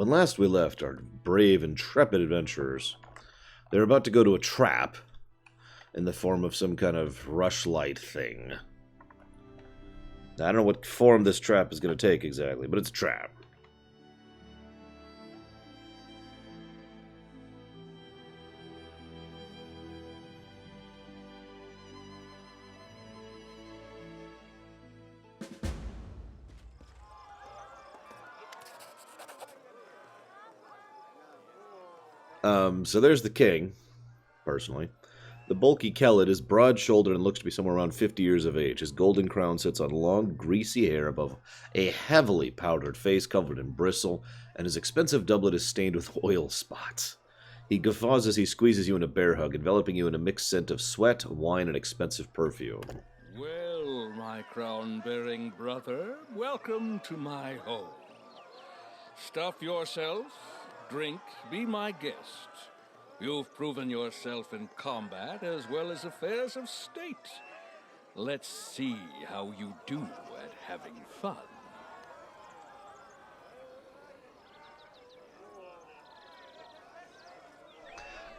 When last we left our brave, intrepid adventurers, they were about to go to a trap in the form of some kind of rushlight thing. Now, I don't know what form this trap is going to take exactly, but it's a trap. So there's the king, personally. The bulky Kellid is broad-shouldered and looks to be somewhere around 50 years of age. His golden crown sits on long, greasy hair above a heavily powdered face covered in bristle, and his expensive doublet is stained with oil spots. He guffaws as he squeezes you in a bear hug, enveloping you in a mixed scent of sweat, wine, and expensive perfume. Well, my crown-bearing brother, welcome to my home. Stuff yourself, drink, be my guest. You've proven yourself in combat as well as affairs of state. Let's see how you do at having fun.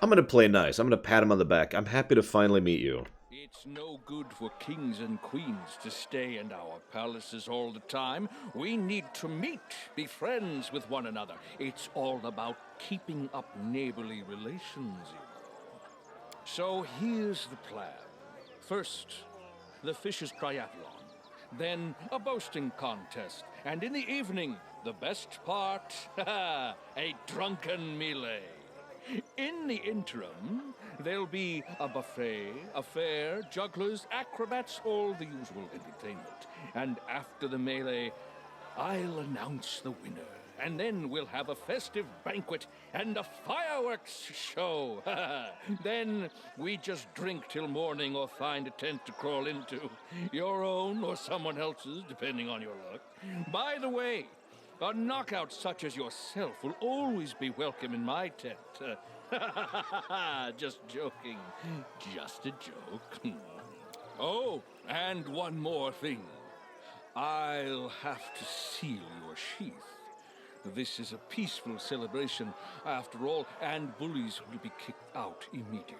I'm going to play nice. I'm going to pat him on the back. I'm happy to finally meet you. It's no good for kings and queens to stay in our palaces all the time. We need to meet, be friends with one another. It's all about keeping up neighborly relations, you know. So here's the plan. First, the Fishers' Triathlon. Then a boasting contest. And in the evening, the best part, a drunken melee. In the interim, there'll be a buffet, a fair, jugglers, acrobats, all the usual entertainment. And after the melee, I'll announce the winner. And then we'll have a festive banquet and a fireworks show. Then we just drink till morning or find a tent to crawl into. Your own or someone else's, depending on your luck. By the way, a knockout such as yourself will always be welcome in my tent. Just joking. Just a joke. Oh, and one more thing. I'll have to seal your sheath. This is a peaceful celebration, after all, and bullies will be kicked out immediately.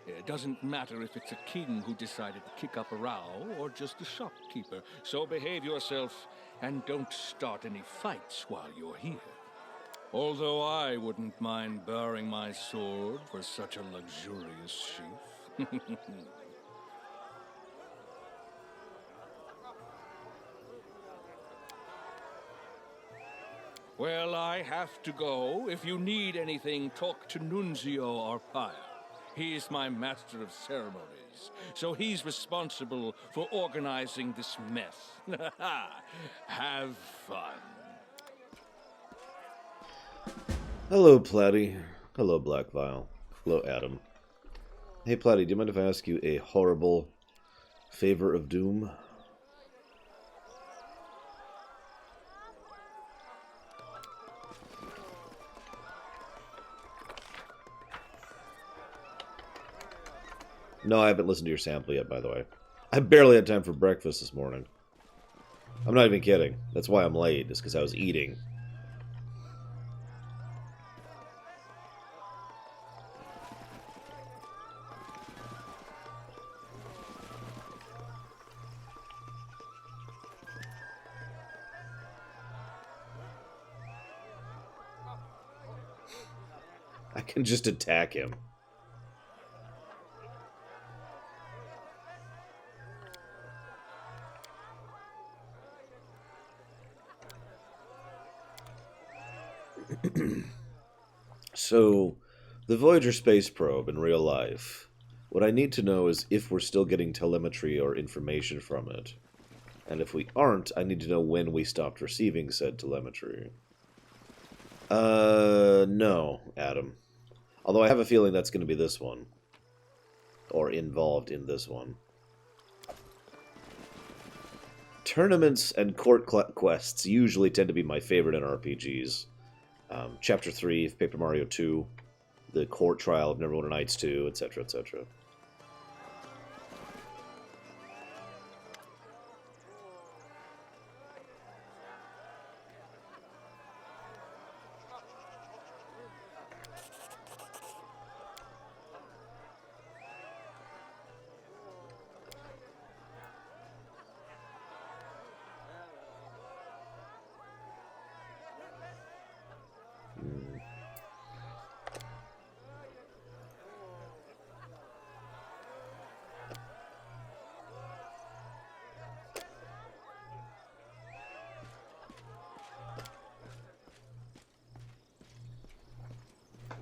It doesn't matter if it's a king who decided to kick up a row or just a shopkeeper. So behave yourself and don't start any fights while you're here. Although I wouldn't mind baring my sword for such a luxurious sheath. Well, I have to go. If you need anything, talk to Nunzio Arpaia. He's my master of ceremonies, so he's responsible for organizing this mess. Have fun. Hello, Platty. Hello, Black Vial. Hello, Adam. Hey, Platty, do you mind if I ask you a horrible favor of doom? No, I haven't listened to your sample yet, by the way. I barely had time for breakfast this morning. I'm not even kidding. That's why I'm late, is because I was eating. I can just attack him. So, the Voyager space probe in real life, what I need to know is if we're still getting telemetry or information from it. And if we aren't, I need to know when we stopped receiving said telemetry. No, Adam. Although I have a feeling that's going to be this one. Or involved in this one. Tournaments and court quests usually tend to be my favorite in RPGs. Chapter 3 of Paper Mario 2, the court trial of Neverwinter Nights 2, etc., etc.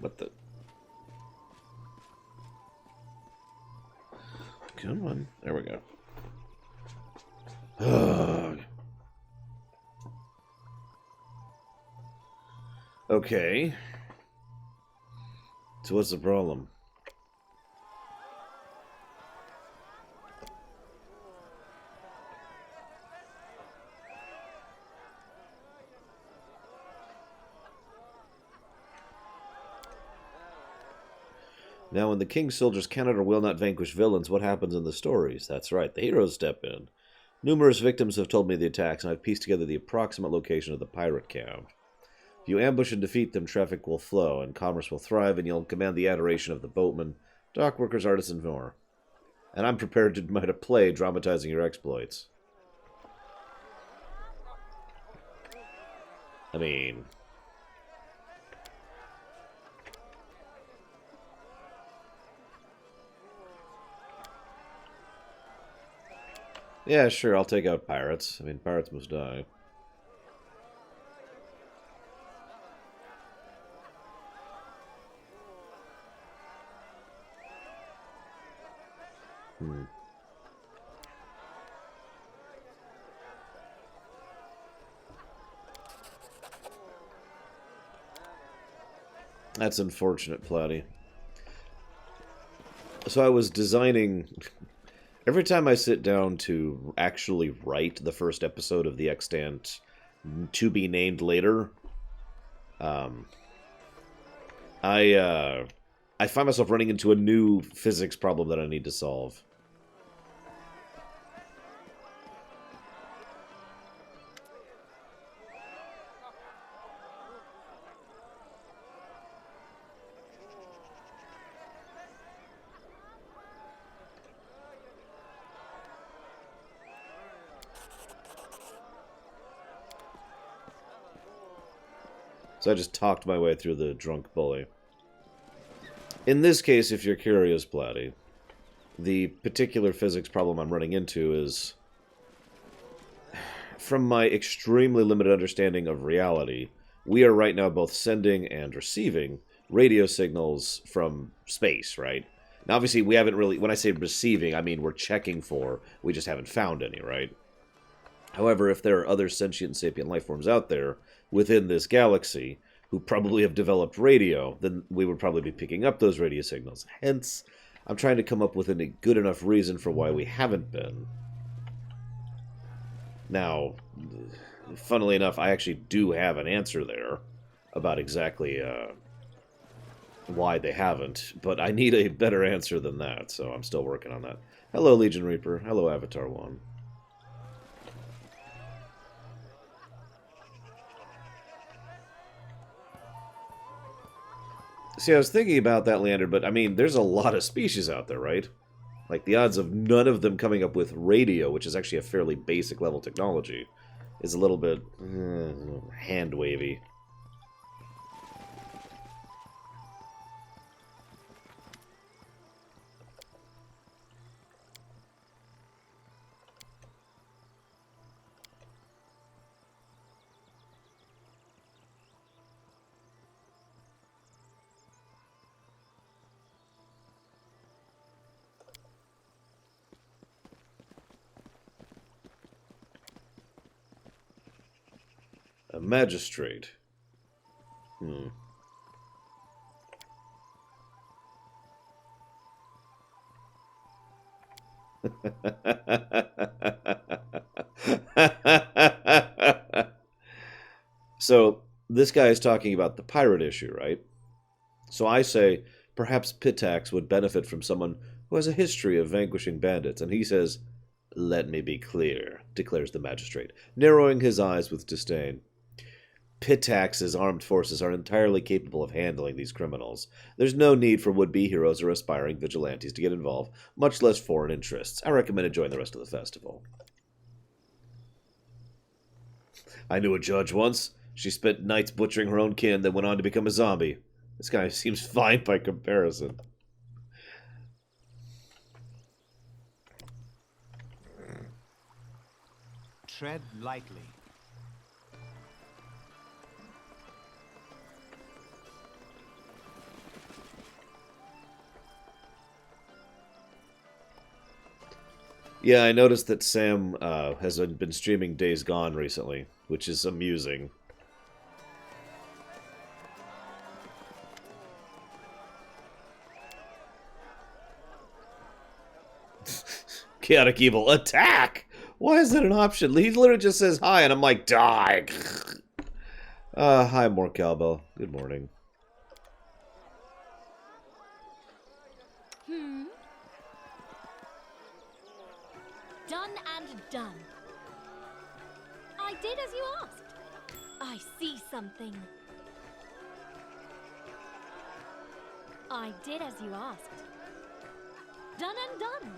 What the? Come on. There we go. Ugh. Okay. So what's the problem? Now, when the king's soldiers cannot or will not vanquish villains, what happens in the stories? That's right, the heroes step in. Numerous victims have told me the attacks, and I've pieced together the approximate location of the pirate camp. If you ambush and defeat them, traffic will flow, and commerce will thrive, and you'll command the adoration of the boatmen, dock workers, artists, and more. And I'm prepared to write a play dramatizing your exploits. I mean... yeah, sure, I'll take out pirates. I mean, pirates must die. That's unfortunate, Platy. So I was designing... every time I sit down to actually write the first episode of the extant to be named later, I find myself running into a new physics problem that I need to solve. So I just talked my way through the drunk bully. In this case, if you're curious, Platy, the particular physics problem I'm running into is... from my extremely limited understanding of reality, we are right now both sending and receiving radio signals from space, right? Now, obviously, we haven't really... when I say receiving, I mean we're checking for. We just haven't found any, right? However, if there are other sentient sapient life forms out there within this galaxy who probably have developed radio, then we would probably be picking up those radio signals. Hence, I'm trying to come up with a good enough reason for why we haven't been. Now, funnily enough, I actually do have an answer there about exactly why they haven't, but I need a better answer than that, so I'm still working on that. Hello, Legion Reaper. Hello, Avatar 1. See, I was thinking about that, Leander, but I mean, there's a lot of species out there, right? Like, the odds of none of them coming up with radio, which is actually a fairly basic level technology, is a little bit hand-wavy. A magistrate. So, this guy is talking about the pirate issue, right? So I say, perhaps Pitax would benefit from someone who has a history of vanquishing bandits, and he says, "Let me be clear," declares the magistrate, narrowing his eyes with disdain. Pitax's armed forces are entirely capable of handling these criminals. There's no need for would-be heroes or aspiring vigilantes to get involved, much less foreign interests. I recommend enjoying the rest of the festival. I knew a judge once. She spent nights butchering her own kin, then went on to become a zombie. This guy seems fine by comparison. Tread lightly. Yeah, I noticed that Sam has been streaming Days Gone recently, which is amusing. Chaotic Evil, attack! Why is that an option? He literally just says hi, and I'm like, die! Hi, more cowbell. Good morning. Done and done. I did as you asked. I see something. I did as you asked. Done and done.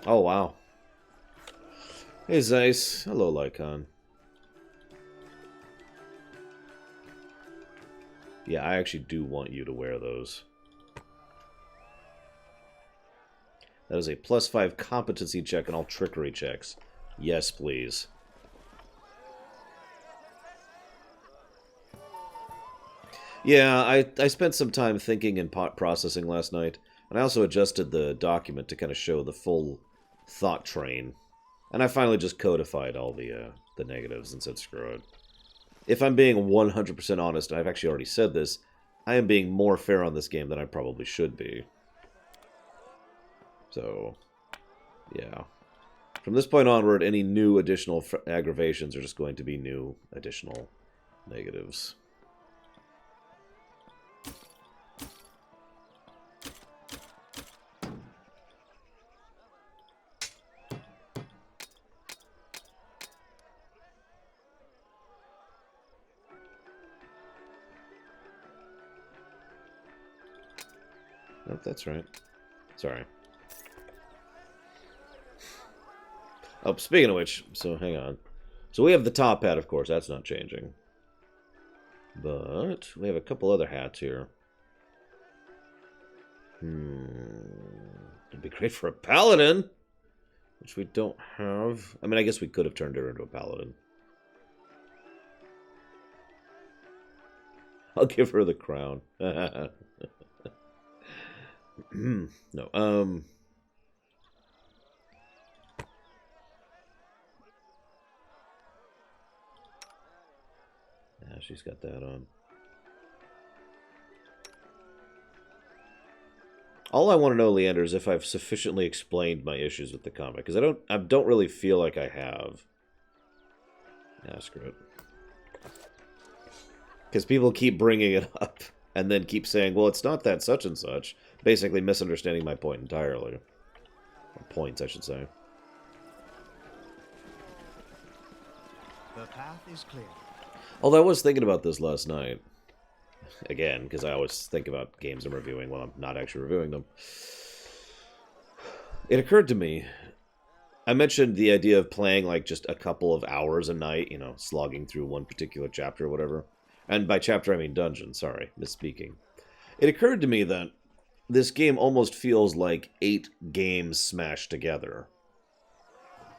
Oh, wow. Hey, Zeiss. Hello, Lycon. Yeah, I actually do want you to wear those. That is a +5 competency check on all trickery checks. Yes, please. Yeah, I spent some time thinking and processing last night, and I also adjusted the document to kind of show the full thought train. And I finally just codified all the negatives and said screw it. If I'm being 100% honest, and I've actually already said this, I am being more fair on this game than I probably should be. So, yeah. From this point onward, any new additional aggravations are just going to be new additional negatives. Nope, that's right. Sorry. Oh, speaking of which, so hang on. So we have the top hat, of course. That's not changing. But we have a couple other hats here. It'd be great for a paladin, which we don't have. I mean, I guess we could have turned her into a paladin. I'll give her the crown. No, yeah, she's got that on. All I want to know, Leander, is if I've sufficiently explained my issues with the comic, because I don't really feel like I have. Yeah, screw it. Because people keep bringing it up, and then keep saying, well, it's not that such and such, basically misunderstanding my point entirely. Or points, I should say. The path is clear. Although I was thinking about this last night. Again, because I always think about games I'm reviewing when I'm not actually reviewing them. It occurred to me, I mentioned the idea of playing like just a couple of hours a night, you know, slogging through one particular chapter or whatever. And by chapter I mean dungeon, sorry, misspeaking. It occurred to me that this game almost feels like 8 games smashed together.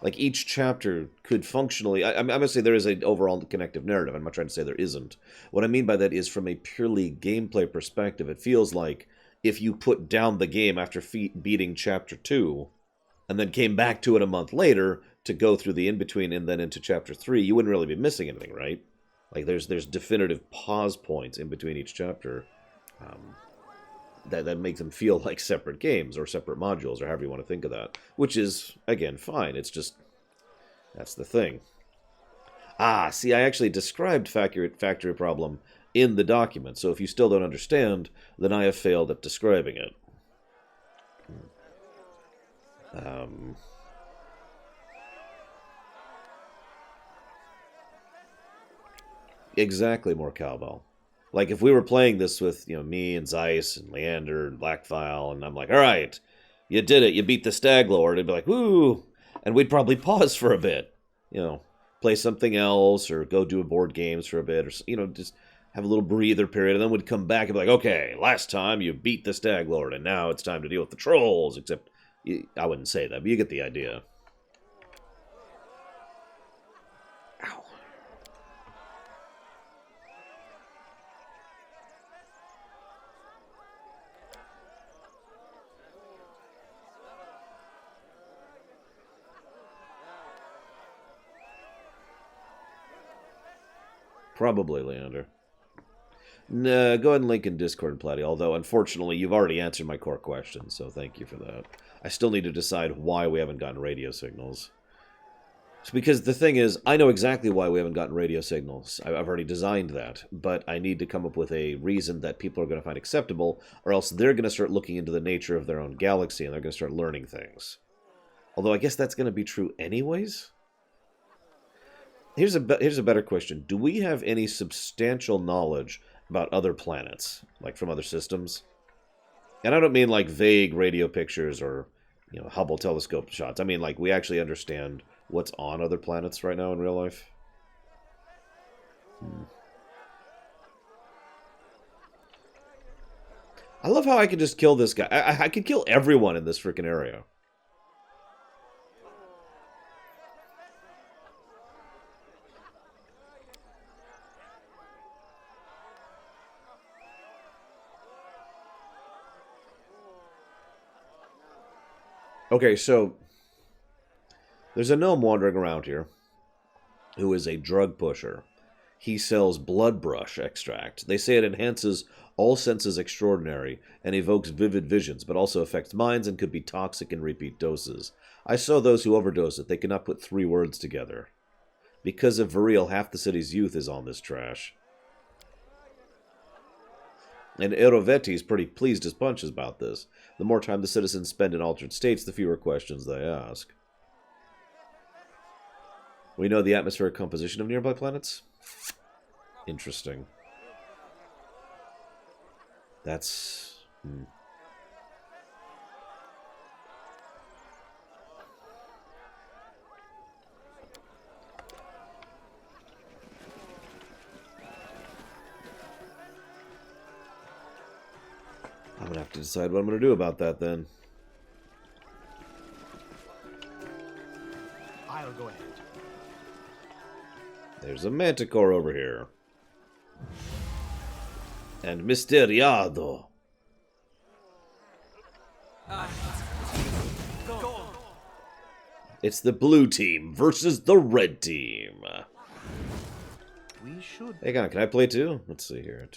Like, each chapter could functionally... I'm going to say there is an overall connective narrative. I'm not trying to say there isn't. What I mean by that is, from a purely gameplay perspective, it feels like if you put down the game after beating Chapter 2, and then came back to it a month later to go through the in-between and then into Chapter 3, you wouldn't really be missing anything, right? Like, there's definitive pause points in between each chapter that make them feel like separate games or separate modules or however you want to think of that. Which is, again, fine. It's just, that's the thing. Ah, see, I actually described factory problem in the document, so if you still don't understand, then I have failed at describing it. Exactly, more cowbell. Like, if we were playing this with, you know, me and Zeiss and Leander and Blackfile, and I'm like, all right, you did it, you beat the Stag Lord, it'd be like, woo! And we'd probably pause for a bit, you know, play something else, or go do a board games for a bit, or, you know, just have a little breather period, and then we'd come back and be like, okay, last time you beat the Stag Lord, and now it's time to deal with the trolls, except, I wouldn't say that, but you get the idea. Ow. Probably, Leander. Nah, go ahead and link in Discord, Platty, although, unfortunately, you've already answered my core question, so thank you for that. I still need to decide why we haven't gotten radio signals. It's because the thing is, I know exactly why we haven't gotten radio signals. I've already designed that, but I need to come up with a reason that people are going to find acceptable, or else they're going to start looking into the nature of their own galaxy, and they're going to start learning things. Although I guess that's going to be true anyways? Here's a better question. Do we have any substantial knowledge about other planets, like from other systems? And I don't mean like vague radio pictures or, Hubble telescope shots. I mean like we actually understand what's on other planets right now in real life. I love how I can just kill this guy. I could kill everyone in this freaking area. Okay, so there's a gnome wandering around here who is a drug pusher. He sells blood brush extract. They say it enhances all senses extraordinary and evokes vivid visions, but also affects minds and could be toxic in repeat doses. I saw those who overdose it. They could not put 3 words together. Because of Viril, half the city's youth is on this trash. And Erovetti is pretty pleased as punch about this. The more time the citizens spend in altered states, the fewer questions they ask. We know the atmospheric composition of nearby planets? Interesting. That's... I'm gonna have to decide what I'm gonna do about that then. I'll go ahead. There's a manticore over here. And Mysteriado. It's the blue team versus the red team. We should. Hang on, can I play too? Let's see here.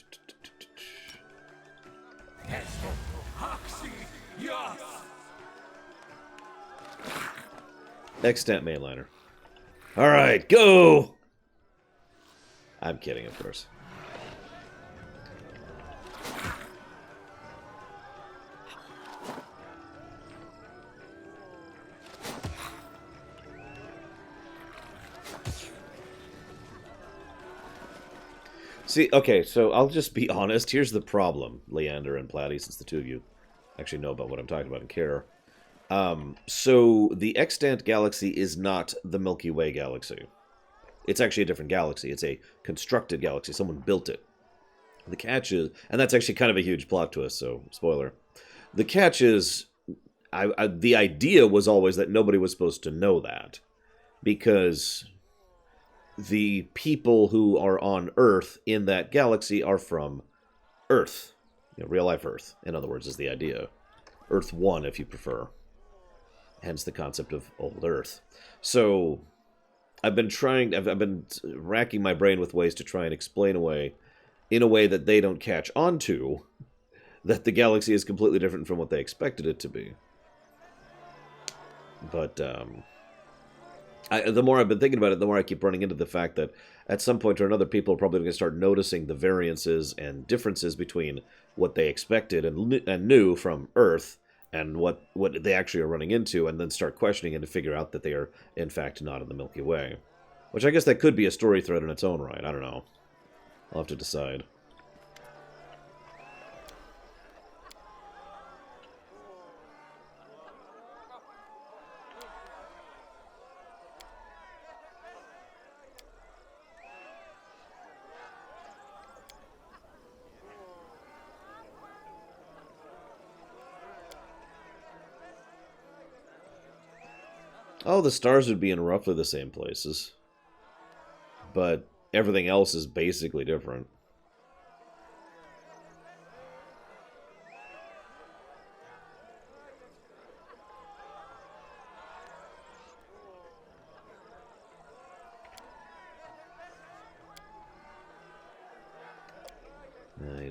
Extant mainliner. Alright, go! I'm kidding, of course. See, okay, so I'll just be honest. Here's the problem, Leander and Platty, since the two of you actually know about what I'm talking about and care. So the extant galaxy is not the Milky Way galaxy. It's actually a different galaxy. It's a constructed galaxy. Someone built it. The catch is, and that's actually kind of a huge plot twist, so spoiler. The catch is, the idea was always that nobody was supposed to know that, because the people who are on Earth in that galaxy are from Earth. Real-life Earth, in other words, is the idea. Earth 1, if you prefer. Hence the concept of old Earth. So, I've been racking my brain with ways to try and explain away, in a way that they don't catch on to, that the galaxy is completely different from what they expected it to be. But, the more I've been thinking about it, the more I keep running into the fact that at some point or another, people are probably going to start noticing the variances and differences between what they expected and knew from Earth and what they actually are running into, and then start questioning it to figure out that they are, in fact, not in the Milky Way. Which I guess that could be a story thread in its own right. I don't know. I'll have to decide. Oh, the stars would be in roughly the same places. But everything else is basically different.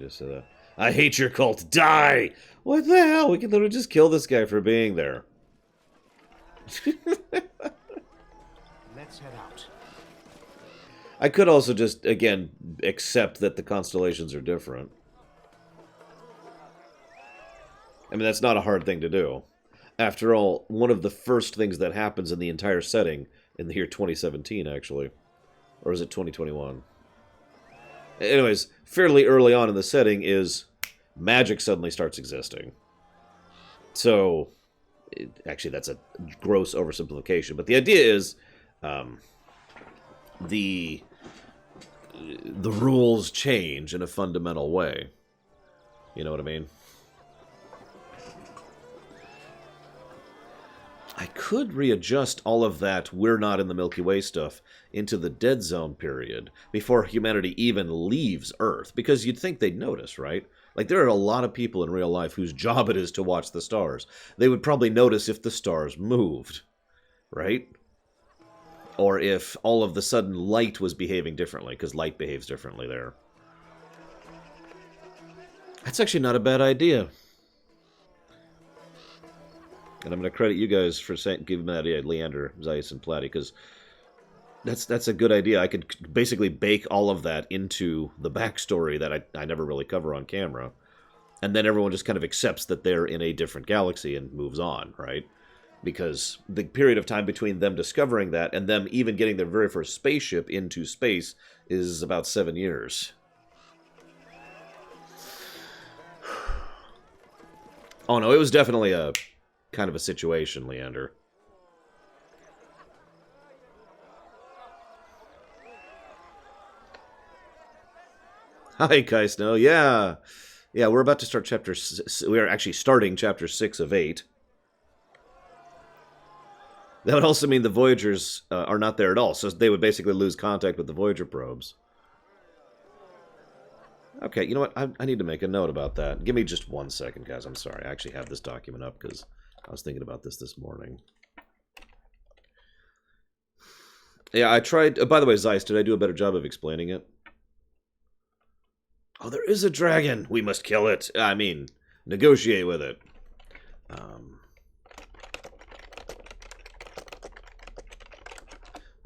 just say that? I hate your cult. Die! What the hell? We can literally just kill this guy for being there. Let's head out. I could also just, again, accept that the constellations are different. I mean, that's not a hard thing to do. After all, one of the first things that happens in the entire setting, in the year 2017, actually. Or is it 2021? Anyways, fairly early on in the setting is magic suddenly starts existing. So, actually, that's a gross oversimplification. But the idea is, the rules change in a fundamental way. You know what I mean? I could readjust all of that "we're not in the Milky Way" stuff into the Dead Zone period before humanity even leaves Earth, because you'd think they'd notice, right? Like, there are a lot of people in real life whose job it is to watch the stars. They would probably notice if the stars moved, right? Or if all of the sudden light was behaving differently, because light behaves differently there. That's actually not a bad idea. And I'm going to credit you guys for giving that idea, Leander, Zeiss, and Platty, because that's a good idea. I could basically bake all of that into the backstory that I never really cover on camera. And then everyone just kind of accepts that they're in a different galaxy and moves on, right? Because the period of time between them discovering that and them even getting their very first spaceship into space is about 7 years. Oh no, it was definitely a kind of a situation, Leander. Hi, Kai Snow. Yeah. Yeah, we're about to start chapter... We are actually starting chapter 6 of 8. That would also mean the Voyagers are not there at all, so they would basically lose contact with the Voyager probes. Okay, you know what? I need to make a note about that. Give me just 1 second, guys. I'm sorry. I actually have this document up because I was thinking about this morning. Yeah, I tried... by the way, Zeiss, did I do a better job of explaining it? Oh, there is a dragon! We must kill it! I mean, negotiate with it.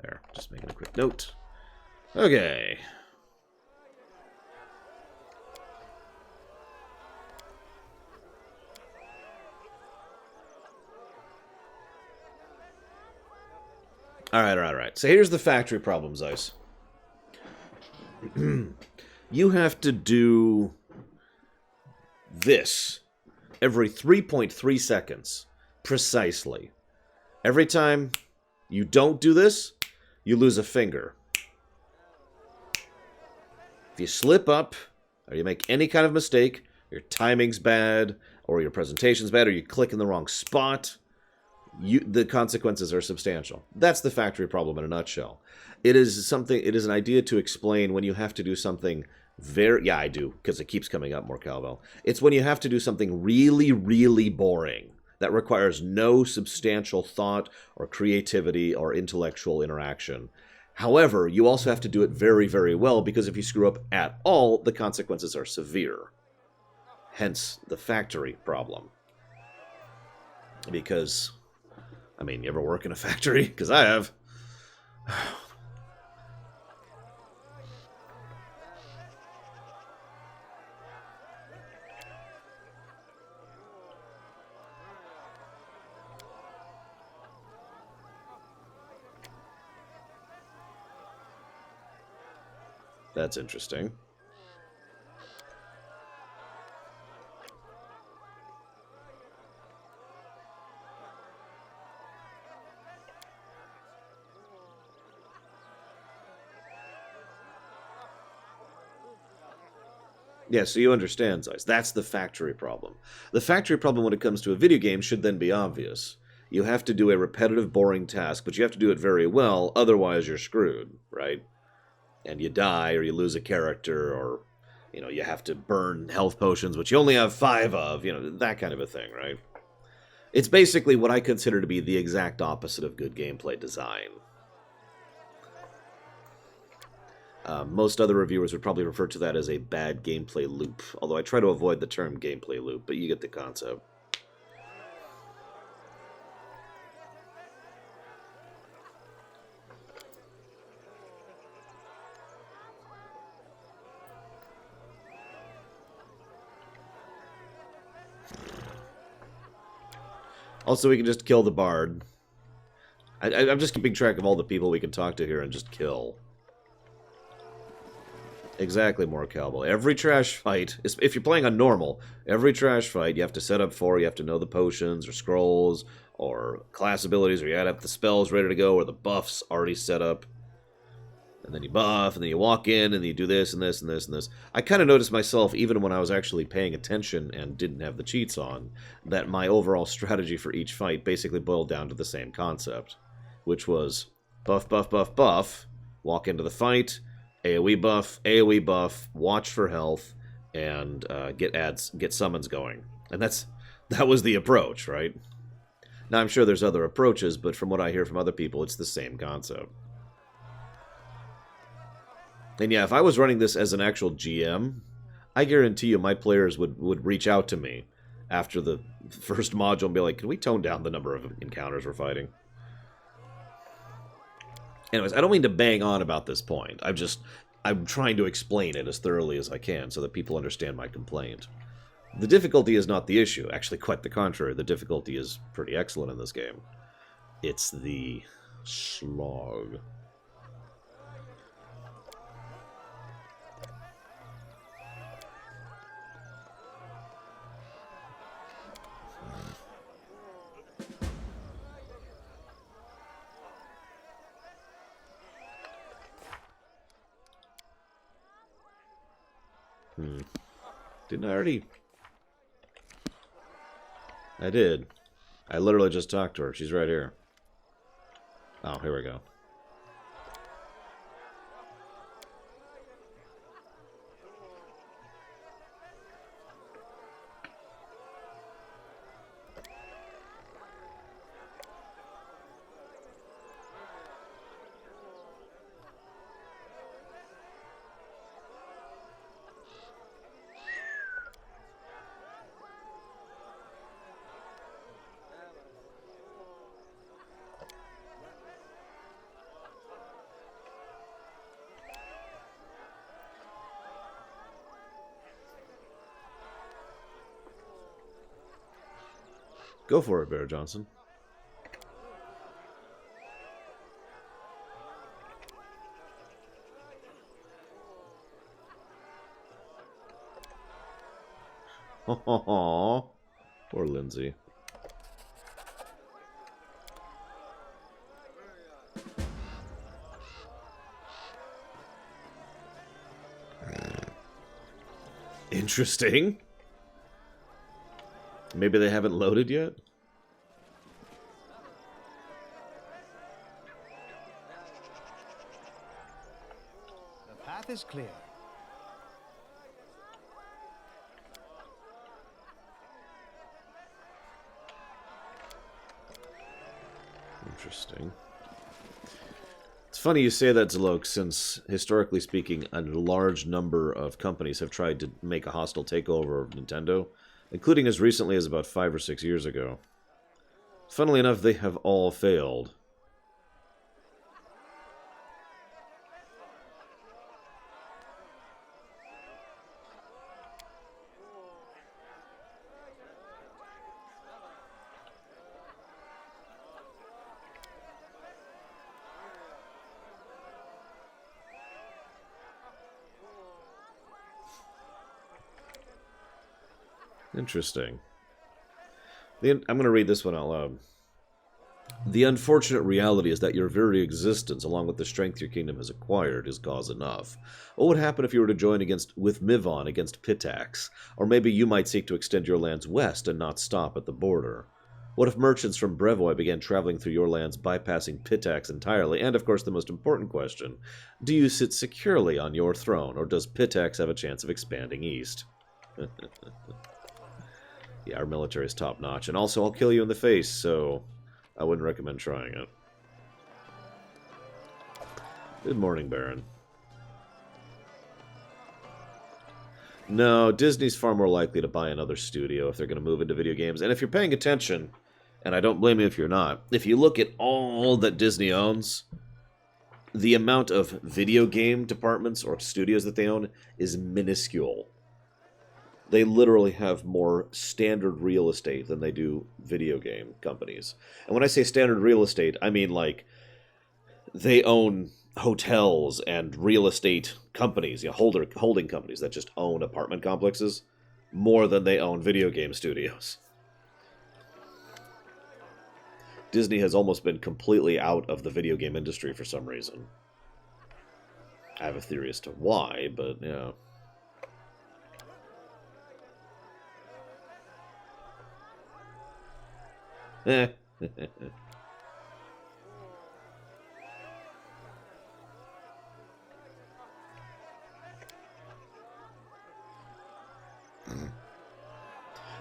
There, just making a quick note. Okay. Alright. So here's the factory problem, Zeiss. You have to do this every 3.3 seconds, precisely. Every time you don't do this, you lose a finger. If you slip up, or you make any kind of mistake, your timing's bad, or your presentation's bad, or you click in the wrong spot, the consequences are substantial. That's the factory problem in a nutshell. It is an idea to explain when you have to do something very... Yeah, I do, because it keeps coming up more, Calvel. It's when you have to do something really, really boring that requires no substantial thought or creativity or intellectual interaction. However, you also have to do it very, very well, because if you screw up at all, the consequences are severe. Hence, the factory problem. Because... I mean, you ever work in a factory? Because I have. That's interesting. Yeah, so you understand, Zeiss. That's the factory problem. The factory problem when it comes to a video game should then be obvious. You have to do a repetitive, boring task, but you have to do it very well, otherwise you're screwed, right? And you die, or you lose a character, or, you know, you have to burn health potions, which you only have 5 of, you know, that kind of a thing, right? It's basically what I consider to be the exact opposite of good gameplay design. Most other reviewers would probably refer to that as a bad gameplay loop, although I try to avoid the term gameplay loop, but you get the concept. Also, we can just kill the bard. I'm just keeping track of all the people we can talk to here and just kill. Exactly, more cowboy. Every trash fight, if you're playing on normal, every trash fight you have to set up for, you have to know the potions or scrolls or class abilities, or you have the spells ready to go, or the buffs already set up. And then you buff, and then you walk in, and you do this, and this, and this, and this. I kind of noticed myself, even when I was actually paying attention and didn't have the cheats on, that my overall strategy for each fight basically boiled down to the same concept, which was buff, buff, buff, buff, walk into the fight, AoE buff, watch for health, and get summons going. And that was the approach, right? Now, I'm sure there's other approaches, but from what I hear from other people, it's the same concept. And yeah, if I was running this as an actual GM, I guarantee you my players would reach out to me after the first module and be like, can we tone down the number of encounters we're fighting? Anyways, I don't mean to bang on about this point. I'm trying to explain it as thoroughly as I can so that people understand my complaint. The difficulty is not the issue. Actually, quite the contrary. The difficulty is pretty excellent in this game. It's the slog. Didn't I already? I did. I literally just talked to her. She's right here. Oh, here we go. Go for it, Bear Johnson. Aww. Poor Lindsay. Interesting. Maybe they haven't loaded yet? The path is clear. Interesting. It's funny you say that, Zalok, since, historically speaking, a large number of companies have tried to make a hostile takeover of Nintendo, including as recently as about 5 or 6 years ago. Funnily enough, they have all failed. Interesting. I'm going to read this one out loud. The unfortunate reality is that your very existence, along with the strength your kingdom has acquired, is cause enough. What would happen if you were to join with Mivon against Pitax? Or maybe you might seek to extend your lands west and not stop at the border. What if merchants from Brevoy began traveling through your lands, bypassing Pitax entirely? And, of course, the most important question, do you sit securely on your throne, or does Pitax have a chance of expanding east? Yeah, our military is top-notch, and also I'll kill you in the face, so I wouldn't recommend trying it. Good morning, Baron. No, Disney's far more likely to buy another studio if they're going to move into video games. And if you're paying attention, and I don't blame you if you're not, if you look at all that Disney owns, the amount of video game departments or studios that they own is minuscule. They literally have more standard real estate than they do video game companies. And when I say standard real estate, I mean like they own hotels and real estate companies, holding companies that just own apartment complexes more than they own video game studios. Disney has almost been completely out of the video game industry for some reason. I have a theory as to why, but yeah.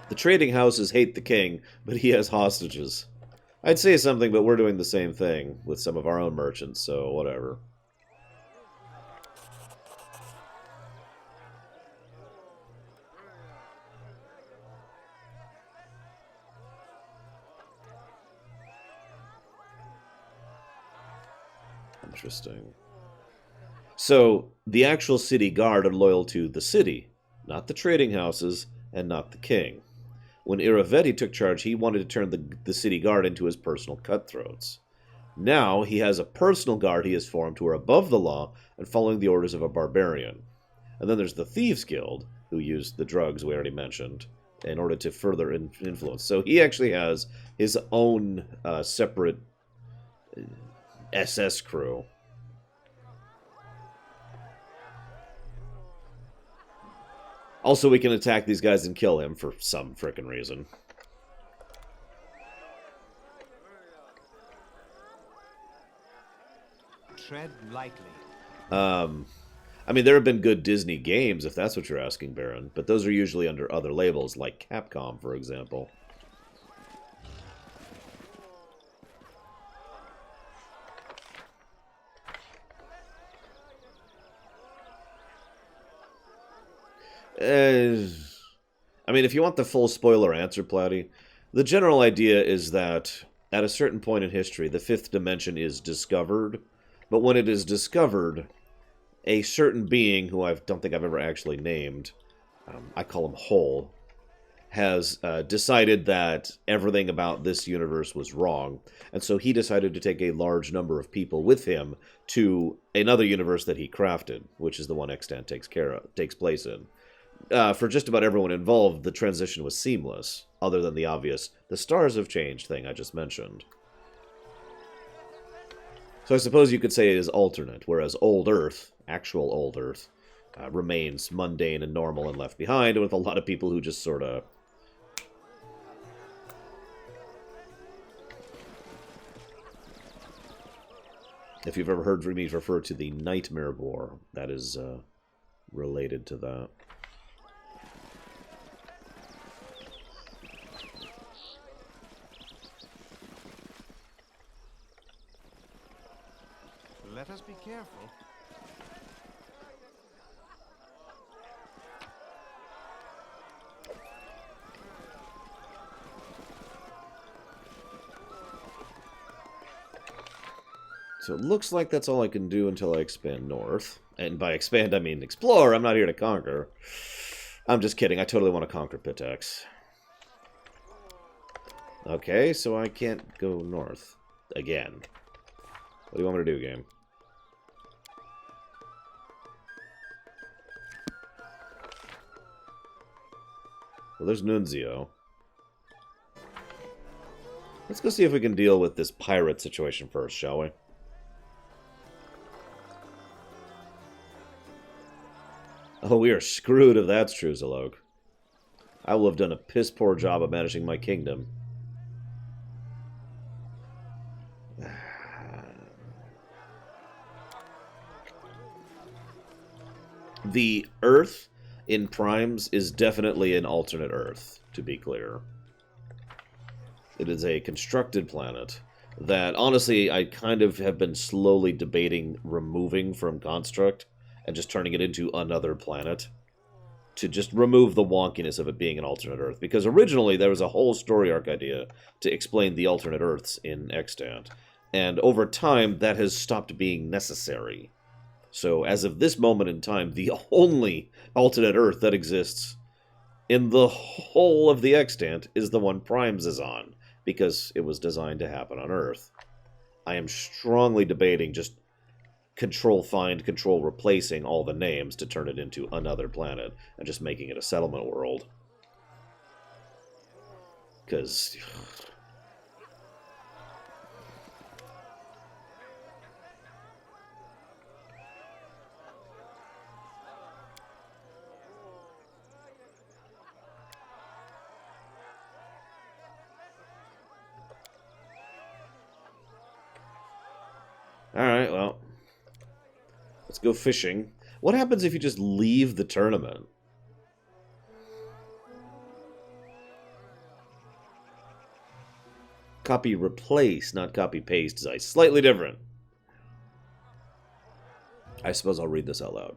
The trading houses hate the king, but he has hostages. I'd say something, but we're doing the same thing with some of our own merchants, so whatever. Interesting. So, the actual city guard are loyal to the city, not the trading houses, and not the king. When Iravetti took charge, he wanted to turn the city guard into his personal cutthroats. Now, he has a personal guard he has formed who are above the law and following the orders of a barbarian. And then there's the Thieves Guild, who use the drugs we already mentioned, in order to further influence. So he actually has his own separate SS crew. Also, we can attack these guys and kill him for some frickin' reason. Tread lightly. I mean, there have been good Disney games, if that's what you're asking, Baron, but those are usually under other labels, like Capcom, for example. I mean, if you want the full spoiler answer, Platty, the general idea is that at a certain point in history, the fifth dimension is discovered, but when it is discovered, a certain being, who I don't think I've ever actually named, I call him Whole, has decided that everything about this universe was wrong, and so he decided to take a large number of people with him to another universe that he crafted, which is the one Extant takes place in. For just about everyone involved, the transition was seamless, other than the obvious "the stars have changed" thing I just mentioned. So I suppose you could say it is alternate, whereas Old Earth, actual Old Earth, remains mundane and normal and left behind, with a lot of people who just sort of... If you've ever heard me refer to the Nightmare War, that is related to that. Let us be careful. So it looks like that's all I can do until I expand north. And by expand, I mean explore. I'm not here to conquer. I'm just kidding. I totally want to conquer Pitex. Okay, so I can't go north again. What do you want me to do, game? Well, there's Nunzio. Let's go see if we can deal with this pirate situation first, shall we? Oh, we are screwed if that's true, Zalog. I will have done a piss-poor job of managing my kingdom. The Earth in Primes is definitely an alternate Earth, to be clear. It is a constructed planet that, honestly, I kind of have been slowly debating removing from Construct and just turning it into another planet to just remove the wonkiness of it being an alternate Earth. Because originally there was a whole story arc idea to explain the alternate Earths in Extant. And over time, that has stopped being necessary. So as of this moment in time, the only alternate Earth that exists in the whole of the Extant is the one Primes is on, because it was designed to happen on Earth. I am strongly debating just Control-Find, Control-Replacing all the names to turn it into another planet, and just making it a settlement world. Because... Alright, well... Let's go fishing. What happens if you just leave the tournament? Copy replace, not copy paste, Zeiss. Slightly different. I suppose I'll read this out loud.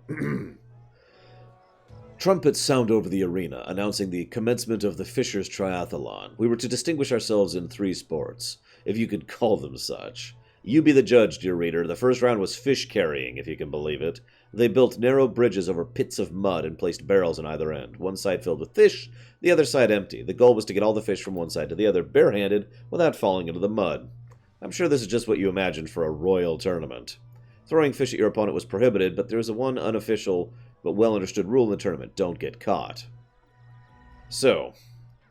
Trumpets sound over the arena, announcing the commencement of the Fishers Triathlon. We were to distinguish ourselves in 3 sports, if you could call them such. You be the judge, dear reader. The first round was fish carrying, if you can believe it. They built narrow bridges over pits of mud and placed barrels on either end, one side filled with fish, the other side empty. The goal was to get all the fish from one side to the other barehanded without falling into the mud. I'm sure this is just what you imagined for a royal tournament. Throwing fish at your opponent was prohibited, but there is a one unofficial but well-understood rule in the tournament: don't get caught. So,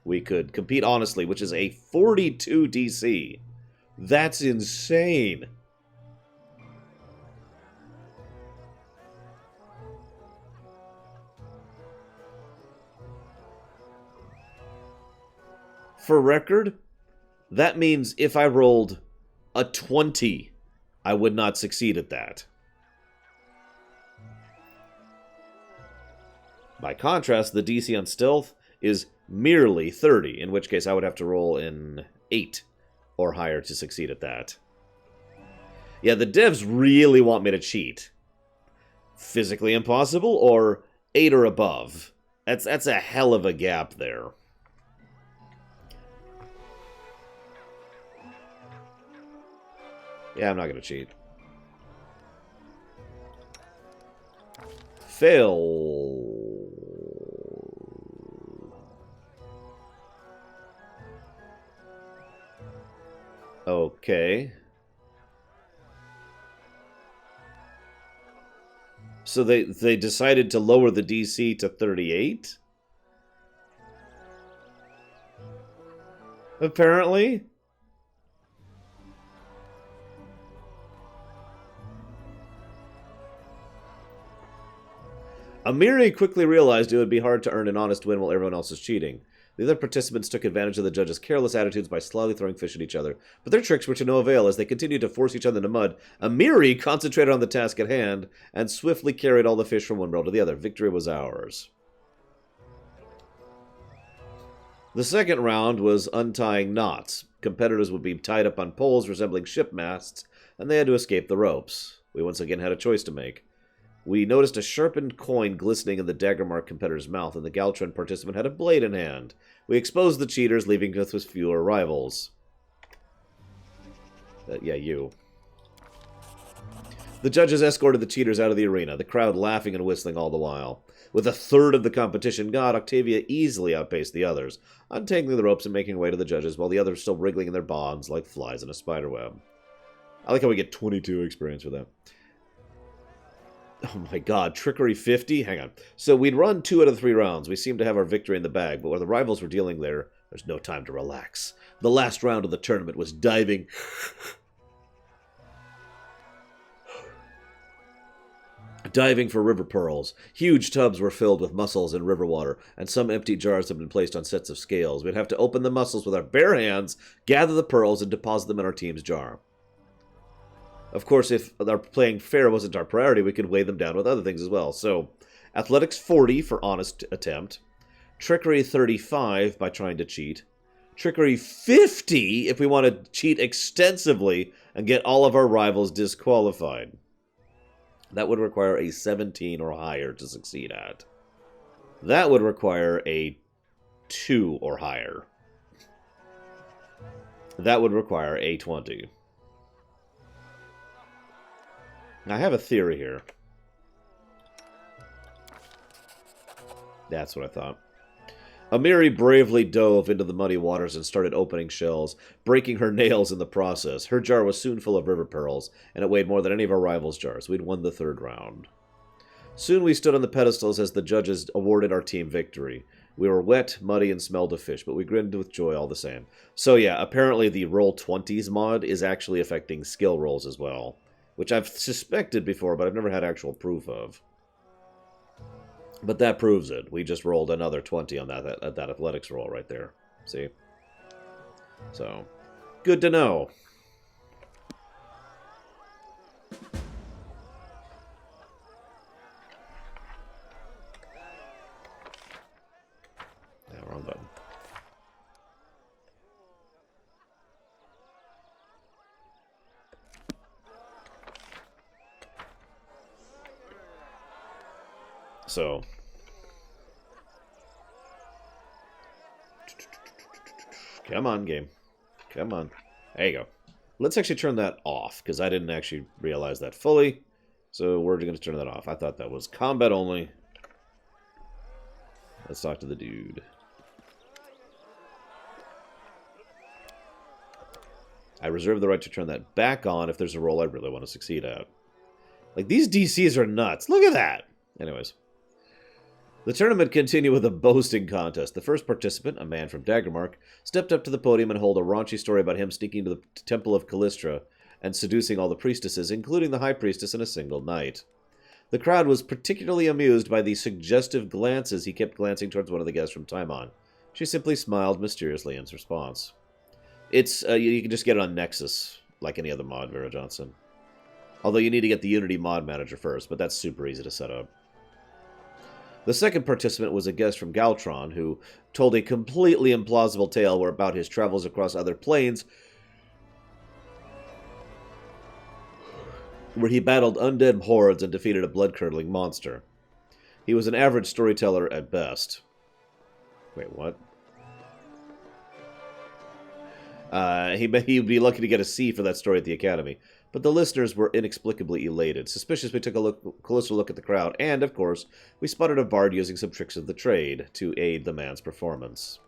we could compete honestly, which is a 42 DC. That's insane. For record, that means if I rolled a 20, I would not succeed at that. By contrast, the DC on stealth is merely 30, in which case I would have to roll an 8 or higher to succeed at that. Yeah, the devs really want me to cheat. Physically impossible or 8 or above. That's a hell of a gap there. Yeah, I'm not going to cheat. Fail. Okay. So they decided to lower the DC to 38? Apparently. Amiri quickly realized it would be hard to earn an honest win while everyone else is cheating. The other participants took advantage of the judges' careless attitudes by slyly throwing fish at each other, but their tricks were to no avail as they continued to force each other into mud. Amiri concentrated on the task at hand and swiftly carried all the fish from one barrel to the other. Victory was ours. The second round was untying knots. Competitors would be tied up on poles resembling ship masts, and they had to escape the ropes. We once again had a choice to make. We noticed a sharpened coin glistening in the dagger-marked competitor's mouth, and the Galtron participant had a blade in hand. We exposed the cheaters, leaving us with fewer rivals. Yeah, you. The judges escorted the cheaters out of the arena, the crowd laughing and whistling all the while. With a third of the competition gone, Octavia easily outpaced the others, untangling the ropes and making way to the judges, while the others still wriggling in their bonds like flies in a spiderweb. I like how we get 22 experience for that. Oh my god, Trickery 50? Hang on. So we'd run 2 out of the 3 rounds. We seemed to have our victory in the bag, but while the rivals were dealing there's no time to relax. The last round of the tournament was diving... diving for river pearls. Huge tubs were filled with mussels and river water, and some empty jars had been placed on sets of scales. We'd have to open the mussels with our bare hands, gather the pearls, and deposit them in our team's jar. Of course, if our playing fair wasn't our priority, we could weigh them down with other things as well. So, Athletics 40 for honest attempt. Trickery 35 by trying to cheat. Trickery 50 if we want to cheat extensively and get all of our rivals disqualified. That would require a 17 or higher to succeed at. That would require a 2 or higher. That would require a 20. I have a theory here. That's what I thought. Amiri bravely dove into the muddy waters and started opening shells, breaking her nails in the process. Her jar was soon full of river pearls, and it weighed more than any of our rivals' jars. We'd won the 3rd round. Soon we stood on the pedestals as the judges awarded our team victory. We were wet, muddy, and smelled of fish, but we grinned with joy all the same. So yeah, apparently the Roll20s mod is actually affecting skill rolls as well, which I've suspected before, but I've never had actual proof of. But that proves it. We just rolled another 20 on that athletics roll right there. See? So, good to know. Yeah, wrong button. So, come on, game. Come on. There you go. Let's actually turn that off, because I didn't actually realize that fully. So we're going to turn that off. I thought that was combat only. Let's talk to the dude. I reserve the right to turn that back on if there's a role I really want to succeed at. Like, these DCs are nuts. Look at that! Anyways. The tournament continued with a boasting contest. The first participant, a man from Daggermark, stepped up to the podium and told a raunchy story about him sneaking to the Temple of Callistra and seducing all the priestesses, including the High Priestess, in a single night. The crowd was particularly amused by the suggestive glances he kept glancing towards one of the guests from Timon. She simply smiled mysteriously in response. It's you can just get it on Nexus, like any other mod, Vera Johnson. Although you need to get the Unity mod manager first, but that's super easy to set up. The second participant was a guest from Galtron, who told a completely implausible tale about his travels across other planes, where he battled undead hordes and defeated a blood-curdling monster. He was an average storyteller at best. Wait, what? He'd be lucky to get a C for that story at the Academy. But the listeners were inexplicably elated. Suspicious, we took a closer look at the crowd, and, of course, we spotted a bard using some tricks of the trade to aid the man's performance.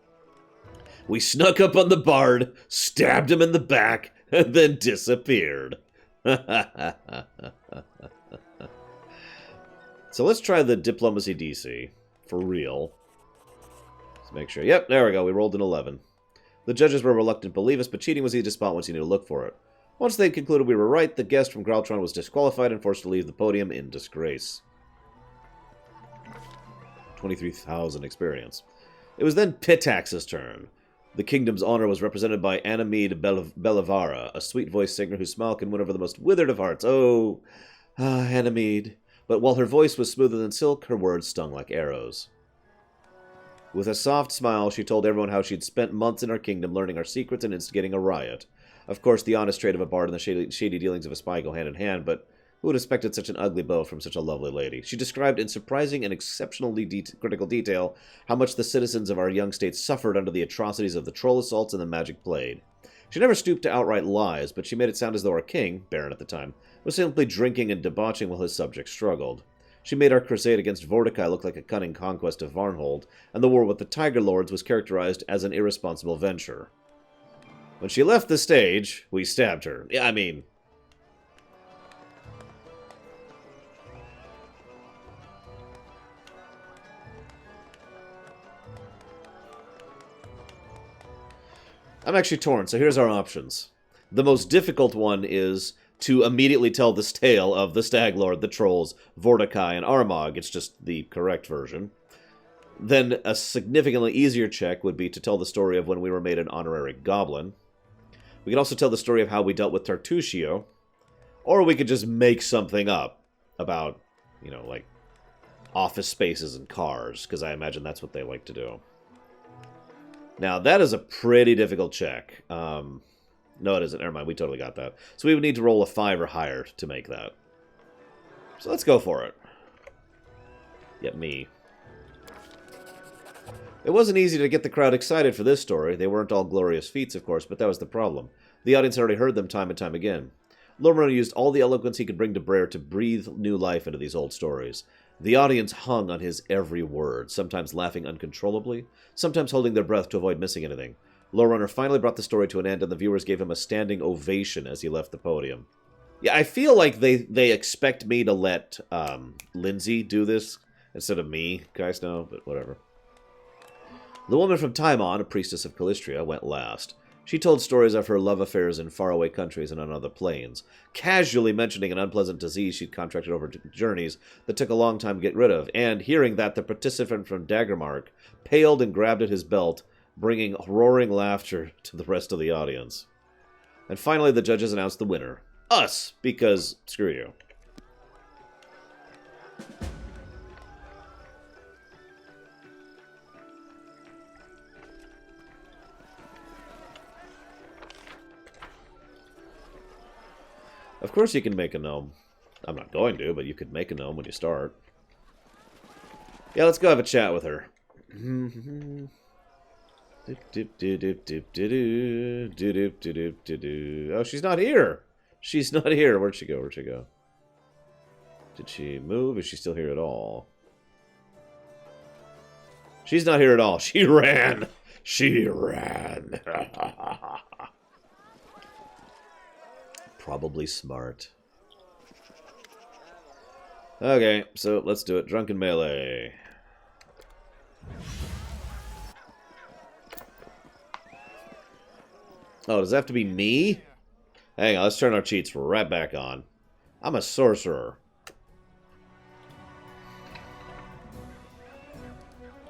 We snuck up on the bard, stabbed him in the back, and then disappeared. So let's try the Diplomacy DC. For real. Let's make sure. Yep, there we go. We rolled an 11. The judges were reluctant to believe us, but cheating was easy to spot once you knew to look for it. Once they concluded we were right, the guest from Graltron was disqualified and forced to leave the podium in disgrace. 23,000 experience. It was then Pitax's turn. The kingdom's honor was represented by Anamide Bellavara, a sweet-voiced singer whose smile can win over the most withered of hearts. Oh, Anamide. But while her voice was smoother than silk, her words stung like arrows. With a soft smile, she told everyone how she'd spent months in our kingdom learning our secrets and instigating a riot. Of course, the honest trade of a bard and the shady dealings of a spy go hand in hand, but who would have expected such an ugly bow from such a lovely lady? She described in surprising and exceptionally critical detail how much the citizens of our young state suffered under the atrocities of the troll assaults and the magic blade. She never stooped to outright lies, but she made it sound as though our king, Baron at the time, was simply drinking and debauching while his subjects struggled. She made our crusade against Vorticai look like a cunning conquest of Varnhold, and the war with the Tiger Lords was characterized as an irresponsible venture. When she left the stage, we stabbed her. Yeah, I mean... I'm actually torn, so here's our options. The most difficult one is to immediately tell this tale of the Stag Lord, the Trolls, Vorticai, and Armagh. It's just the correct version. Then a significantly easier check would be to tell the story of when we were made an honorary goblin. We could also tell the story of how we dealt with Tartusio. Or we could just make something up about, you know, like, office spaces and cars, because I imagine that's what they like to do. Now, that is a pretty difficult check. No, it isn't. Never mind. We totally got that. So we would need to roll a 5 or higher to make that. So let's go for it. Yep, me. It wasn't easy to get the crowd excited for this story. They weren't all glorious feats, of course, but that was the problem. The audience had already heard them time and time again. Lorman used all the eloquence he could bring to bear to breathe new life into these old stories. The audience hung on his every word, sometimes laughing uncontrollably, sometimes holding their breath to avoid missing anything. Lowrunner finally brought the story to an end, and the viewers gave him a standing ovation as he left the podium. Yeah, I feel like they expect me to let Lindsay do this instead of me. Guys know, but whatever. The woman from Timon, a priestess of Calistria, went last. She told stories of her love affairs in faraway countries and on other planes, casually mentioning an unpleasant disease she'd contracted over journeys that took a long time to get rid of, and hearing that the participant from Daggermark paled and grabbed at his belt, bringing roaring laughter to the rest of the audience. And finally, the judges announced the winner. Us! Because, screw you. Of course you can make a gnome. I'm not going to, but you could make a gnome when you start. Yeah, let's go have a chat with her. Oh, she's not here. She's not here. Where'd she go? Where'd she go? Did she move? Is she still here at all? She's not here at all. She ran. She ran. Probably smart. Okay, so let's do it. Drunken melee. Oh, does it have to be me? Hang on, let's turn our cheats right back on. I'm a sorcerer.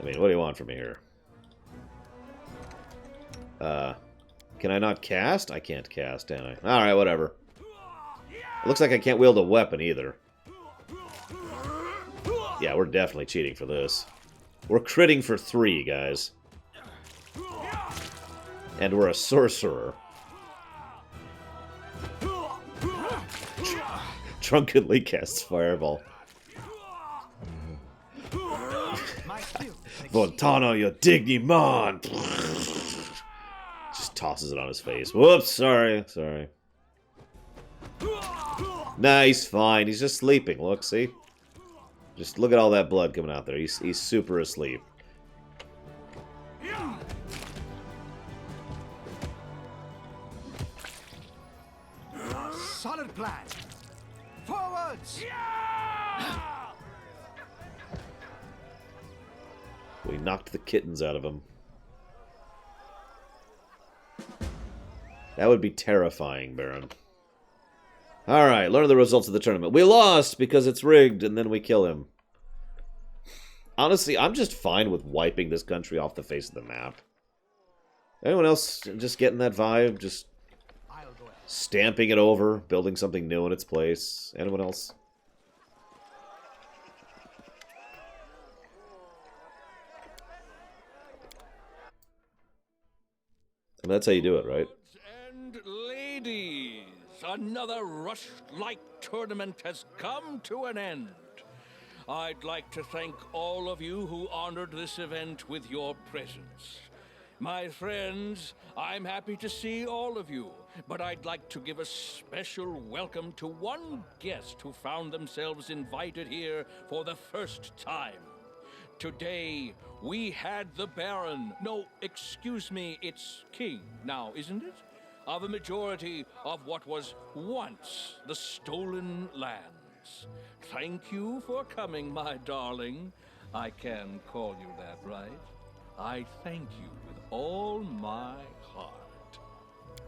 I mean, what do you want from me here? Can I not cast? I can't cast, can I? Alright, whatever. It looks like I can't wield a weapon either. Yeah, we're definitely cheating for this. We're critting for 3, guys. And we're a sorcerer. Drunkenly casts Fireball. Vontano, you dignimon! Just tosses it on his face. Whoops, sorry. Nice, fine. He's just sleeping. Look, see? Just look at all that blood coming out there. He's super asleep. Solid plan. Forwards! We knocked the kittens out of him. That would be terrifying, Baron. Alright, learn the results of the tournament. We lost because it's rigged, and then we kill him. Honestly, I'm just fine with wiping this country off the face of the map. Anyone else just getting that vibe? Just stamping it over, building something new in its place? Anyone else? I mean, that's how you do it, right? And ladies, another Rush-like tournament has come to an end. I'd like to thank all of you who honored this event with your presence. My friends, I'm happy to see all of you, but I'd like to give a special welcome to one guest who found themselves invited here for the first time. Today, we had the Baron, no, excuse me, it's King now, isn't it? Of a majority of what was once the Stolen Lands. Thank you for coming, my darling. I can call you that, right? I thank you with all my heart.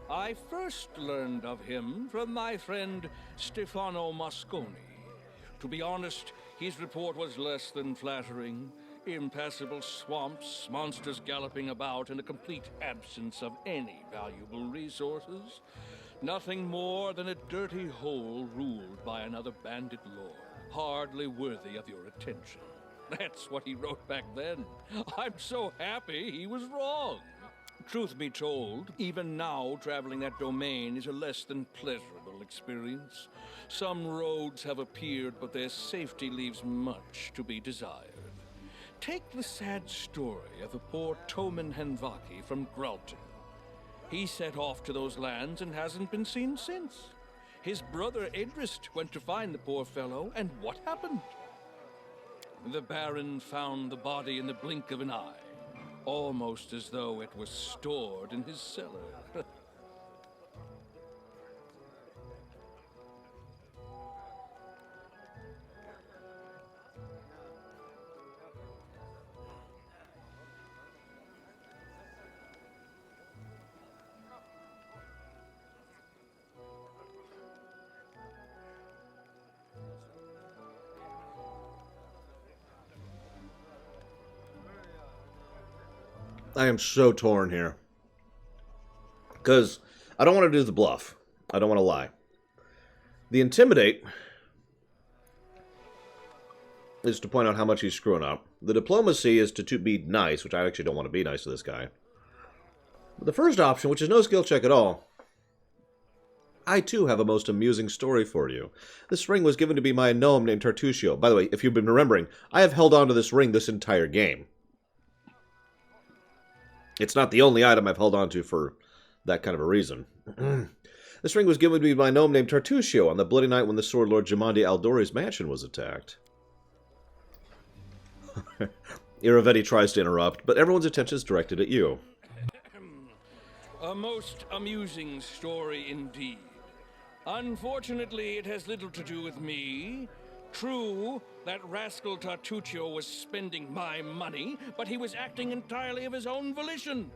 I first learned of him from my friend Stefano Mosconi. To be honest, his report was less than flattering. Impassable swamps, monsters galloping about, and a complete absence of any valuable resources. Nothing more than a dirty hole ruled by another bandit lord, hardly worthy of your attention. That's what he wrote back then. I'm so happy he was wrong. Truth be told, even now traveling that domain is a less than pleasurable experience. Some roads have appeared, but their safety leaves much to be desired. Take the sad story of the poor Toman Henvaki from Gralton. He set off to those lands and hasn't been seen since. His brother Edrist went to find the poor fellow, and what happened? The Baron found the body in the blink of an eye, almost as though it was stored in his cellar. I am so torn here. Because I don't want to do the bluff. I don't want to lie. The intimidate is to point out how much he's screwing up. The diplomacy is to be nice, which I actually don't want to be nice to this guy. But the first option, which is no skill check at all, I too have a most amusing story for you. This ring was given to me by a gnome named Tartusio. By the way, if you've been remembering, I have held on to this ring this entire game. It's not the only item I've held on to for that kind of a reason. This ring was given to me by a gnome named Tartusio on the bloody night when the Sword Lord Jamandi Aldori's mansion was attacked. Iravetti tries to interrupt, but everyone's attention is directed at you. A most amusing story indeed. Unfortunately, it has little to do with me. True, that rascal Tartuccio was spending my money, but he was acting entirely of his own volition.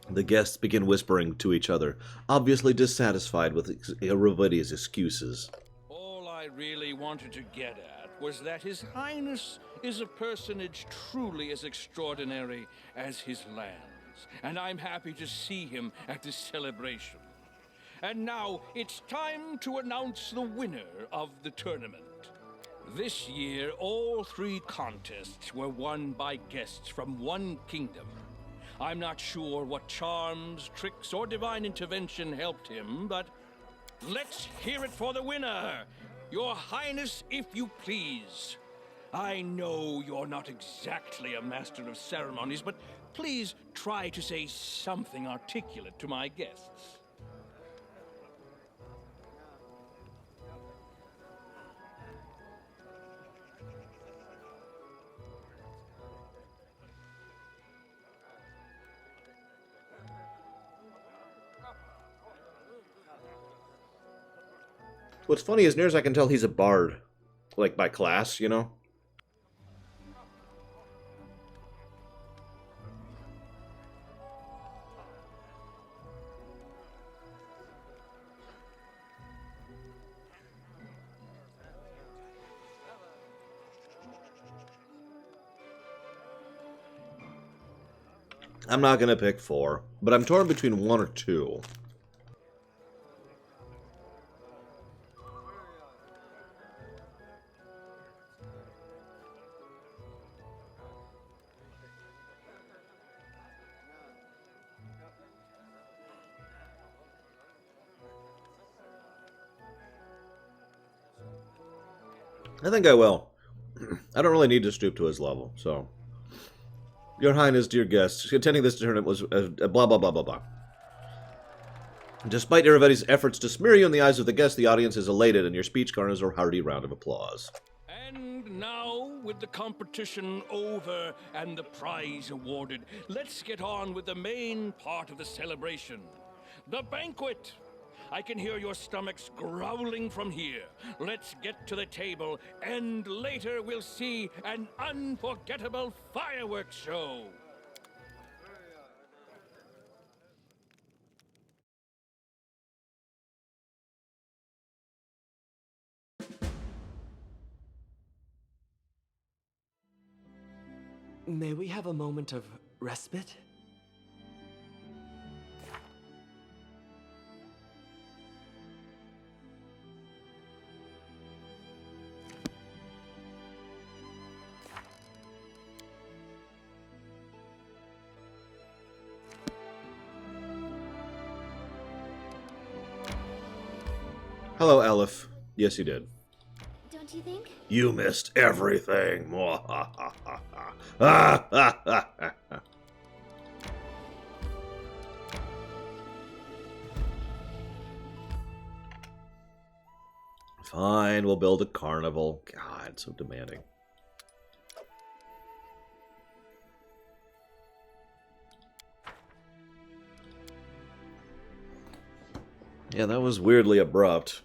The guests begin whispering to each other, obviously dissatisfied with Iravetti's excuses. All I really wanted to get at was that His Highness is a personage truly as extraordinary as his lands, and I'm happy to see him at this celebration. And now it's time to announce the winner of the tournament. This year, all 3 contests were won by guests from one kingdom. I'm not sure what charms, tricks, or divine intervention helped him, but let's hear it for the winner! Your Highness, if you please. I know you're not exactly a master of ceremonies, but please try to say something articulate to my guests. What's funny is, near as I can tell, he's a bard. Like, by class, you know? I'm not gonna pick 4, but I'm torn between 1 or 2. I think I will. I don't really need to stoop to his level, so... Your Highness, dear guests, attending this tournament was blah blah blah blah blah. Despite Iravetti's efforts to smear you in the eyes of the guests, the audience is elated, and your speech garners a hearty round of applause. And now, with the competition over and the prize awarded, let's get on with the main part of the celebration. The banquet! I can hear your stomachs growling from here. Let's get to the table, and later we'll see an unforgettable fireworks show. May we have a moment of respite? Hello, Aleph. Yes, you did. Don't you think? You missed everything. Ah, ah, ah, ah, ah. Fine, we'll build a carnival. God, so demanding. Yeah, that was weirdly abrupt.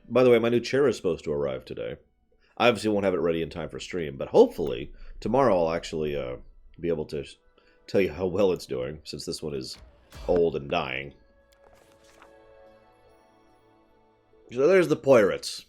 By the way, my new chair is supposed to arrive today. I obviously won't have it ready in time for stream, but hopefully tomorrow I'll actually be able to tell you how well it's doing, since this one is old and dying. So there's the pirates.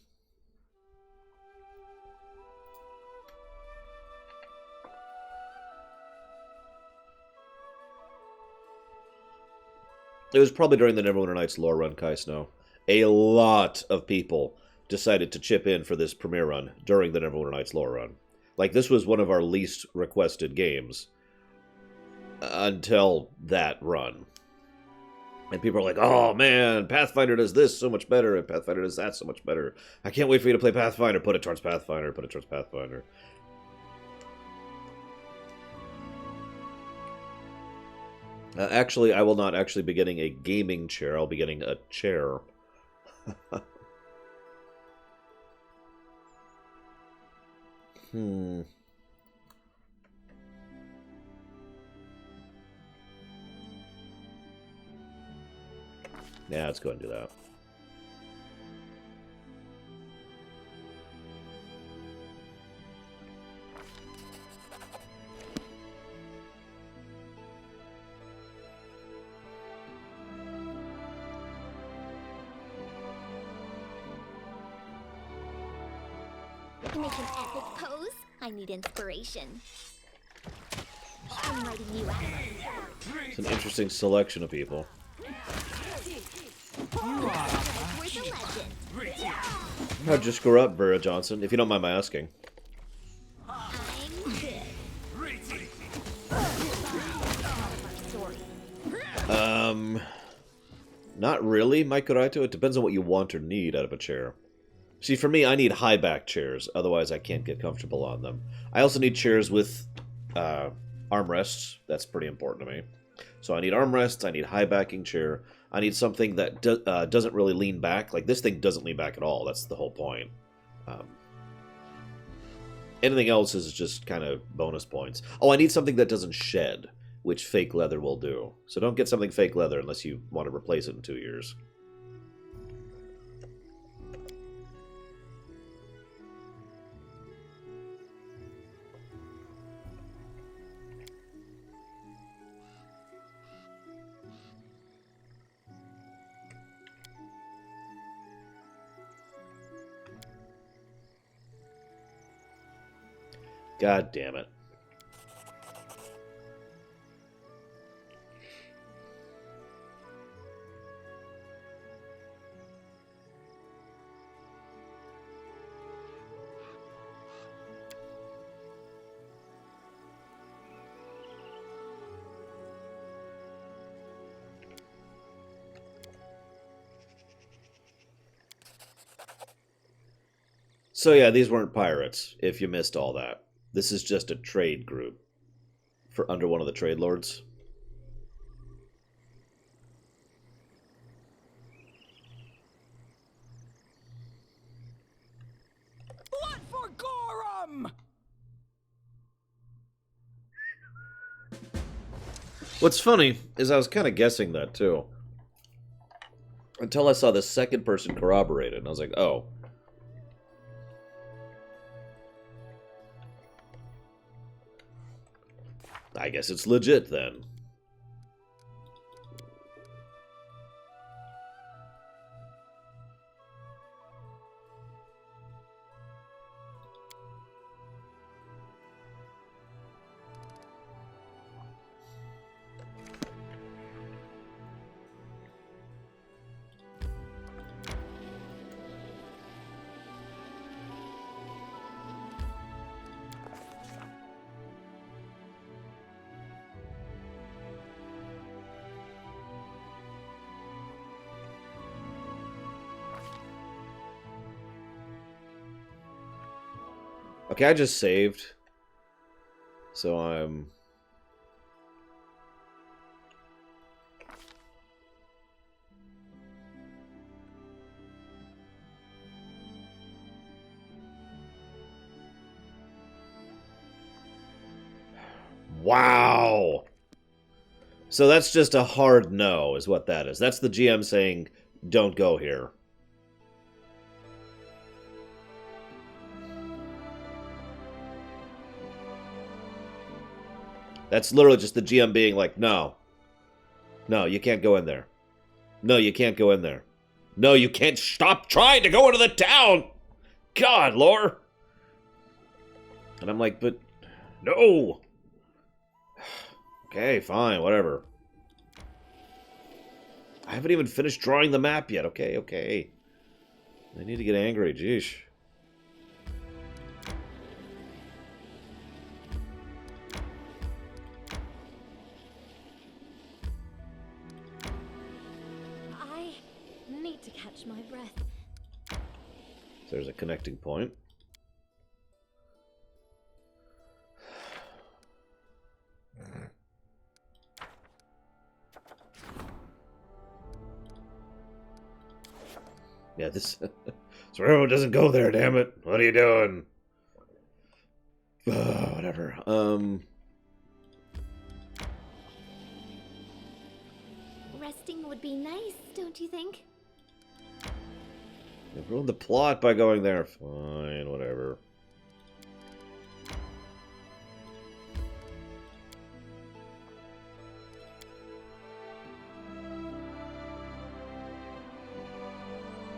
It was probably during the Neverwinter Nights lore run, Kai Snow. A lot of people decided to chip in for this premiere run during the Neverwinter Nights lore run. Like, this was one of our least requested games until that run. And people are like, oh man, Pathfinder does this so much better, and Pathfinder does that so much better. I can't wait for you to play Pathfinder. Put it towards Pathfinder, put it towards Pathfinder. Actually, I will not actually be getting a gaming chair. I'll be getting a chair. Yeah, let's go and do that. To make an epic pose, I need inspiration. I'm writing you out. It's an interesting selection of people. Worth a legend. How'd you screw up, Vera Johnson, if you don't mind my asking? I'm good. Not really, Mike Kuraito. It depends on what you want or need out of a chair. See, for me, I need high back chairs, otherwise I can't get comfortable on them. I also need chairs with armrests. That's pretty important to me. So I need armrests, I need high backing chair, I need something that doesn't really lean back. Like, this thing doesn't lean back at all, that's the whole point. Anything else is just kind of bonus points. Oh, I need something that doesn't shed, which fake leather will do. So don't get something fake leather unless you want to replace it in 2 years. God damn it. So yeah, these weren't pirates, if you missed all that. This is just a trade group for under one of the trade lords. Blood for Gorham! What's funny is I was kind of guessing that too. Until I saw the second person corroborated, and I was like, oh. I guess it's legit then. Okay, I just saved. So I'm... Wow! So that's just a hard no, is what that is. That's the GM saying, don't go here. That's literally just the GM being like, no. No, you can't go in there. No, you can't go in there. No, you can't stop trying to go into the town! God, Lore! And I'm like, but... No! Okay, fine, whatever. I haven't even finished drawing the map yet. Okay, okay. I need to get angry, jeesh. I need to catch my breath. There's a connecting point. Yeah, this railroad doesn't go there, damn it. What are you doing? Whatever. Resting would be nice, don't you think? You've ruined the plot by going there. Fine, whatever.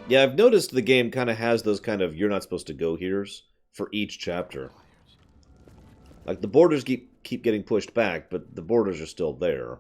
Yeah, I've noticed the game kind of has those kind of you're not supposed to go here's for each chapter. Like, the borders keep getting pushed back, but the borders are still there.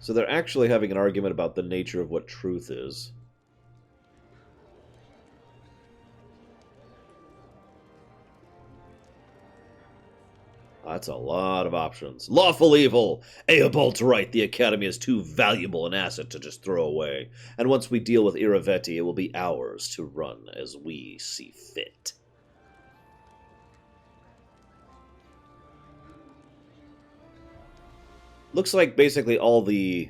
So they're actually having an argument about the nature of what truth is. That's a lot of options. Lawful evil! Eobalt's right, the Academy is too valuable an asset to just throw away. And once we deal with Iravetti, it will be ours to run as we see fit. Looks like basically all the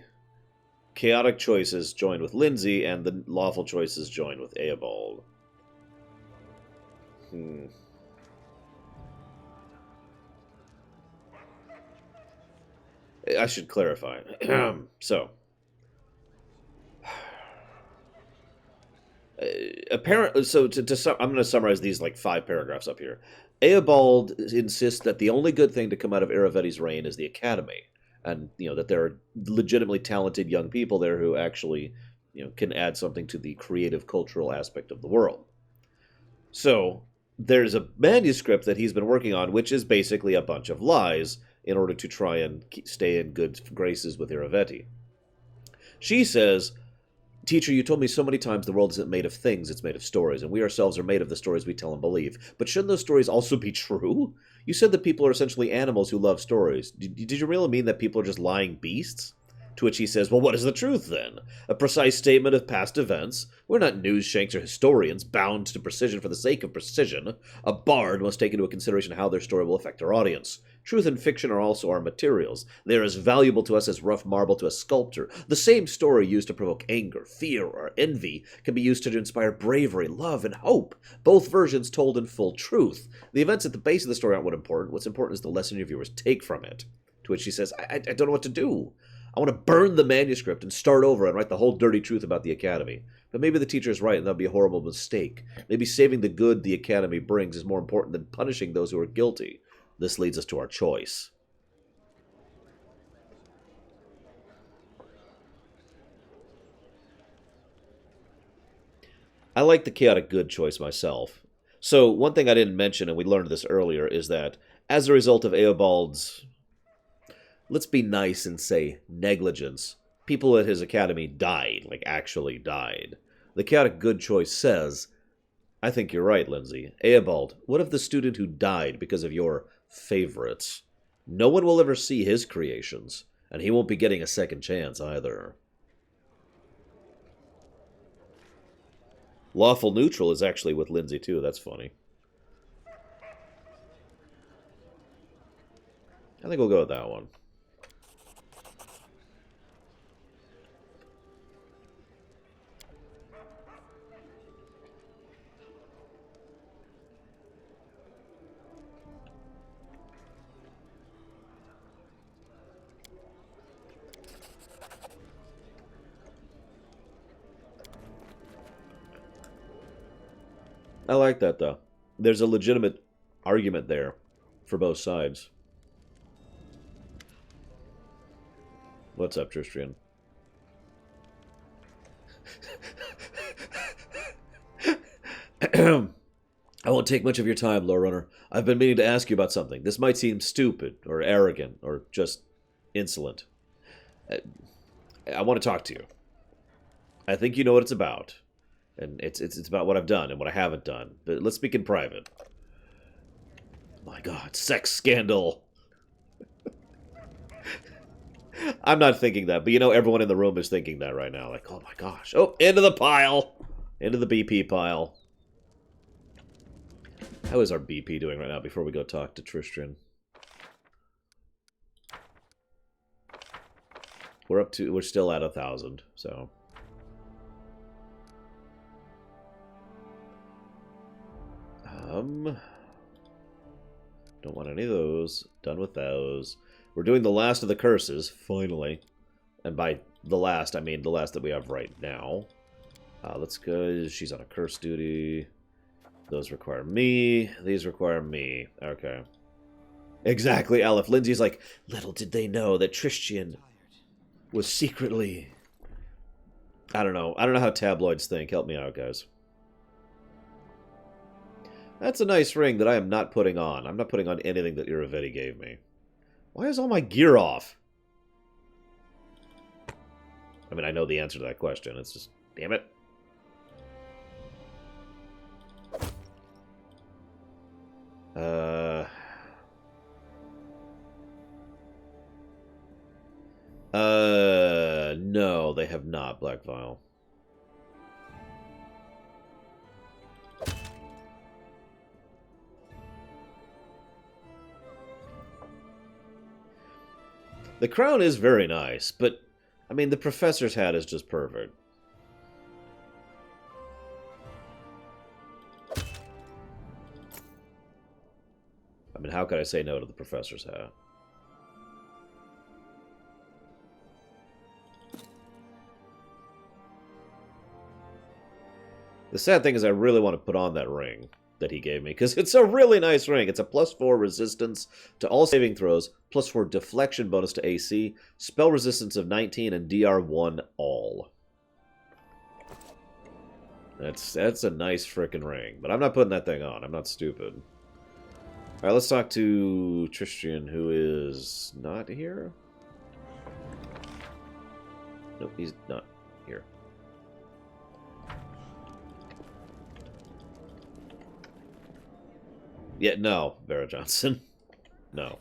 chaotic choices joined with Lindsay, and the lawful choices joined with Eobald. I should clarify. So, apparently, so I'm going to summarize these like 5 paragraphs up here. Eobald insists that the only good thing to come out of Iravetti's reign is the Academy, and that there are legitimately talented young people there who actually can add something to the creative, cultural aspect of the world. So there's a manuscript that he's been working on, which is basically a bunch of lies in order to try and stay in good graces with Iravetti. She says, "Teacher, you told me so many times the world isn't made of things, it's made of stories, and we ourselves are made of the stories we tell and believe. But shouldn't those stories also be true? You said that people are essentially animals who love stories. Did you really mean that people are just lying beasts?" To which he says, "Well, what is the truth, then? A precise statement of past events? We're not news shanks or historians, bound to precision for the sake of precision. A bard must take into consideration how their story will affect their audience. Truth and fiction are also our materials. They are as valuable to us as rough marble to a sculptor. The same story used to provoke anger, fear, or envy can be used to inspire bravery, love, and hope. Both versions told in full truth. The events at the base of the story aren't what important. What's important is the lesson your viewers take from it." To which she says, I don't know what to do. I want to burn the manuscript and start over and write the whole dirty truth about the Academy. But maybe the teacher is right, and that would be a horrible mistake. Maybe saving the good the Academy brings is more important than punishing those who are guilty. This leads us to our choice. I like the chaotic good choice myself. So, one thing I didn't mention, and we learned this earlier, is that as a result of Eobald's, let's be nice and say, negligence, people at his academy died, like actually died. The chaotic good choice says, I think you're right, Lindsay. Eobald, what of the student who died because of your favorites? No one will ever see his creations, and he won't be getting a second chance either. Lawful neutral is actually with Lindsay too, that's funny. I think we'll go with that one. I like that, though. There's a legitimate argument there for both sides. What's up, Tristrian? I won't take much of your time, Lore Runner. I've been meaning to ask you about something. This might seem stupid, or arrogant, or just insolent. I want to talk to you. I think you know what it's about. And it's about what I've done and what I haven't done. But let's speak in private. My God, sex scandal. I'm not thinking that, but you know everyone in the room is thinking that right now. Like, oh my gosh. Oh, into the pile. Into the BP pile. How is our BP doing right now before we go talk to Tristrian? We're still at 1,000, so... Don't want any of those. Done with those. We're doing the last of the curses, finally. And by the last, I mean the last that we have right now. Let's go. She's on a curse duty. Those require me. These require me. Okay. Exactly, Aleph. Lindsay's like, little did they know that Tristian was secretly... I don't know. I don't know how tabloids think. Help me out, guys. That's a nice ring that I am not putting on. I'm not putting on anything that Iravetti gave me. Why is all my gear off? I mean, I know the answer to that question. It's just... Damn it. No, they have not, Black Vial. The crown is very nice, but, I mean, the professor's hat is just perfect. I mean, how could I say no to the professor's hat? The sad thing is I really want to put on that ring that he gave me, because it's a really nice ring. It's a +4 resistance to all saving throws, +4 deflection bonus to AC, spell resistance of 19, and DR1 all. That's a nice frickin' ring, but I'm not putting that thing on. I'm not stupid. Alright, let's talk to Tristian, who is not here. Nope, he's not here. Yeah, no, Vera Johnson. No.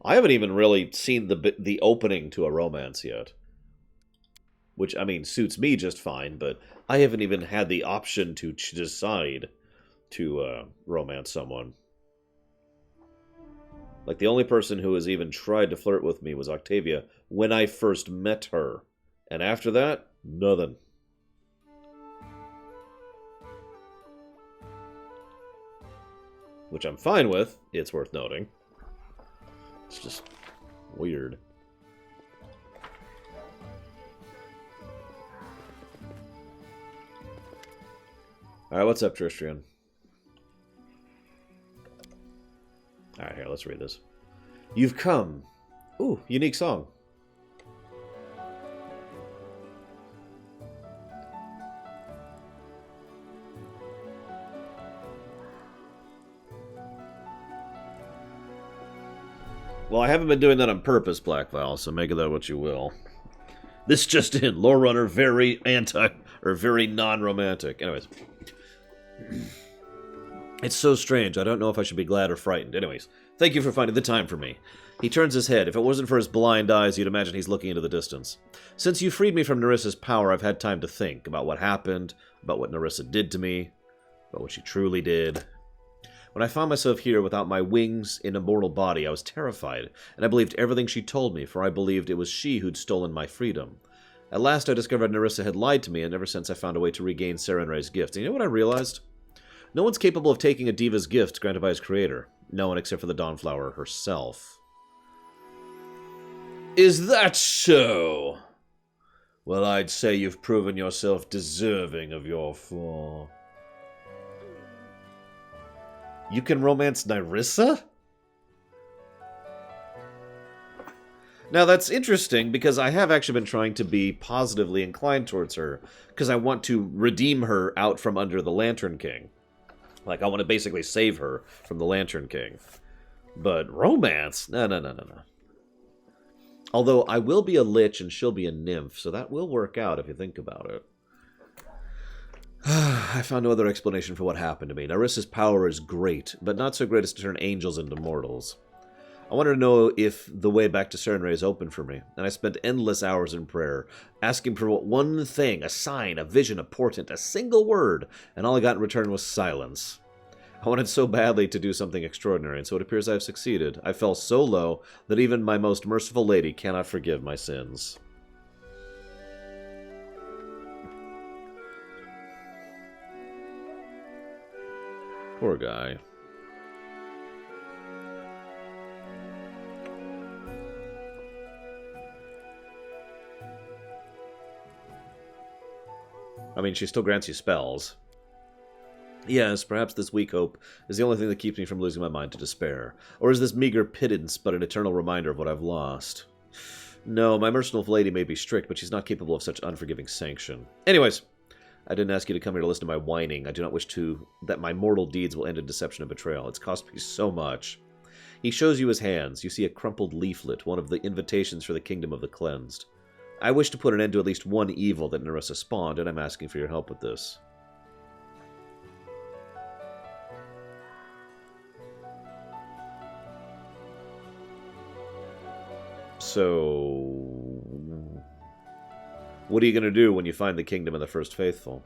I haven't even really seen the opening to a romance yet. Which, I mean, suits me just fine, but I haven't even had the option to decide to romance someone. Like, the only person who has even tried to flirt with me was Octavia when I first met her. And after that, nothing. Which I'm fine with, it's worth noting. It's just weird. Alright, what's up, Tristrian? Alright, here, let's read this. You've come. Ooh, unique song. Well, I haven't been doing that on purpose, Black Val, so make of that what you will. This just in, Lore Runner, very very non-romantic. Anyways. It's so strange, I don't know if I should be glad or frightened. Anyways, thank you for finding the time for me. He turns his head. If it wasn't for his blind eyes, you'd imagine he's looking into the distance. Since you freed me from Nerissa's power, I've had time to think about what happened, about what Nerissa did to me, about what she truly did. When I found myself here without my wings in a mortal body, I was terrified, and I believed everything she told me, for I believed it was she who'd stolen my freedom. At last I discovered Nerissa had lied to me, and ever since I found a way to regain Serenray's gift. And you know what I realized? No one's capable of taking a diva's gift granted by his creator. No one except for the Dawnflower herself. Is that so? Well, I'd say you've proven yourself deserving of your fall. You can romance Nerissa? Now that's interesting, because I have actually been trying to be positively inclined towards her, because I want to redeem her out from under the Lantern King. Like, I want to basically save her from the Lantern King. But romance? No. Although I will be a lich and she'll be a nymph, so that will work out if you think about it. I found no other explanation for what happened to me. Nerissa's power is great, but not so great as to turn angels into mortals. I wanted to know if the way back to Serenray is open for me, and I spent endless hours in prayer, asking for one thing, a sign, a vision, a portent, a single word, and all I got in return was silence. I wanted so badly to do something extraordinary, and so it appears I have succeeded. I fell so low that even my most merciful lady cannot forgive my sins. Poor guy. I mean, she still grants you spells. Yes, perhaps this weak hope is the only thing that keeps me from losing my mind to despair. Or is this meager pittance but an eternal reminder of what I've lost? No, my merciful lady may be strict, but she's not capable of such unforgiving sanction. Anyways, I didn't ask you to come here to listen to my whining. I do not wish that my mortal deeds will end in deception and betrayal. It's cost me so much. He shows you his hands. You see a crumpled leaflet, one of the invitations for the kingdom of the cleansed. I wish to put an end to at least one evil that Nerissa spawned, and I'm asking for your help with this. So, what are you going to do when you find the kingdom of the First Faithful?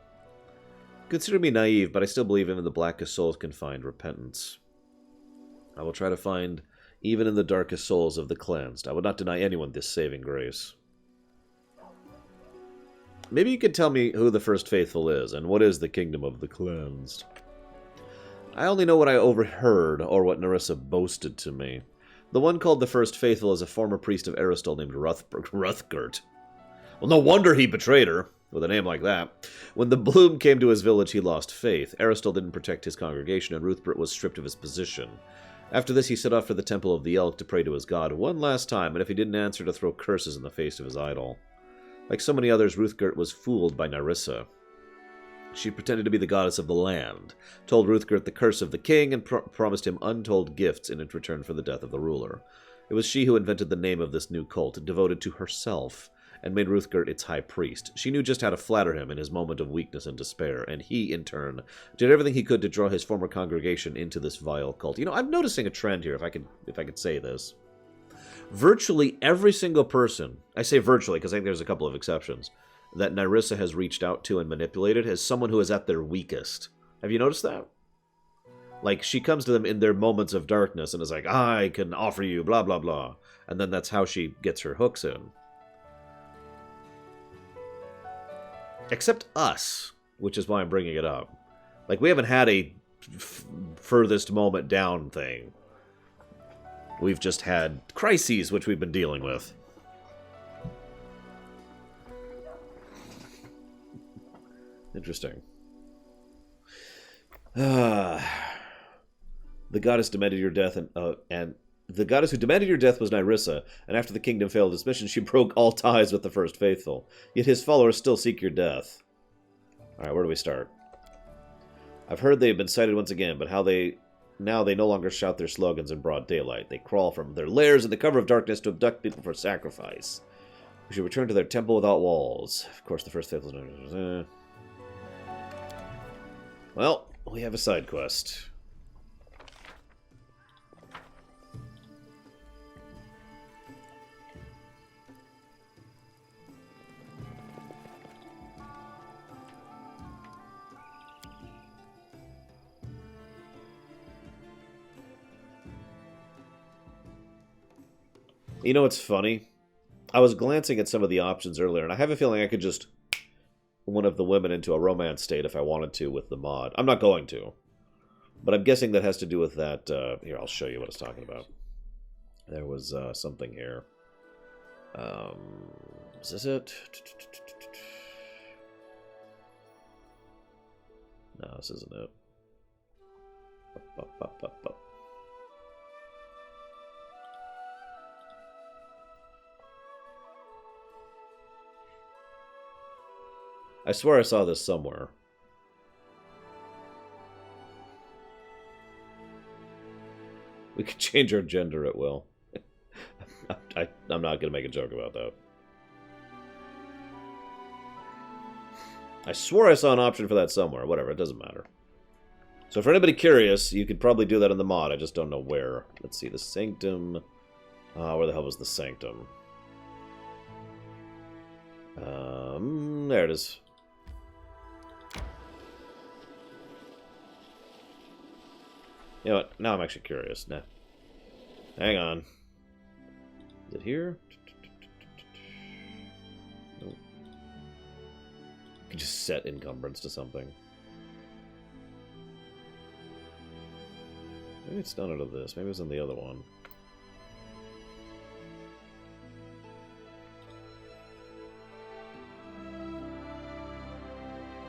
Consider me naive, but I still believe even the blackest souls can find repentance. I will try to find even in the darkest souls of the cleansed. I will not deny anyone this saving grace. Maybe you could tell me who the First Faithful is, and what is the kingdom of the cleansed. I only know what I overheard, or what Nerissa boasted to me. The one called the First Faithful is a former priest of Aristol named Ruthgert. Well, no wonder he betrayed her, with a name like that. When the Bloom came to his village, he lost faith. Aristol didn't protect his congregation, and Ruthgert was stripped of his position. After this, he set off for the Temple of the Elk to pray to his god one last time, and if he didn't answer, to throw curses in the face of his idol. Like so many others, Ruthgert was fooled by Nerissa. She pretended to be the goddess of the land, told Ruthgert the curse of the king, and promised him untold gifts in return for the death of the ruler. It was she who invented the name of this new cult, devoted to herself, and made Ruthgert its high priest. She knew just how to flatter him in his moment of weakness and despair, and he, in turn, did everything he could to draw his former congregation into this vile cult. You know, I'm noticing a trend here, if I could say this. Virtually every single person, I say virtually because I think there's a couple of exceptions, that Nerissa has reached out to and manipulated is someone who is at their weakest. Have you noticed that? Like, she comes to them in their moments of darkness and is like, I can offer you blah, blah, blah. And then that's how she gets her hooks in. Except us, which is why I'm bringing it up. Like, we haven't had a furthest moment down thing. We've just had crises, which we've been dealing with. Interesting. The goddess demanded your death, and the goddess who demanded your death was Nyrissa, and after the kingdom failed its mission, she broke all ties with the First Faithful. Yet his followers still seek your death. Alright, where do we start? I've heard they have been sighted once again, but now they no longer shout their slogans in broad daylight. They crawl from their lairs in the cover of darkness to abduct people for sacrifice. We should return to their temple without walls. Of course, the First Faithful... Well, we have a side quest. You know what's funny? I was glancing at some of the options earlier, and I have a feeling I could just one of the women into a romance state if I wanted to with the mod. I'm not going to. But I'm guessing that has to do with that... here, I'll show you what it's talking about. There was something here. Is this it? No, this isn't it. Up. I swear I saw this somewhere. We could change our gender at will. I'm not going to make a joke about that. I swore I saw an option for that somewhere. Whatever, it doesn't matter. So for anybody curious, you could probably do that in the mod. I just don't know where. Let's see, the Sanctum. Where the hell was the Sanctum? There it is. You know what? Now I'm actually curious. Nah. Hang on. Is it here? Nope. You can just set encumbrance to something. Maybe it's done out of this. Maybe it's in the other one.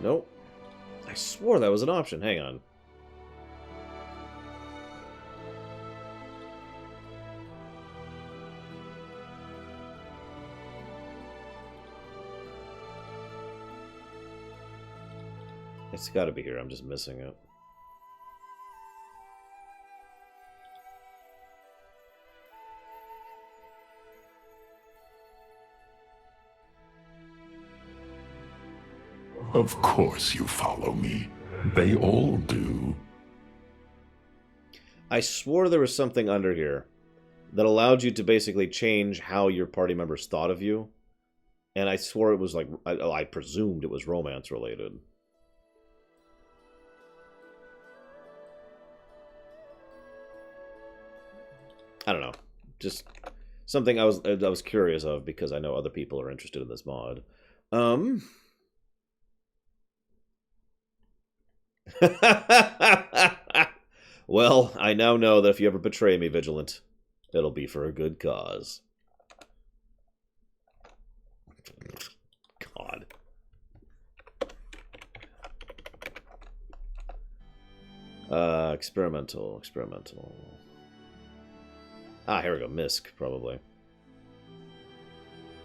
Nope. I swore that was an option. Hang on. It's got to be here. I'm just missing it. Of course you follow me. They all do. I swore there was something under here that allowed you to basically change how your party members thought of you. And I swore it was like... I presumed it was romance related. I don't know. Just something I was curious of because I know other people are interested in this mod. Well, I now know that if you ever betray me, Vigilant, it'll be for a good cause. God. Experimental. Ah, here we go. Misc, probably.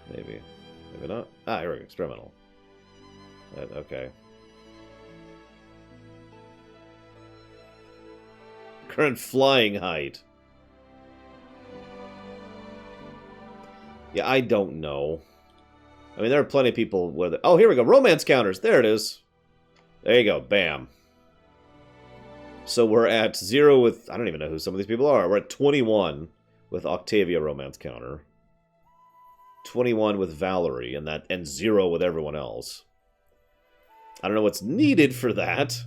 Maybe. Maybe not. Ah, here we go. Experimental. Okay. Current flying height. Yeah, I don't know. I mean, there are plenty of people with... Oh, here we go. Romance counters. There it is. There you go. Bam. So we're at 0 with... I don't even know who some of these people are. We're at 21 with Octavia romance counter. 21 with Valerie, and 0 with everyone else. I don't know what's needed for that.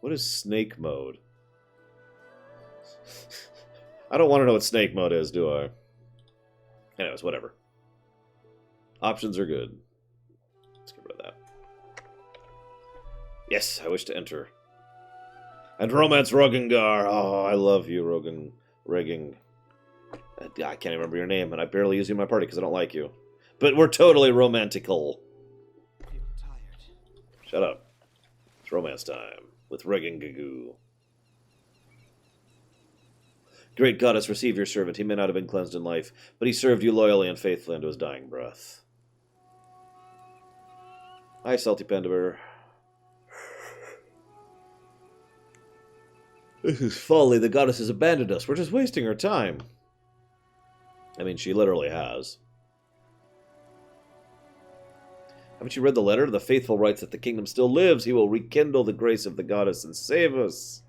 What is snake mode? I don't want to know what snake mode is, do I? Anyways, whatever. Options are good. Yes, I wish to enter. And romance Rogengar. Oh, I love you, Reging. I can't even remember your name, and I barely use you in my party because I don't like you. But we're totally romantical. I feel tired. Shut up. It's romance time with Regingagoo. Great goddess, receive your servant. He may not have been cleansed in life, but he served you loyally and faithfully unto his dying breath. Hi, Salty Pandabear. This is folly. The goddess has abandoned us. We're just wasting our time. I mean, she literally has. Haven't you read the letter? The faithful writes that the kingdom still lives. He will rekindle the grace of the goddess and save us.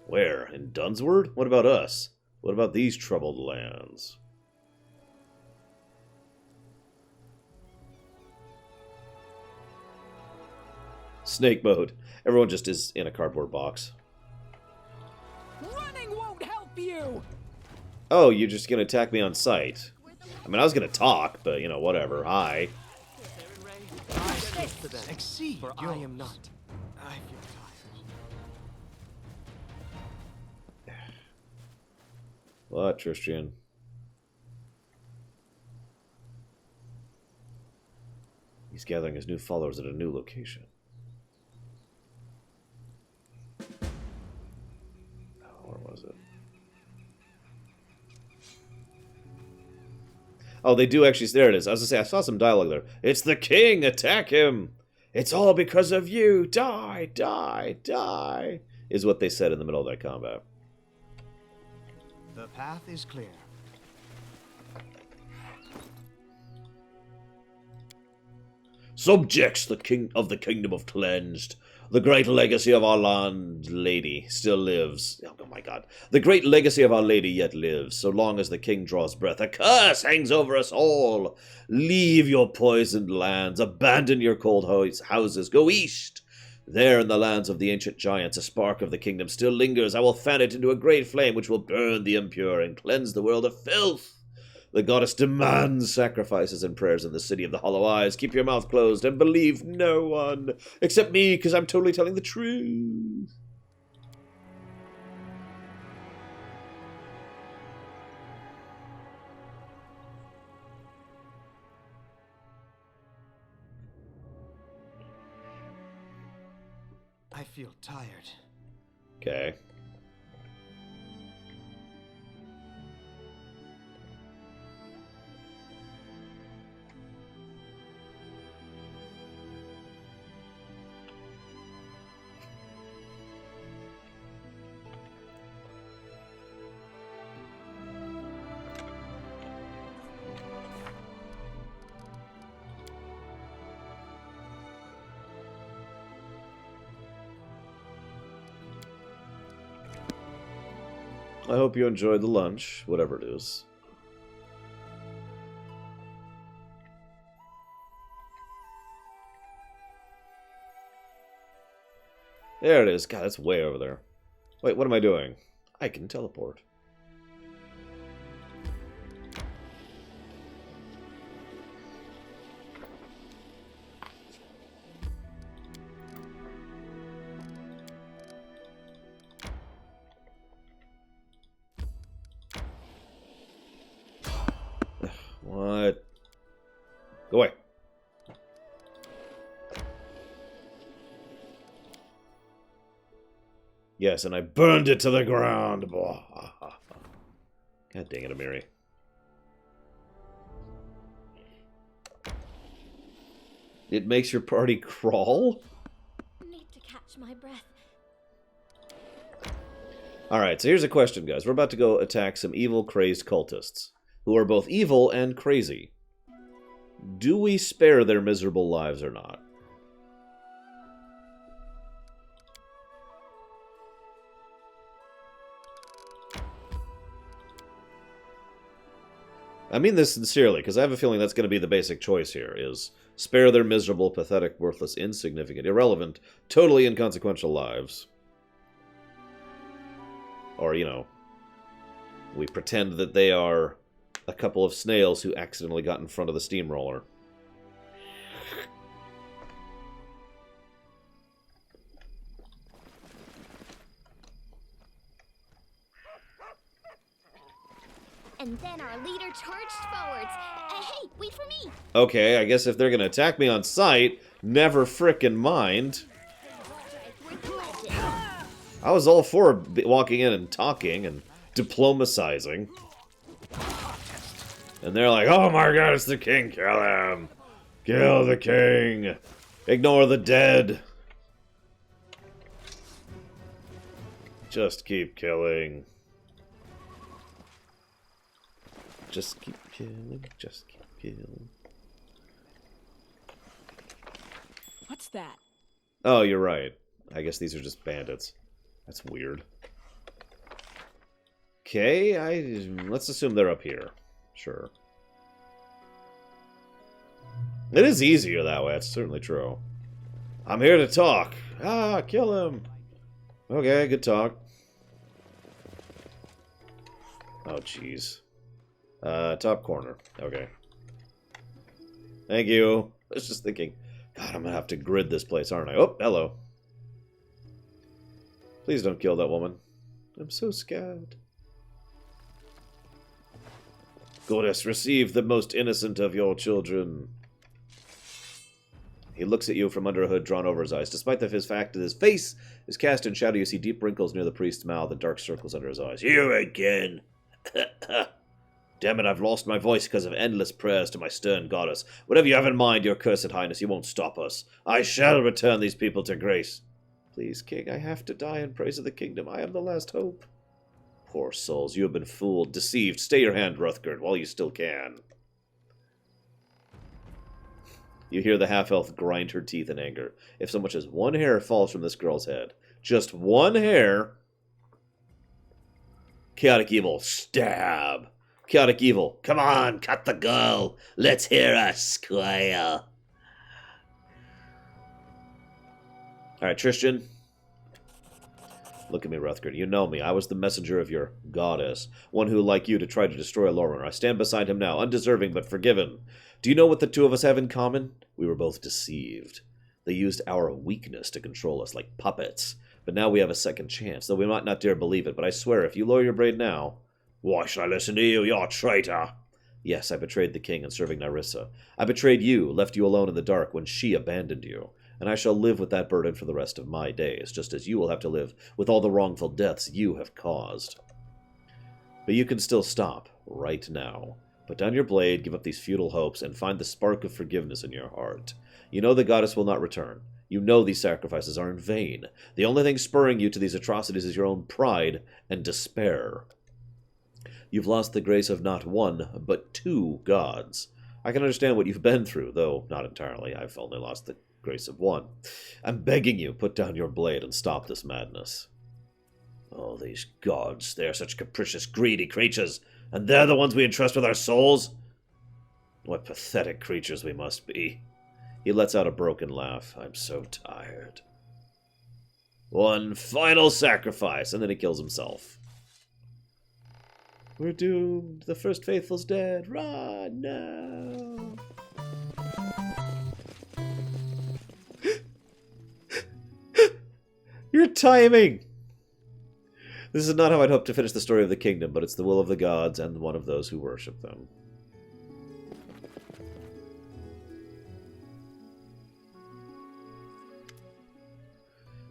Where? In Dunsword? What about us? What about these troubled lands? Snake mode. Everyone just is in a cardboard box. Running won't help you! Oh, you're just gonna attack me on sight. I mean, I was gonna talk, but, you know, whatever. Hi. Exceed, for I am not. I feel tired. What, Tristian? He's gathering his new followers at a new location. Where was it? Oh, they do actually. There it is. I was gonna say, I saw some dialogue there. It's the king! Attack him! It's all because of you! Die! Die! Die! Is what they said in the middle of that combat. The path is clear. Subjects the king of the kingdom of cleansed. The great legacy of our land lady still lives. Oh my god. The great legacy of our lady yet lives, so long as the king draws breath. A curse hangs over us all. Leave your poisoned lands. Abandon your cold houses. Go east. There in the lands of the ancient giants, a spark of the kingdom still lingers. I will fan it into a great flame which will burn the impure and cleanse the world of filth. The goddess demands sacrifices and prayers in the city of the hollow eyes. Keep your mouth closed and believe no one. Except me, because I'm totally telling the truth. I feel tired. Okay. I hope you enjoyed the lunch, whatever it is. There it is. God, that's way over there. Wait, what am I doing? I can teleport. What? Go away. Yes, and I burned it to the ground. God dang it, Amiri. It makes your party crawl? Need to catch my breath. Alright, so here's a question, guys. We're about to go attack some evil, crazed cultists, who are both evil and crazy. Do we spare their miserable lives or not? I mean this sincerely, because I have a feeling that's going to be the basic choice here, is spare their miserable, pathetic, worthless, insignificant, irrelevant, totally inconsequential lives. Or, you know, we pretend that they are a couple of snails who accidentally got in front of the steamroller. And then our leader charged forwards. Hey, wait for me! Okay, I guess if they're gonna attack me on sight, never frickin' mind. I was all for walking in and talking and diplomatizing. And they're like, oh my god, it's the king, kill him! Kill the king! Ignore the dead! Just keep killing. Just keep killing, just keep killing. What's that? Oh, you're right. I guess these are just bandits. That's weird. Okay, let's assume they're up here. Sure. It is easier that way, that's certainly true. I'm here to talk. Ah, kill him. Okay, good talk. Oh, jeez. Top corner. Okay. Thank you. I was just thinking, God, I'm gonna have to grid this place, aren't I? Oh, hello. Please don't kill that woman. I'm so scared. Goddess, receive the most innocent of your children. He looks at you from under a hood drawn over his eyes. Despite the fact that his face is cast in shadow, you see deep wrinkles near the priest's mouth and dark circles under his eyes. You again! Damn it, I've lost my voice because of endless prayers to my stern goddess. Whatever you have in mind, your cursed highness, you won't stop us. I shall return these people to grace. Please, king, I have to die in praise of the kingdom. I am the last hope. Poor souls, you have been fooled, deceived. Stay your hand, Hrothgard, while you still can. You hear the half-elf grind her teeth in anger. If so much as one hair falls from this girl's head, just one hair... Chaotic evil, stab! Chaotic evil, come on, cut the girl! Let's hear her squeal! Alright, Tristan. Look at me, Hrothgar. You know me. I was the messenger of your goddess. One who, like you, to try to destroy Lorwyn. I stand beside him now, undeserving but forgiven. Do you know what the two of us have in common? We were both deceived. They used our weakness to control us like puppets. But now we have a second chance, though we might not dare believe it. But I swear, if you lower your blade now... Why should I listen to you? You're a traitor! Yes, I betrayed the king in serving Nerissa. I betrayed you, left you alone in the dark when she abandoned you. And I shall live with that burden for the rest of my days, just as you will have to live with all the wrongful deaths you have caused. But you can still stop, right now. Put down your blade, give up these futile hopes, and find the spark of forgiveness in your heart. You know the goddess will not return. You know these sacrifices are in vain. The only thing spurring you to these atrocities is your own pride and despair. You've lost the grace of not one, but two gods. I can understand what you've been through, though not entirely. I've only lost the grace of one. I'm begging you, put down your blade and stop this madness. Oh, these gods, they are such capricious, greedy creatures, and they're the ones we entrust with our souls? What pathetic creatures we must be. He lets out a broken laugh. I'm so tired. One final sacrifice, and then he kills himself. We're doomed. The first faithful's dead. Run now. Your timing! This is not how I'd hoped to finish the story of the kingdom, but it's the will of the gods and one of those who worship them.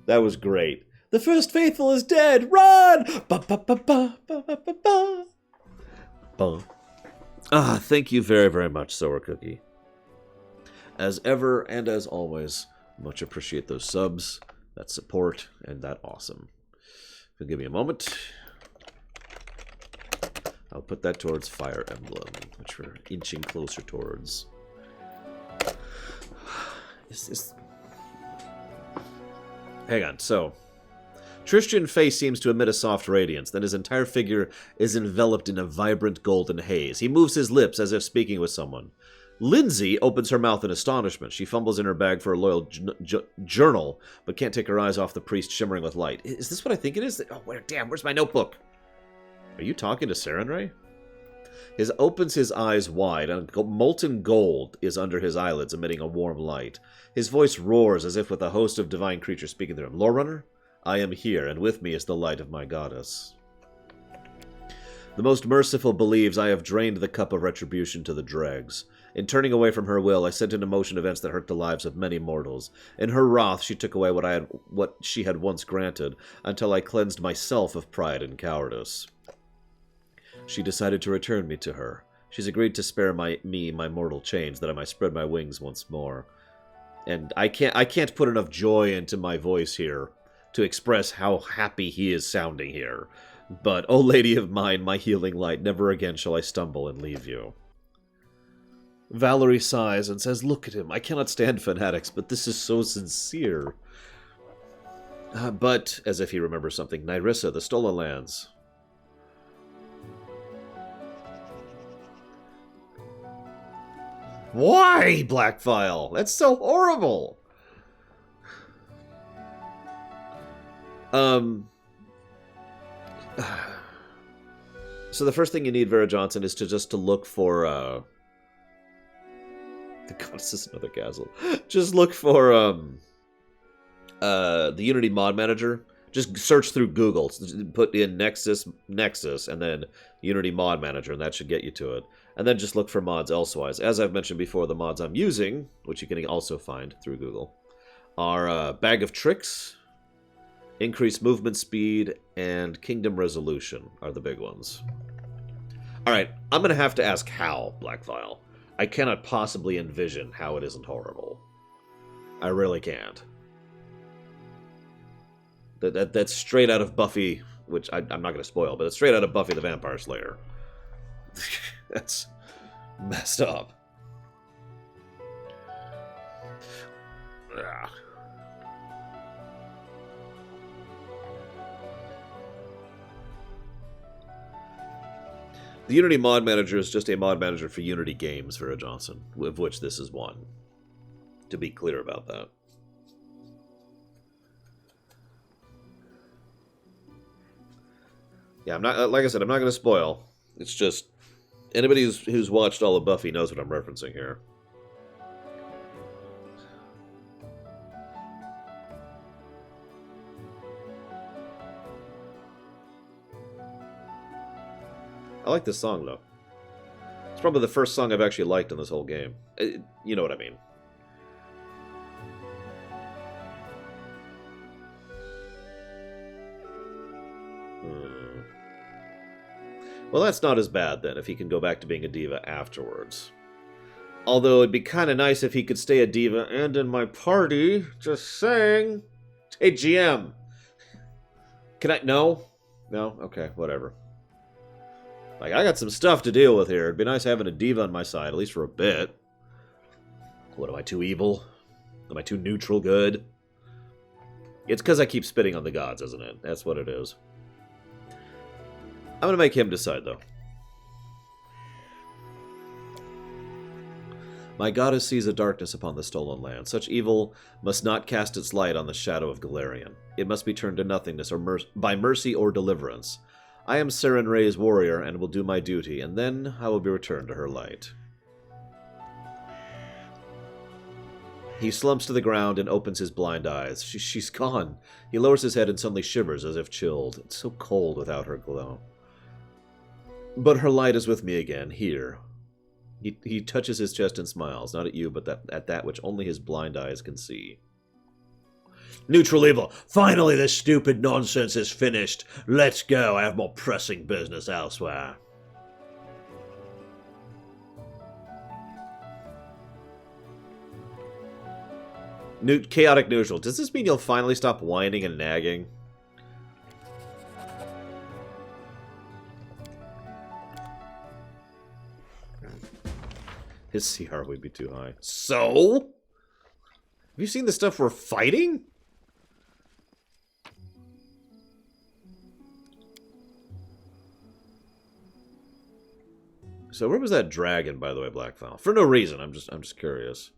That was great. The first faithful is dead! Run! Ba ba ba ba ba ba ba ba. Ah, thank you very, very much, Sour Cookie. As ever and as always, much appreciate those subs, that support, and that awesome. If you'll give me a moment, I'll put that towards Fire Emblem, which we're inching closer towards. Hang on, so... Tristan's face seems to emit a soft radiance, then his entire figure is enveloped in a vibrant golden haze. He moves his lips as if speaking with someone. Lindsay opens her mouth in astonishment. She fumbles in her bag for a loyal journal, but can't take her eyes off the priest shimmering with light. Is this what I think it is? Oh, where's my notebook? Are you talking to Sarenrae? He opens his eyes wide, and molten gold is under his eyelids, emitting a warm light. His voice roars as if with a host of divine creatures speaking through him. Lore Runner, I am here, and with me is the light of my goddess. The most merciful believes I have drained the cup of retribution to the dregs. In turning away from her will, I sent into motion events that hurt the lives of many mortals. In her wrath, she took away what she had once granted, until I cleansed myself of pride and cowardice. She decided to return me to her. She's agreed to spare me my mortal chains, that I might spread my wings once more. And I can't put enough joy into my voice here to express how happy he is sounding here. But, O Lady of mine, my healing light, never again shall I stumble and leave you. Valerie sighs and says, look at him. I cannot stand fanatics, but this is so sincere. But, as if he remembers something, Nyrissa, the Stolen Lands. Why, Blackfile? That's so horrible! So the first thing you need, Vera Johnson, is to look for, the goddess is another castle. Just look for, the Unity mod manager. Just search through Google. Put in Nexus, and then Unity mod manager, and that should get you to it. And then just look for mods elsewise. As I've mentioned before, the mods I'm using, which you can also find through Google, are Bag of Tricks, Increased Movement Speed, and Kingdom Resolution are the big ones. Alright, I'm going to have to ask how, Blackfile. I cannot possibly envision how it isn't horrible. I really can't. That's straight out of Buffy, which I'm not going to spoil, but it's straight out of Buffy the Vampire Slayer. That's messed up. Ugh. The Unity mod manager is just a mod manager for Unity games, Vera Johnson, of which this is one. To be clear about that. Yeah, I'm not, like I said, I'm not going to spoil. It's just, anybody who's watched all of Buffy knows what I'm referencing here. I like this song, though. It's probably the first song I've actually liked in this whole game. You know what I mean. Well, that's not as bad, then, if he can go back to being a diva afterwards. Although it'd be kind of nice if he could stay a diva and in my party. Just saying. Hey, GM. Can I... No? No? Okay, whatever. Like, I got some stuff to deal with here. It'd be nice having a diva on my side, at least for a bit. What, am I too evil? Am I too neutral good? It's because I keep spitting on the gods, isn't it? That's what it is. I'm going to make him decide, though. My goddess sees a darkness upon the stolen land. Such evil must not cast its light on the shadow of Galarian. It must be turned to nothingness or by mercy or deliverance. I am Seren Ray's warrior and will do my duty, and then I will be returned to her light. He slumps to the ground and opens his blind eyes. She's gone. He lowers his head and suddenly shivers as if chilled. It's so cold without her glow. But her light is with me again, here. He touches his chest and smiles, not at you, but at that which only his blind eyes can see. Neutral evil. Finally, this stupid nonsense is finished. Let's go. I have more pressing business elsewhere. Chaotic neutral. Does this mean you'll finally stop whining and nagging? His CR would be too high. So? Have you seen the stuff we're fighting? So where was that dragon, by the way, Blackfile? For no reason. I'm just curious.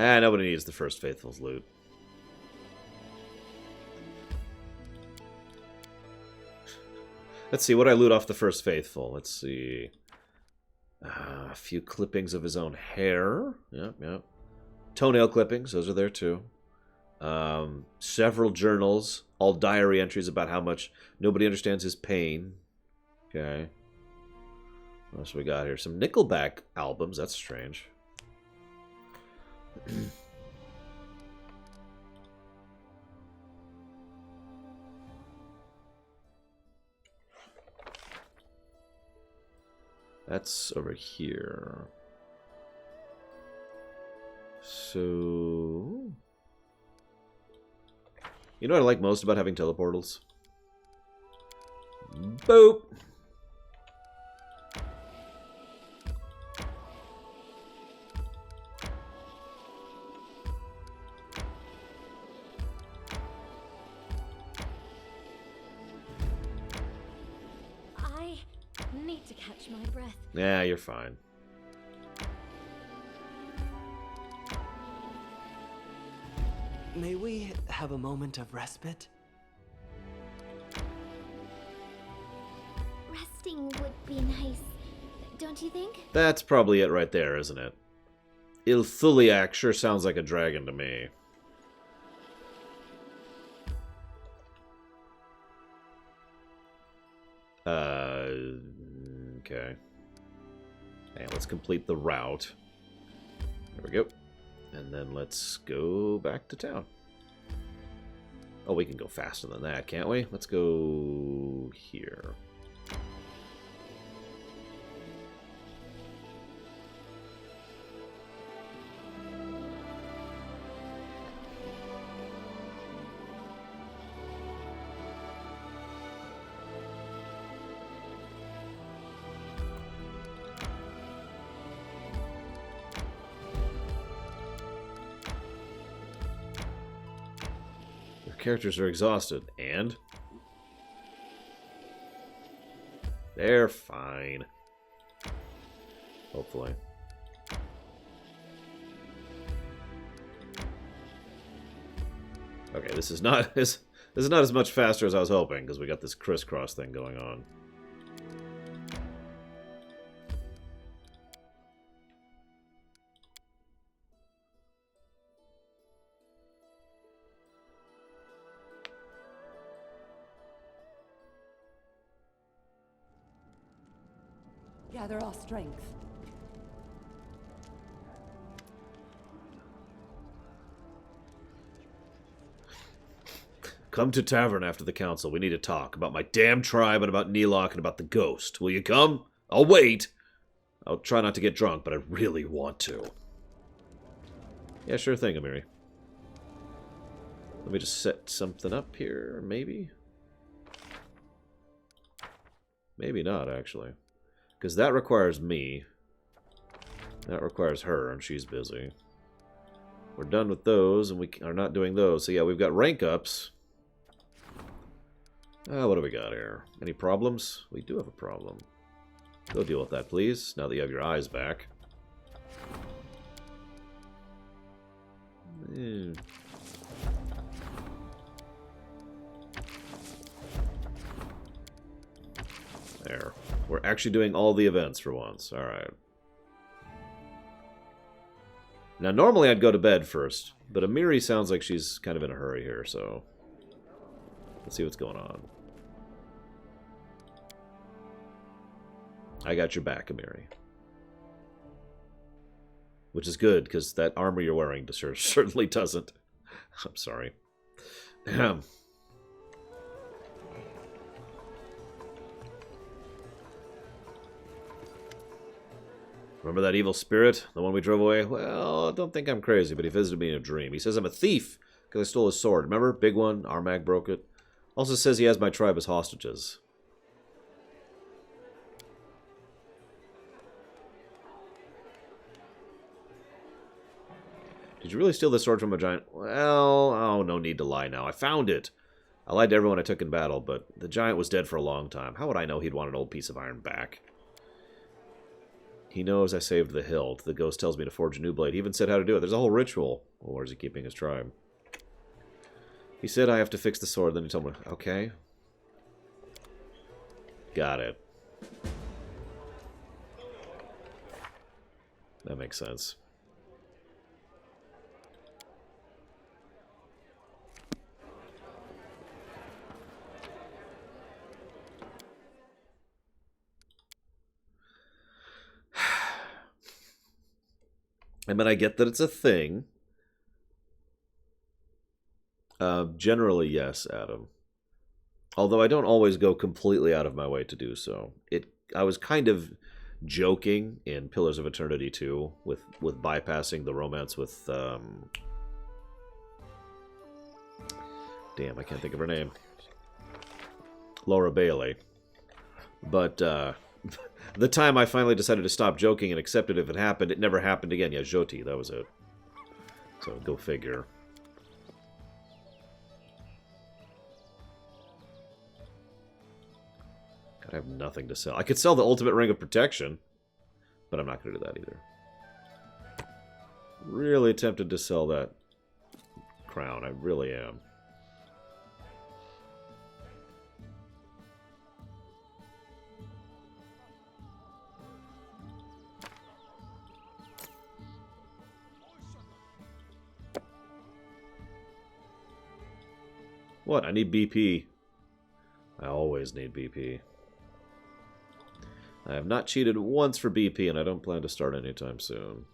Nobody needs the First Faithful's loot. Let's see, what I loot off the First Faithful? Let's see. A few clippings of his own hair. Yep, yep. Toenail clippings, those are there too. Several journals, all diary entries about how much nobody understands his pain. Okay. What else we got here? Some Nickelback albums, that's strange. That's over here. So... You know what I like most about having teleportals? Boop! I need to catch my breath. Yeah, you're fine. May we have a moment of respite? Resting would be nice, don't you think? That's probably it right there, isn't it? Ilthuliak sure sounds like a dragon to me. Okay. And let's complete the route. There we go. And then let's go back to town. Oh, we can go faster than that, can't we? Let's go here. Characters are exhausted, and they're fine. Hopefully. Okay, this is not as much faster as I was hoping because we got this crisscross thing going on. Gather our strength. Come to tavern after the council. We need to talk about my damn tribe and about Neelock and about the ghost. Will you come? I'll wait. I'll try not to get drunk, but I really want to. Yeah, sure thing, Amiri. Let me just set something up here, maybe? Maybe not, actually. Because that requires me. That requires her, and she's busy. We're done with those, and we are not doing those. So yeah, we've got rank ups. What do we got here? Any problems? We do have a problem. Go deal with that, please, now that you have your eyes back. There. We're actually doing all the events for once. Alright. Now, normally I'd go to bed first, but Amiri sounds like she's kind of in a hurry here, so... Let's see what's going on. I got your back, Amiri. Which is good, because that armor you're wearing certainly doesn't. I'm sorry. Remember that evil spirit? The one we drove away? Well, I don't think I'm crazy, but he visited me in a dream. He says I'm a thief because I stole his sword. Remember? Big one. Armag broke it. Also says he has my tribe as hostages. Did you really steal this sword from a giant? Well, oh, no need to lie now. I found it. I lied to everyone I took in battle, but the giant was dead for a long time. How would I know he'd want an old piece of iron back? He knows I saved the hilt. The ghost tells me to forge a new blade. He even said how to do it. There's a whole ritual. Or is he keeping his tribe? He said I have to fix the sword. Then he told me, okay. Got it. That makes sense. I mean, I get that it's a thing. Generally, yes, Adam. Although I don't always go completely out of my way to do so. I was kind of joking in Pillars of Eternity 2 with bypassing the romance with damn, I can't think of her name. Laura Bailey. But the time I finally decided to stop joking and accepted if it happened, it never happened again. Yeah, Jyoti, that was it. So go figure. God, I have nothing to sell. I could sell the Ultimate Ring of Protection, but I'm not going to do that either. Really tempted to sell that crown. I really am. What? I need BP. I always need BP. I have not cheated once for BP, and I don't plan to start anytime soon.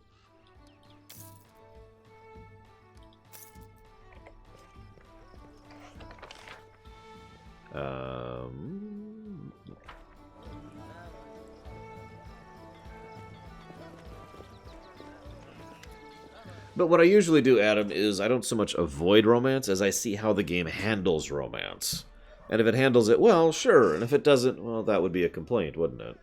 But what I usually do, Adam, is I don't so much avoid romance as I see how the game handles romance. And if it handles it well, sure. And if it doesn't, well, that would be a complaint, wouldn't it?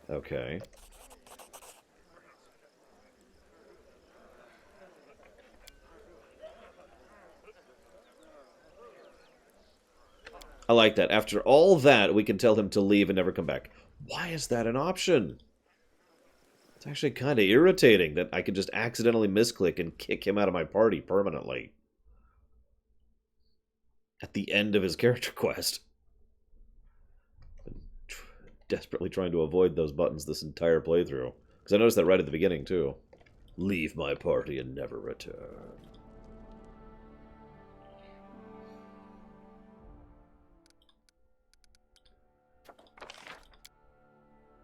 Okay. I like that. After all that, we can tell him to leave and never come back. Why is that an option? It's actually kind of irritating that I could just accidentally misclick and kick him out of my party permanently. At the end of his character quest. Desperately trying to avoid those buttons this entire playthrough. Because I noticed that right at the beginning, too. Leave my party and never return.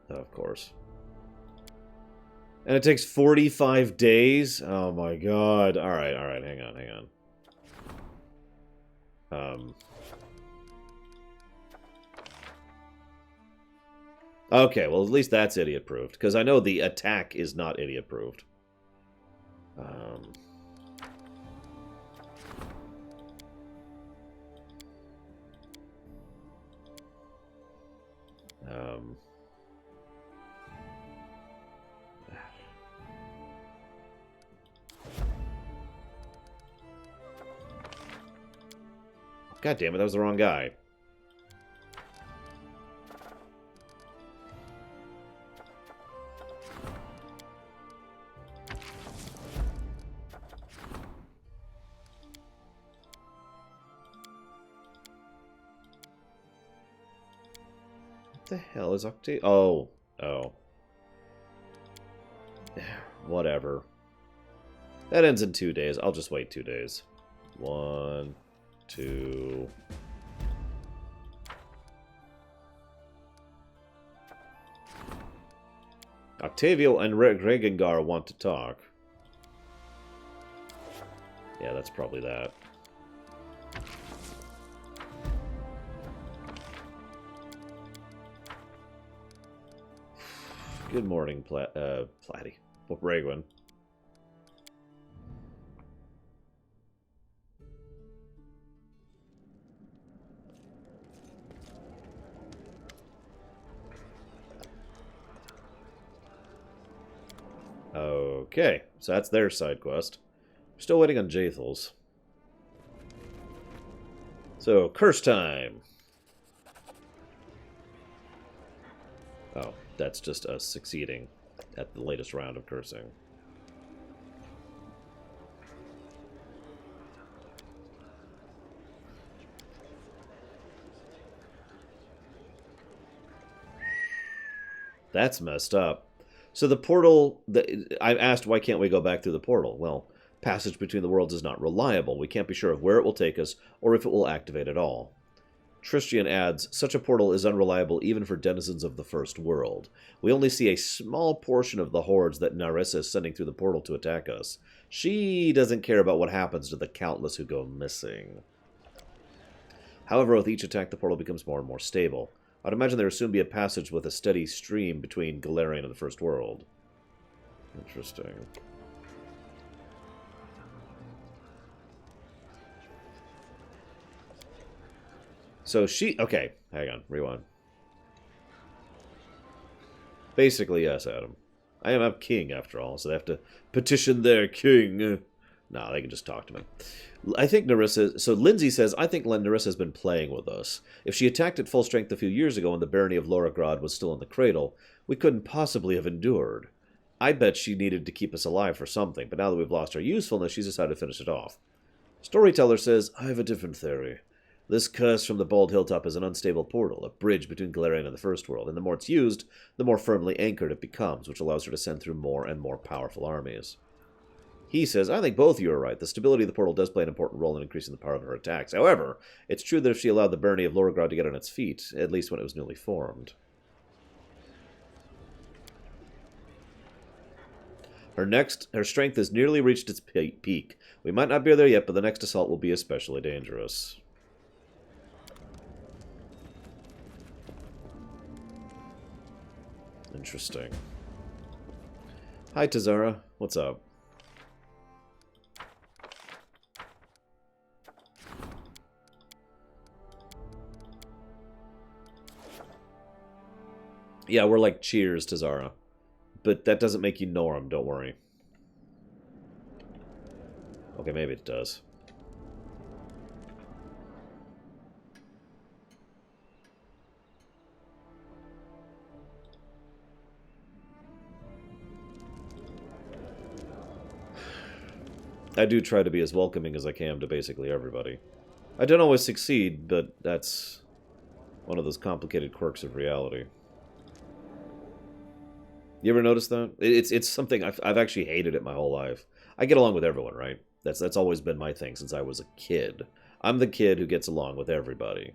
Of course. And it takes 45 days? Oh my god. Alright, hang on. Okay, well at least that's idiot-proofed, because I know the attack is not idiot-proofed. God damn it, that was the wrong guy. What the hell is Octave? Oh. Whatever. That ends in 2 days. I'll just wait 2 days. 1, 2... Octavio and Regengar want to talk. Yeah, that's probably that. Good morning, Platty. Well, Ragwin. Okay, so that's their side quest. We're still waiting on Jathel's. So, curse time. Oh, that's just us succeeding at the latest round of cursing. That's messed up. So the portal, I asked why can't we go back through the portal? Well, passage between the worlds is not reliable. We can't be sure of where it will take us or if it will activate at all. Tristian adds, such a portal is unreliable even for denizens of the First World. We only see a small portion of the hordes that Narissa is sending through the portal to attack us. She doesn't care about what happens to the countless who go missing. However, with each attack, the portal becomes more and more stable. I'd imagine there will soon be a passage with a steady stream between Galarian and the First World. Interesting. So she... Okay, hang on. Rewind. Basically, yes, Adam. I am a king, after all, so they have to petition their king. No, they can just talk to me. I think Narissa... So Lindsay says, I think Narissa has been playing with us. If she attacked at full strength a few years ago when the barony of Lorograd was still in the cradle, we couldn't possibly have endured. I bet she needed to keep us alive for something, but now that we've lost our usefulness, she's decided to finish it off. Storyteller says, I have a different theory. This curse from the bald hilltop is an unstable portal, a bridge between Galarian and the First World, and the more it's used, the more firmly anchored it becomes, which allows her to send through more and more powerful armies. He says, I think both of you are right. The stability of the portal does play an important role in increasing the power of her attacks. However, it's true that if she allowed the barony of Lorograd to get on its feet, at least when it was newly formed. Her strength has nearly reached its peak. We might not be there yet, but the next assault will be especially dangerous. Interesting. Hi, Tazara. What's up? Yeah, we're like cheers, Tazara. But that doesn't make you Norm, don't worry. Okay, maybe it does. I do try to be as welcoming as I can to basically everybody. I don't always succeed, but that's one of those complicated quirks of reality. You ever notice that? It's something I've actually hated it my whole life. I get along with everyone, right? That's always been my thing since I was a kid. I'm the kid who gets along with everybody.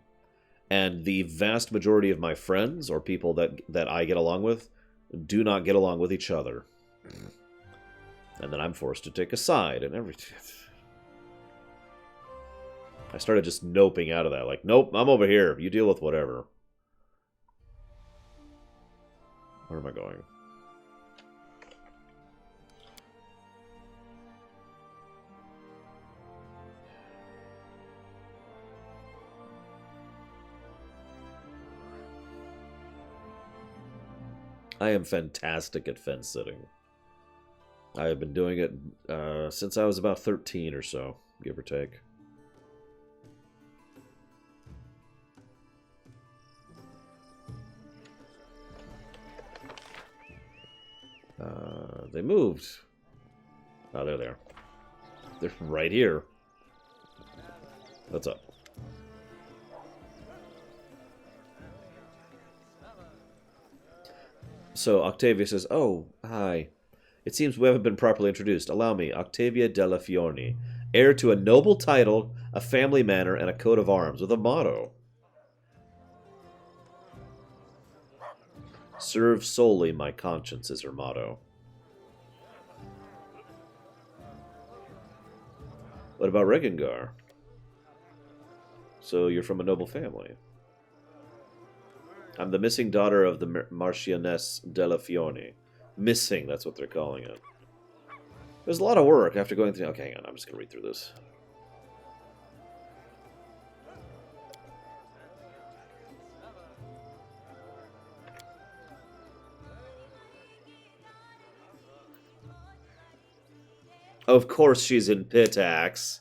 And the vast majority of my friends or people that I get along with do not get along with each other. And then I'm forced to take a side and everything. I started just noping out of that. Like, nope, I'm over here. You deal with whatever. Where am I going? I am fantastic at fence sitting. I have been doing it since I was about 13 or so, give or take. They moved. Oh, there they are. They're right here. What's up? So Octavia says, oh, hi. It seems we haven't been properly introduced. Allow me, Octavia della Fiorni, heir to a noble title, a family manor, and a coat of arms, with a motto. Serve solely my conscience is her motto. What about Regengar? So you're from a noble family. I'm the missing daughter of the Marchioness della Fiorni. Missing, that's what they're calling it. There's a lot of work after going through... Okay, hang on, I'm just going to read through this. Of course she's in Pitax.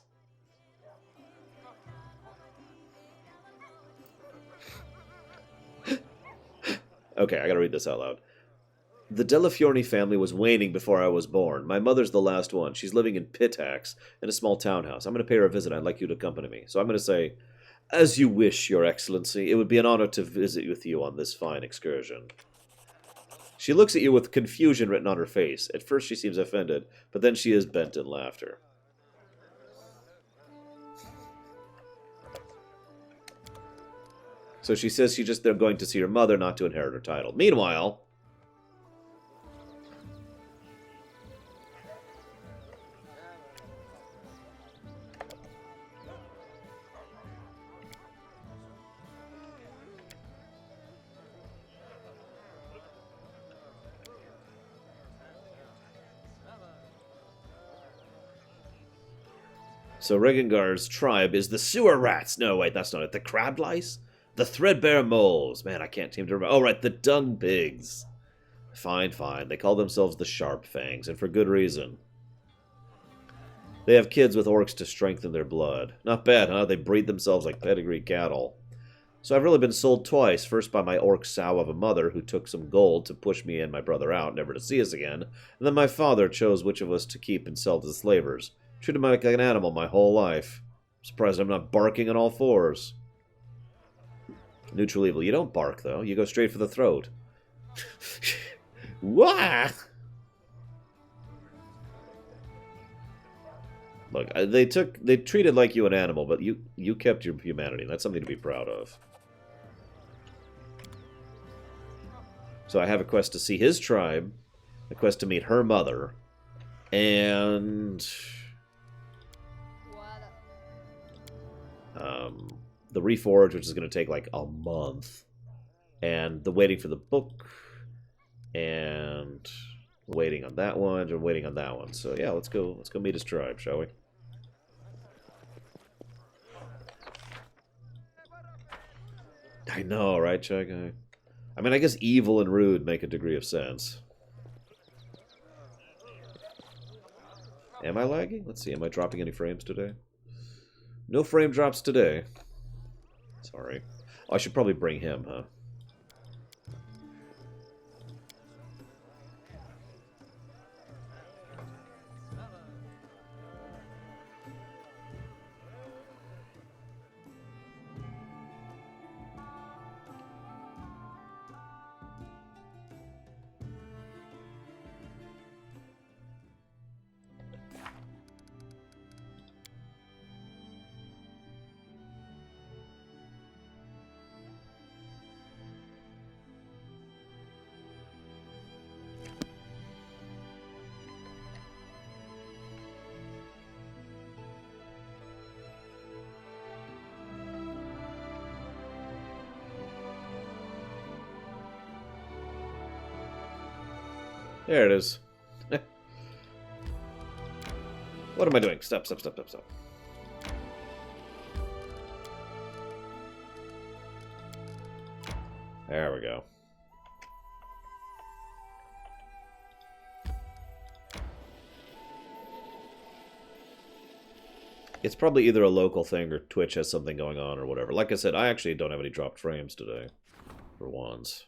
Okay, I gotta read this out loud. The Delafiorni family was waning before I was born. My mother's the last one. She's living in Pitax, in a small townhouse. I'm going to pay her a visit. I'd like you to accompany me. So I'm going to say, as you wish, Your Excellency. It would be an honor to visit with you on this fine excursion. She looks at you with confusion written on her face. At first she seems offended, but then she is bent in laughter. So she says they're going to see her mother, not to inherit her title. Meanwhile... So Regengar's tribe is the sewer rats. No, wait, that's not it. The crab lice? The threadbare moles. Man, I can't seem to remember. Oh, right, the dung pigs. Fine, fine. They call themselves the Sharp Fangs, and for good reason. They have kids with orcs to strengthen their blood. Not bad, huh? They breed themselves like pedigree cattle. So I've really been sold twice. First by my orc sow of a mother who took some gold to push me and my brother out, never to see us again. And then my father chose which of us to keep and sell to the slavers. Treated me like an animal my whole life. I'm surprised I'm not barking on all fours. Neutral evil. You don't bark, though. You go straight for the throat. Wah! Look, they treated like you an animal, but you kept your humanity. That's something to be proud of. So I have a quest to see his tribe, a quest to meet her mother, and the Reforge, which is going to take like a month, and the waiting for the book, and waiting on that one, and waiting on that one. So yeah, let's go meet his tribe, shall we? I know, right, Chuck? I mean, I guess evil and rude make a degree of sense. Am I lagging? Let's see, am I dropping any frames today? No frame drops today. Sorry. Oh, I should probably bring him, huh? There it is. What am I doing? Stop. There we go. It's probably either a local thing or Twitch has something going on or whatever. Like I said, I actually don't have any dropped frames today. For once.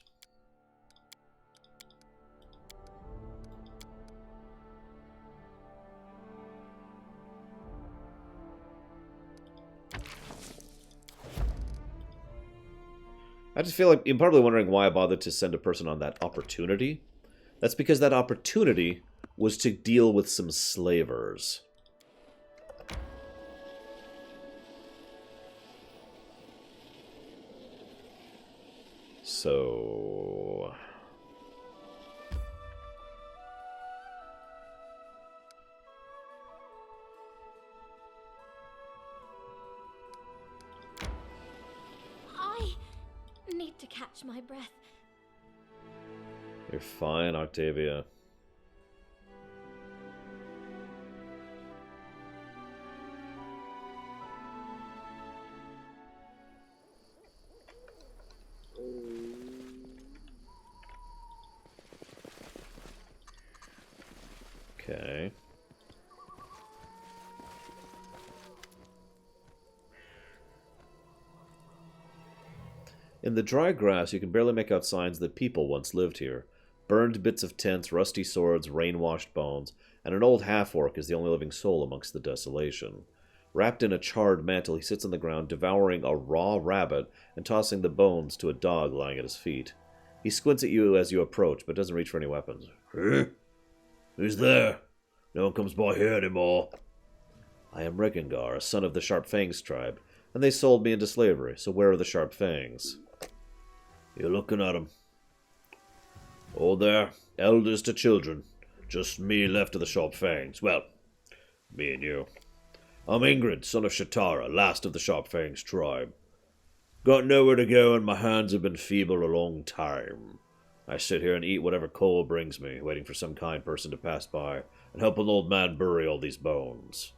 I just feel like you're probably wondering why I bothered to send a person on that opportunity. That's because that opportunity was to deal with some slavers. So... I need to catch my breath. You're fine, Octavia. Okay. In the dry grass, you can barely make out signs that people once lived here. Burned bits of tents, rusty swords, rain-washed bones, and an old half-orc is the only living soul amongst the desolation. Wrapped in a charred mantle, he sits on the ground, devouring a raw rabbit and tossing the bones to a dog lying at his feet. He squints at you as you approach, but doesn't reach for any weapons. Huh? Who's there? No one comes by here anymore. I am Regengar, a son of the Sharp Fangs tribe, and they sold me into slavery, so where are the Sharp Fangs? You're looking at 'em. Oh, there, elders to children. Just me left of the Sharp Fangs. Well, me and you. I'm Ingrid, son of Shatara, last of the Sharp Fangs tribe. Got nowhere to go, and my hands have been feeble a long time. I sit here and eat whatever coal brings me, waiting for some kind person to pass by and help an old man bury all these bones.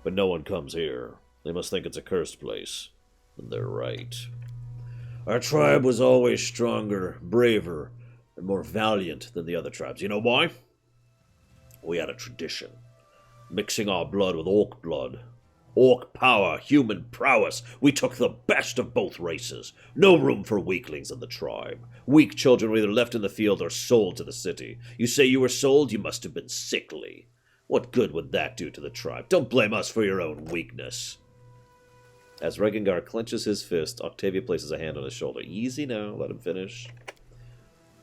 But no one comes here. They must think it's a cursed place. And they're right. Our tribe was always stronger, braver, and more valiant than the other tribes. You know why? We had a tradition. Mixing our blood with orc blood. Orc power, human prowess. We took the best of both races. No room for weaklings in the tribe. Weak children were either left in the field or sold to the city. You say you were sold? You must have been sickly. What good would that do to the tribe? Don't blame us for your own weakness. As Regengar clenches his fist, Octavia places a hand on his shoulder. Easy now, let him finish.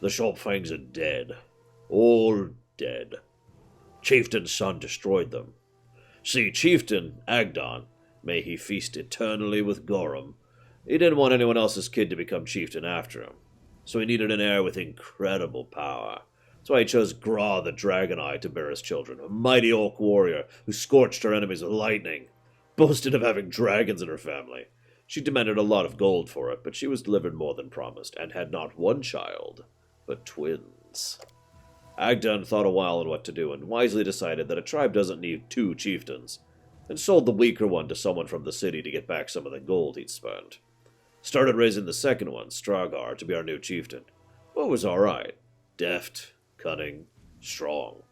The Sharp Fangs are dead. All dead. Chieftain's son destroyed them. See, Chieftain Agdon, may he feast eternally with Gorum, he didn't want anyone else's kid to become chieftain after him. So he needed an heir with incredible power. That's why he chose Gra the Dragon-Eye to bear his children, a mighty orc warrior who scorched her enemies with lightning. Boasted of having dragons in her family. She demanded a lot of gold for it, but she was delivered more than promised, and had not one child, but twins. Agdon thought a while on what to do, and wisely decided that a tribe doesn't need two chieftains, and sold the weaker one to someone from the city to get back some of the gold he'd spent. Started raising the second one, Stragar, to be our new chieftain. Well, was alright. Deft, cunning, strong.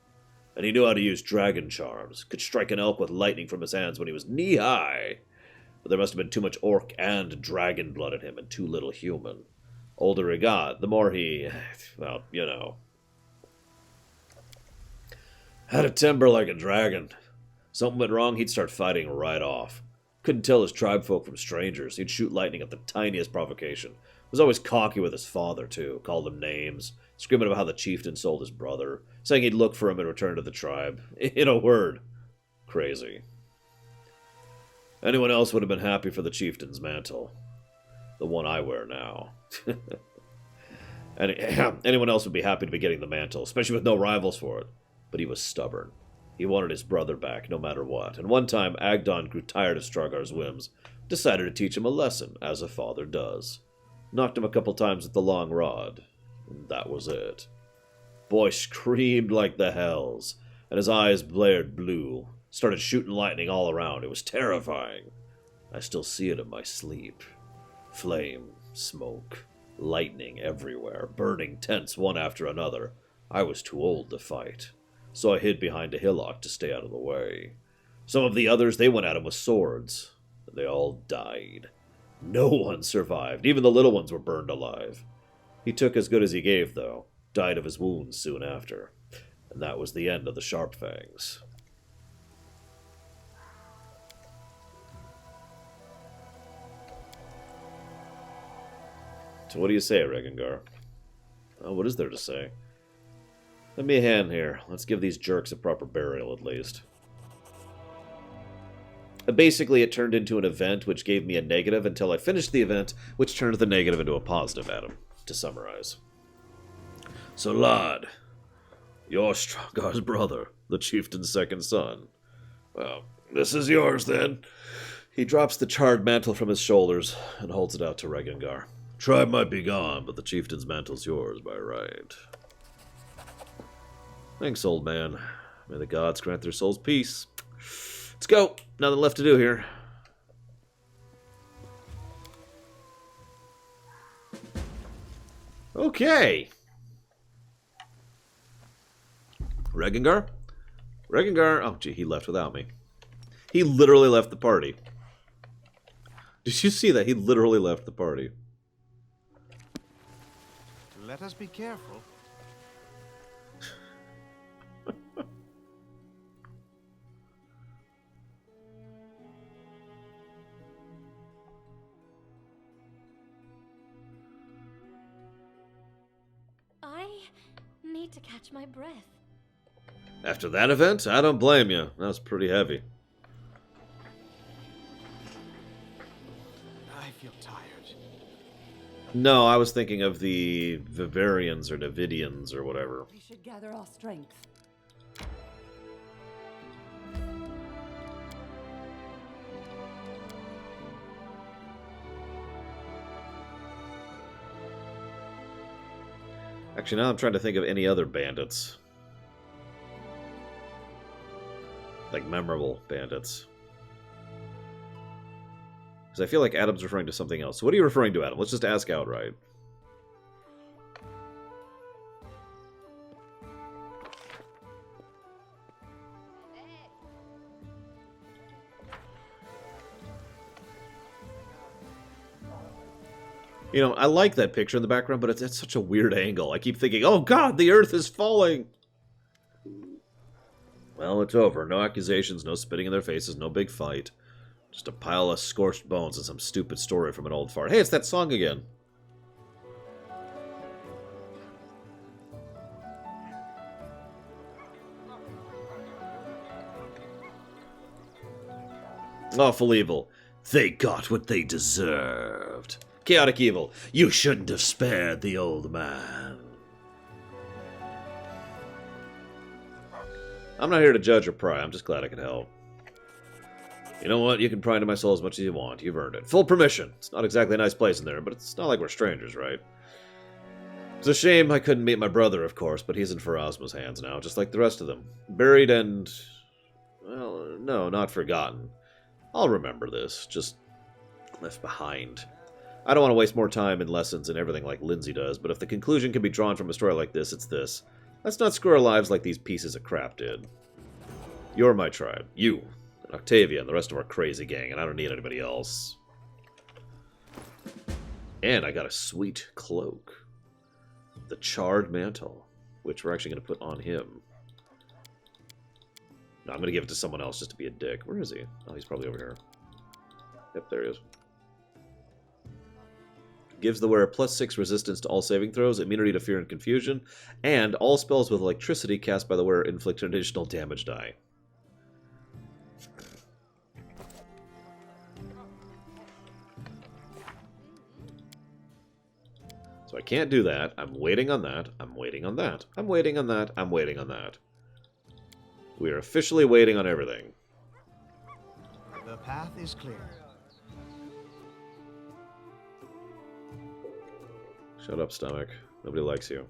And he knew how to use dragon charms, could strike an elk with lightning from his hands when he was knee-high. But there must have been too much orc and dragon blood in him, and too little human. Older he got, the more he, well, you know. Had a temper like a dragon. Something went wrong, he'd start fighting right off. Couldn't tell his tribe folk from strangers. He'd shoot lightning at the tiniest provocation. Was always cocky with his father, too. Called him names. Screaming about how the chieftain sold his brother. Saying he'd look for him and return to the tribe. In a word, crazy. Anyone else would have been happy for the chieftain's mantle. The one I wear now. Anyone else would be happy to be getting the mantle, especially with no rivals for it. But he was stubborn. He wanted his brother back, no matter what. And one time, Agdon grew tired of Stragar's whims. Decided to teach him a lesson, as a father does. Knocked him a couple times with the long rod. And that was it. Boy screamed like the hells, and his eyes blared blue. Started shooting lightning all around. It was terrifying. I still see it in my sleep. Flame, smoke, lightning everywhere, burning tents one after another. I was too old to fight, so I hid behind a hillock to stay out of the way. Some of the others, they went at him with swords. They all died. No one survived. Even the little ones were burned alive. He took as good as he gave, though. Died of his wounds soon after. And that was the end of the Sharp Fangs. So what do you say, Regengar? Oh, what is there to say? Lend me a hand here. Let's give these jerks a proper burial, at least. Basically, it turned into an event which gave me a negative until I finished the event, which turned the negative into a positive, Adam, to summarize. So, lad, you're Stragar's brother, the chieftain's second son. Well, this is yours, then. He drops the charred mantle from his shoulders and holds it out to Regengar. Tribe might be gone, but the chieftain's mantle's yours by right. Thanks, old man. May the gods grant their souls peace. Let's go. Nothing left to do here. Okay. Regengar? Regengar? Oh, gee, he left without me. He literally left the party. Did you see that? He literally left the party. let us be careful. I need to catch my breath. After that event, I don't blame you. That was pretty heavy. I feel tired. No, I was thinking of the Vivarians or Davidians or whatever. We should gather our strength. Actually, now I'm trying to think of any other bandits. Like, memorable bandits. Because I feel like Adam's referring to something else. So what are you referring to, Adam? Let's just ask outright. You know, I like that picture in the background, but it's such a weird angle. I keep thinking, oh god, the earth is falling! Well, it's over. No accusations, no spitting in their faces, no big fight. Just a pile of scorched bones and some stupid story from an old fart. Hey, it's that song again. Awful evil. They got what they deserved. Chaotic evil. You shouldn't have spared the old man. I'm not here to judge or pry. I'm just glad I could help. You know what? You can pry into my soul as much as you want. You've earned it. Full permission. It's not exactly a nice place in there, but it's not like we're strangers, right? It's a shame I couldn't meet my brother, of course, but he's in Pharasma's hands now, just like the rest of them. Buried and... well, no, not forgotten. I'll remember this. Just left behind. I don't want to waste more time in lessons and everything like Lindsay does, but if the conclusion can be drawn from a story like this, it's this. Let's not screw our lives like these pieces of crap did. You're my tribe. You. And Octavia and the rest of our crazy gang, and I don't need anybody else. And I got a sweet cloak. The Charred Mantle, which we're actually going to put on him. No, I'm going to give it to someone else just to be a dick. Where is he? Oh, he's probably over here. Yep, there he is. Gives the wearer +6 resistance to all saving throws, immunity to fear and confusion, and all spells with electricity cast by the wearer inflict an additional damage die. So I can't do that. I'm waiting on that. I'm waiting on that. I'm waiting on that. I'm waiting on that. We are officially waiting on everything. The path is clear. Shut up, stomach. Nobody likes you.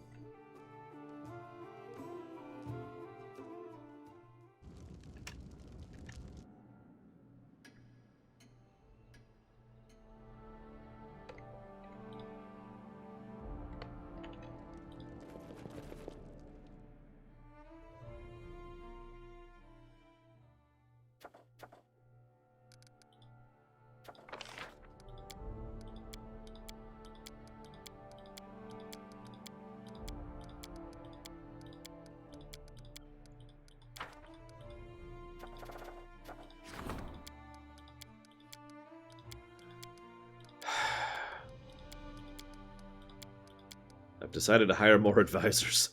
I've decided to hire more advisors.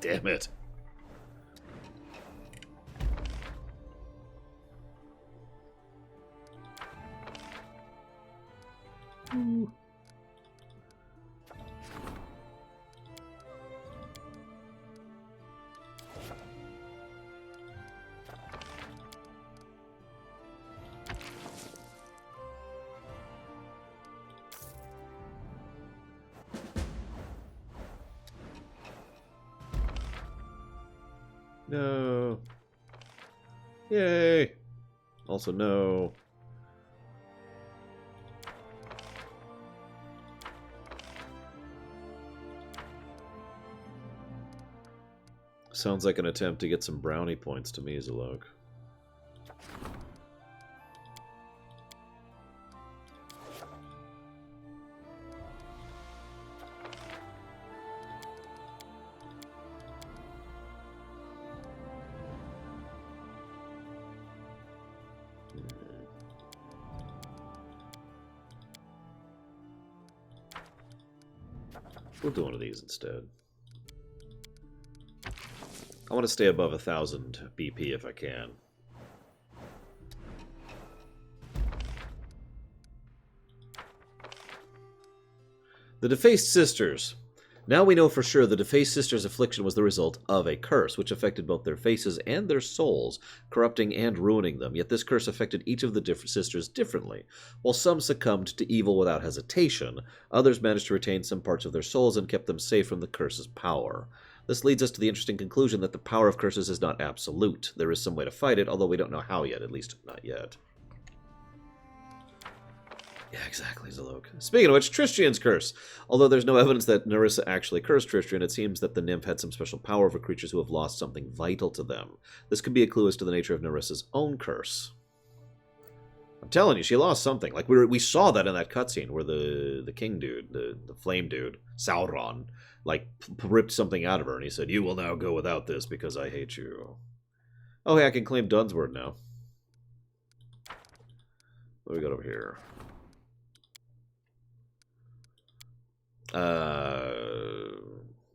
Damn it. No. Yay. Also no. Sounds like an attempt to get some brownie points to me, Zalok. We'll do one of these instead. I want to stay above 1,000 BP if I can. The Defaced Sisters. Now we know for sure the Defaced Sisters' affliction was the result of a curse, which affected both their faces and their souls, corrupting and ruining them. Yet this curse affected each of the different sisters differently. While some succumbed to evil without hesitation, others managed to retain some parts of their souls and kept them safe from the curse's power. This leads us to the interesting conclusion that the power of curses is not absolute. There is some way to fight it, although we don't know how yet, at least not yet. Yeah, exactly, Zalok. Speaking of which, Tristian's curse. Although there's no evidence that Nerissa actually cursed Tristian, it seems that the nymph had some special power over creatures who have lost something vital to them. This could be a clue as to the nature of Nerissa's own curse. I'm telling you, she lost something. Like, we saw that in that cutscene where the king dude, the flame dude, Sauron, like, ripped something out of her, and he said, "You will now go without this because I hate you." Oh, hey, I can claim Dunsword now. What do we got over here?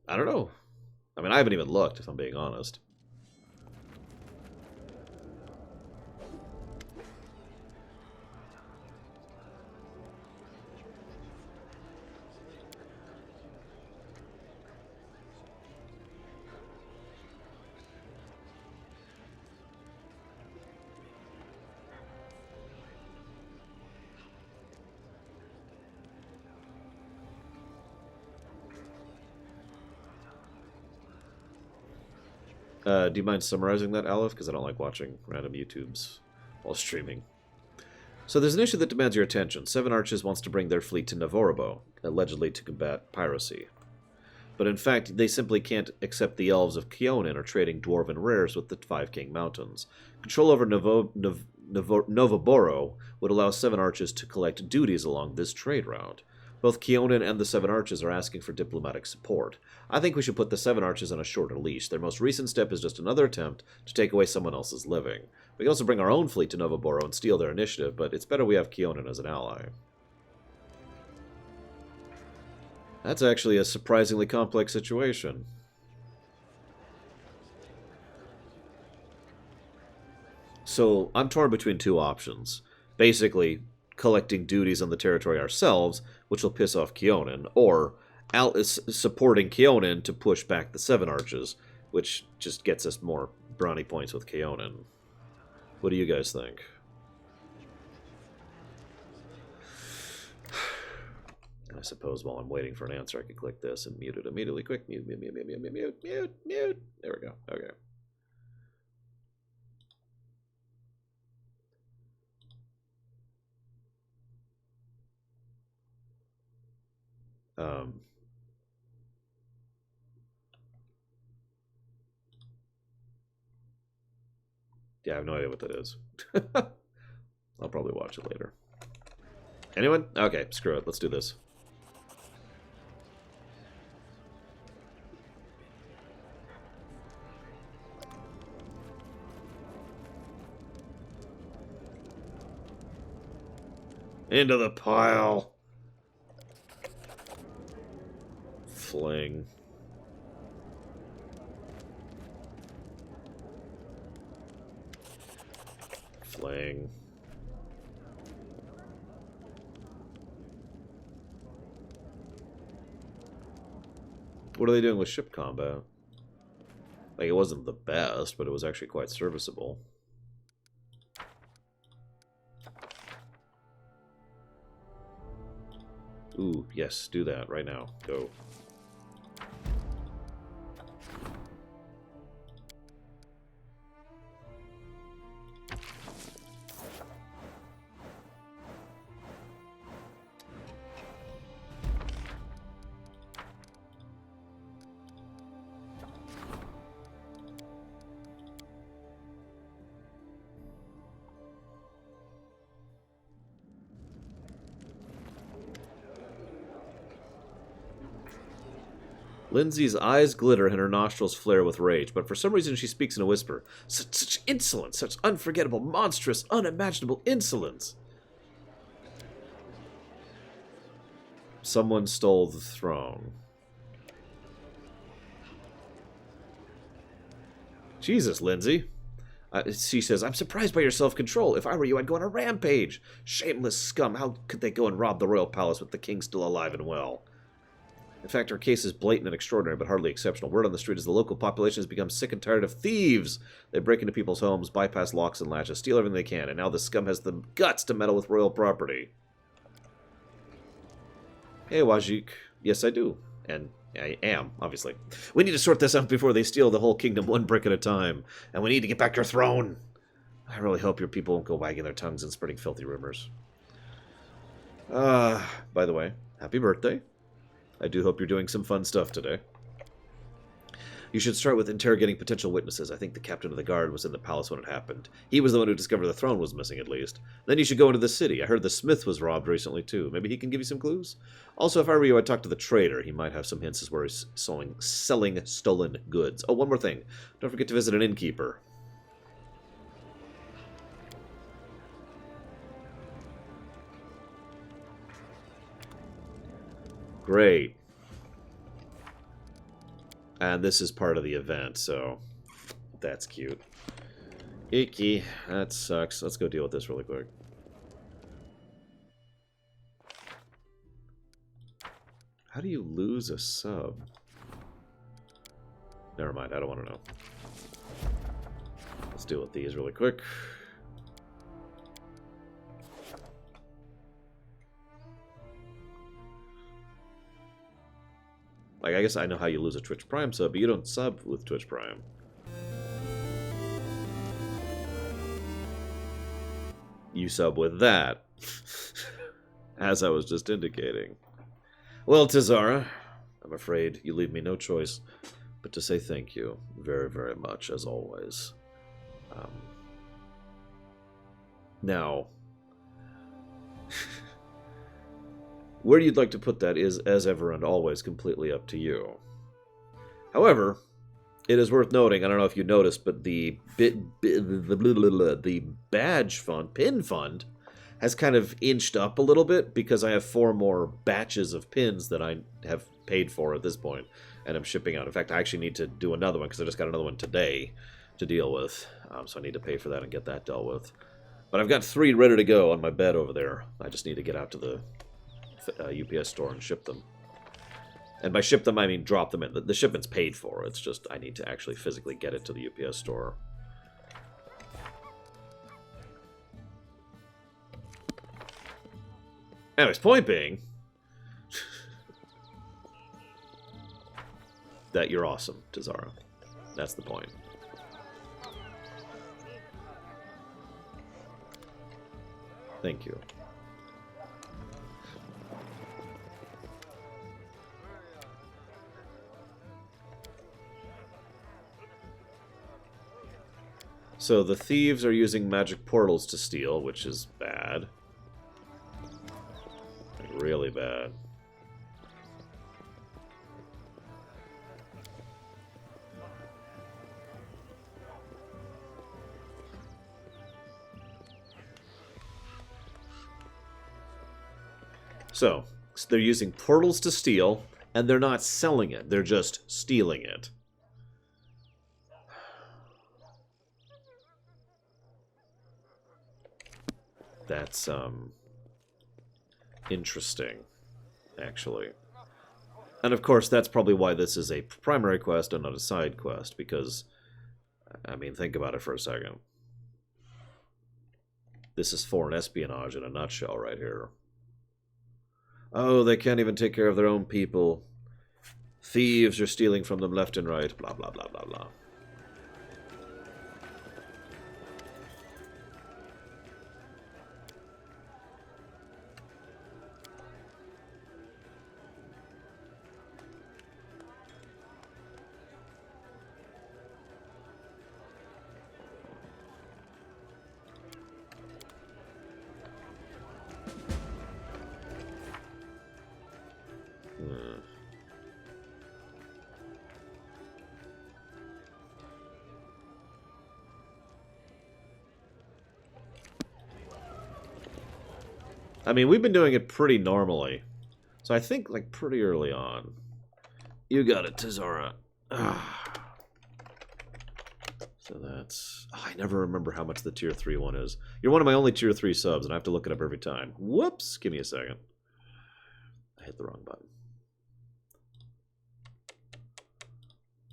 I don't know. I mean, I haven't even looked, if I'm being honest. Do you mind summarizing that, Aleph? Because I don't like watching random YouTubes while streaming. So there's an issue that demands your attention. Seven Arches wants to bring their fleet to Navorabo, allegedly to combat piracy. But in fact, they simply can't accept the elves of Keonan are trading dwarven rares with the Five King Mountains. Control over Novoboro would allow Seven Arches to collect duties along this trade route. Both Keonan and the Seven Arches are asking for diplomatic support. I think we should put the Seven Arches on a shorter leash. Their most recent step is just another attempt to take away someone else's living. We can also bring our own fleet to Novoboro and steal their initiative, but it's better we have Keonan as an ally. That's actually a surprisingly complex situation. So, I'm torn between two options. Basically, collecting duties on the territory ourselves, which will piss off Keonan, or supporting Keonan to push back the Seven Arches, which just gets us more brownie points with Keonan. What do you guys think? I suppose while I'm waiting for an answer, I could click this and mute it immediately. Quick, mute, mute, mute, mute, mute, mute, mute, mute, mute. There we go. Okay. Yeah, I have no idea what that is. I'll probably watch it later. Anyone? Okay, screw it. Let's do this. Into the pile. Fling. Fling. What are they doing with ship combat? Like, it wasn't the best, but it was actually quite serviceable. Ooh, yes, do that right now. Go. Lindsay's eyes glitter and her nostrils flare with rage, but for some reason she speaks in a whisper. Such insolence, such unforgettable, monstrous, unimaginable insolence. Someone stole the throne. Jesus, Lindsay. She says, I'm surprised by your self-control. If I were you, I'd go on a rampage. Shameless scum. How could they go and rob the royal palace with the king still alive and well? In fact, our case is blatant and extraordinary, but hardly exceptional. Word on the street is the local population has become sick and tired of thieves. They break into people's homes, bypass locks and latches, steal everything they can, and now the scum has the guts to meddle with royal property. Hey, Wajik. Yes, I do. And I am, obviously. We need to sort this out before they steal the whole kingdom one brick at a time. And we need to get back your throne. I really hope your people won't go wagging their tongues and spreading filthy rumors. By the way, happy birthday. I do hope you're doing some fun stuff today. You should start with interrogating potential witnesses. I think the captain of the guard was in the palace when it happened. He was the one who discovered the throne was missing, at least. Then you should go into the city. I heard the smith was robbed recently, too. Maybe he can give you some clues? Also, if I were you, I'd talk to the trader. He might have some hints as where he's selling stolen goods. Oh, one more thing. Don't forget to visit an innkeeper. Great. And this is part of the event, so that's cute. Icky. That sucks. Let's go deal with this really quick. How do you lose a sub? Never mind, I don't want to know. Let's deal with these really quick. Like, I guess I know how you lose a Twitch Prime sub, but you don't sub with Twitch Prime. You sub with that. As I was just indicating. Well, Tizara, I'm afraid you leave me no choice but to say thank you very, very much, as always. Now, where you'd like to put that is, as ever and always, completely up to you. However, it is worth noting, I don't know if you noticed, but the badge fund, pin fund, has kind of inched up a little bit because I have 4 more batches of pins that I have paid for at this point, and I'm shipping out. In fact, I actually need to do another one because I just got another one today to deal with, so I need to pay for that and get that dealt with. But I've got 3 ready to go on my bed over there. I just need to get out to the UPS store and ship them. And by ship them, I mean drop them in. The shipment's paid for. It's just I need to actually physically get it to the UPS store. Anyways, point being that you're awesome, Tizara. That's the point. Thank you. So the thieves are using magic portals to steal, which is bad. Like, really bad. So they're using portals to steal, and they're not selling it. They're just stealing it. That's, interesting, actually. And of course, that's probably why this is a primary quest and not a side quest, because, I mean, think about it for a second. This is foreign espionage in a nutshell right here. Oh, they can't even take care of their own people. Thieves are stealing from them left and right, blah, blah, blah, blah, blah. I mean, we've been doing it pretty normally. So I think, like, pretty early on. You got it, Tizara. So that's... Oh, I never remember how much the tier 3 one is. You're one of my only tier 3 subs, and I have to look it up every time. Whoops! Give me a second. I hit the wrong button.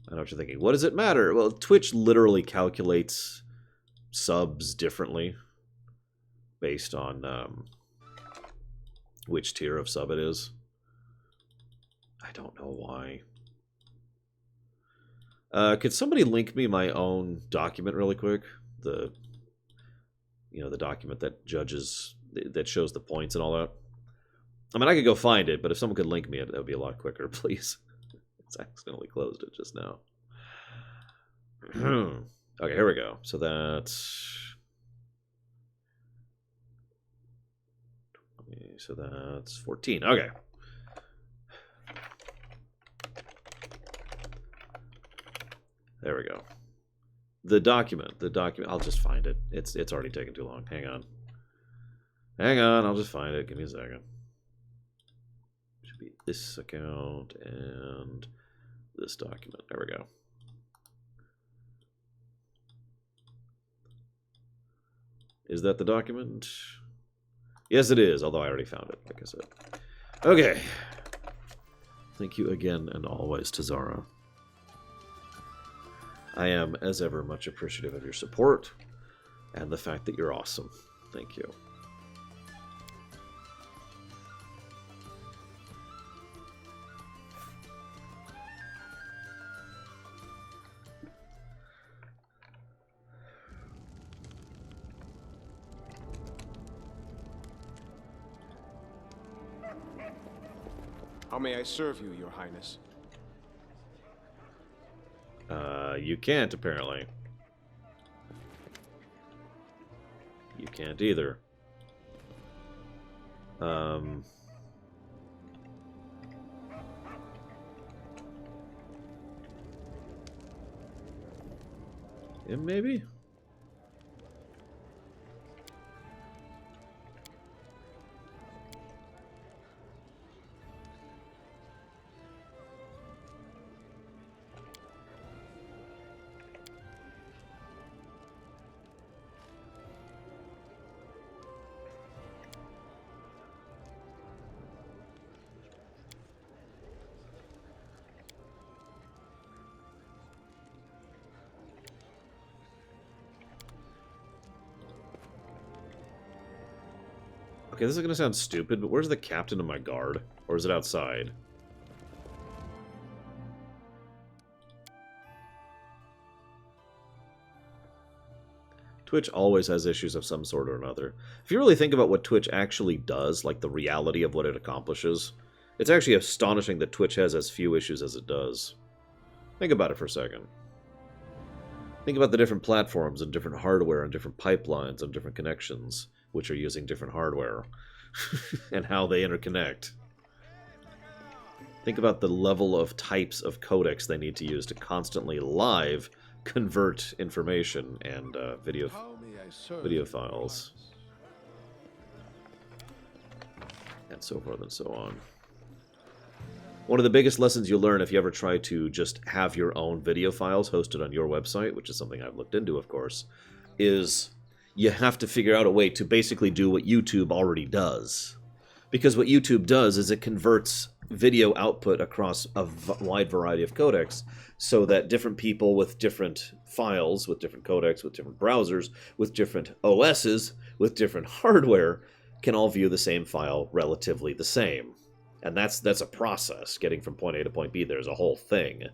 I know what you're thinking. What does it matter? Well, Twitch literally calculates subs differently based on which tier of sub it is. I don't know why. Could somebody link me my own document really quick? The document that that shows the points and all that. I mean, I could go find it, but if someone could link me it, that would be a lot quicker, please. It's accidentally closed it just now. Okay, here we go. So that's 14. Okay. There we go. The document. I'll just find it. It's already taken too long. Hang on, I'll just find it. Give me a second. Should be this account and this document. There we go. Is that the document? Yes, it is, although I already found it, like I said. Okay. Thank you again and always, Tazara. I am, as ever, much appreciative of your support and the fact that you're awesome. Thank you. How may I serve you, Your Highness? You can't, apparently. You can't either. Yeah, maybe? Okay, this is gonna sound stupid, but where's the captain of my guard? Or is it outside? Twitch always has issues of some sort or another. If you really think about what Twitch actually does, like the reality of what it accomplishes, it's actually astonishing that Twitch has as few issues as it does. Think about it for a second. Think about the different platforms and different hardware and different pipelines and different connections, which are using different hardware, and how they interconnect. Think about the level of types of codecs they need to use to constantly live convert information and video files, and so forth and so on. One of the biggest lessons you'll learn if you ever try to just have your own video files hosted on your website, which is something I've looked into, of course, is you have to figure out a way to basically do what YouTube already does. Because what YouTube does is it converts video output across a wide variety of codecs so that different people with different files, with different codecs, with different browsers, with different OSs, with different hardware, can all view the same file relatively the same. And that's a process. Getting from point A to point B, there's a whole thing.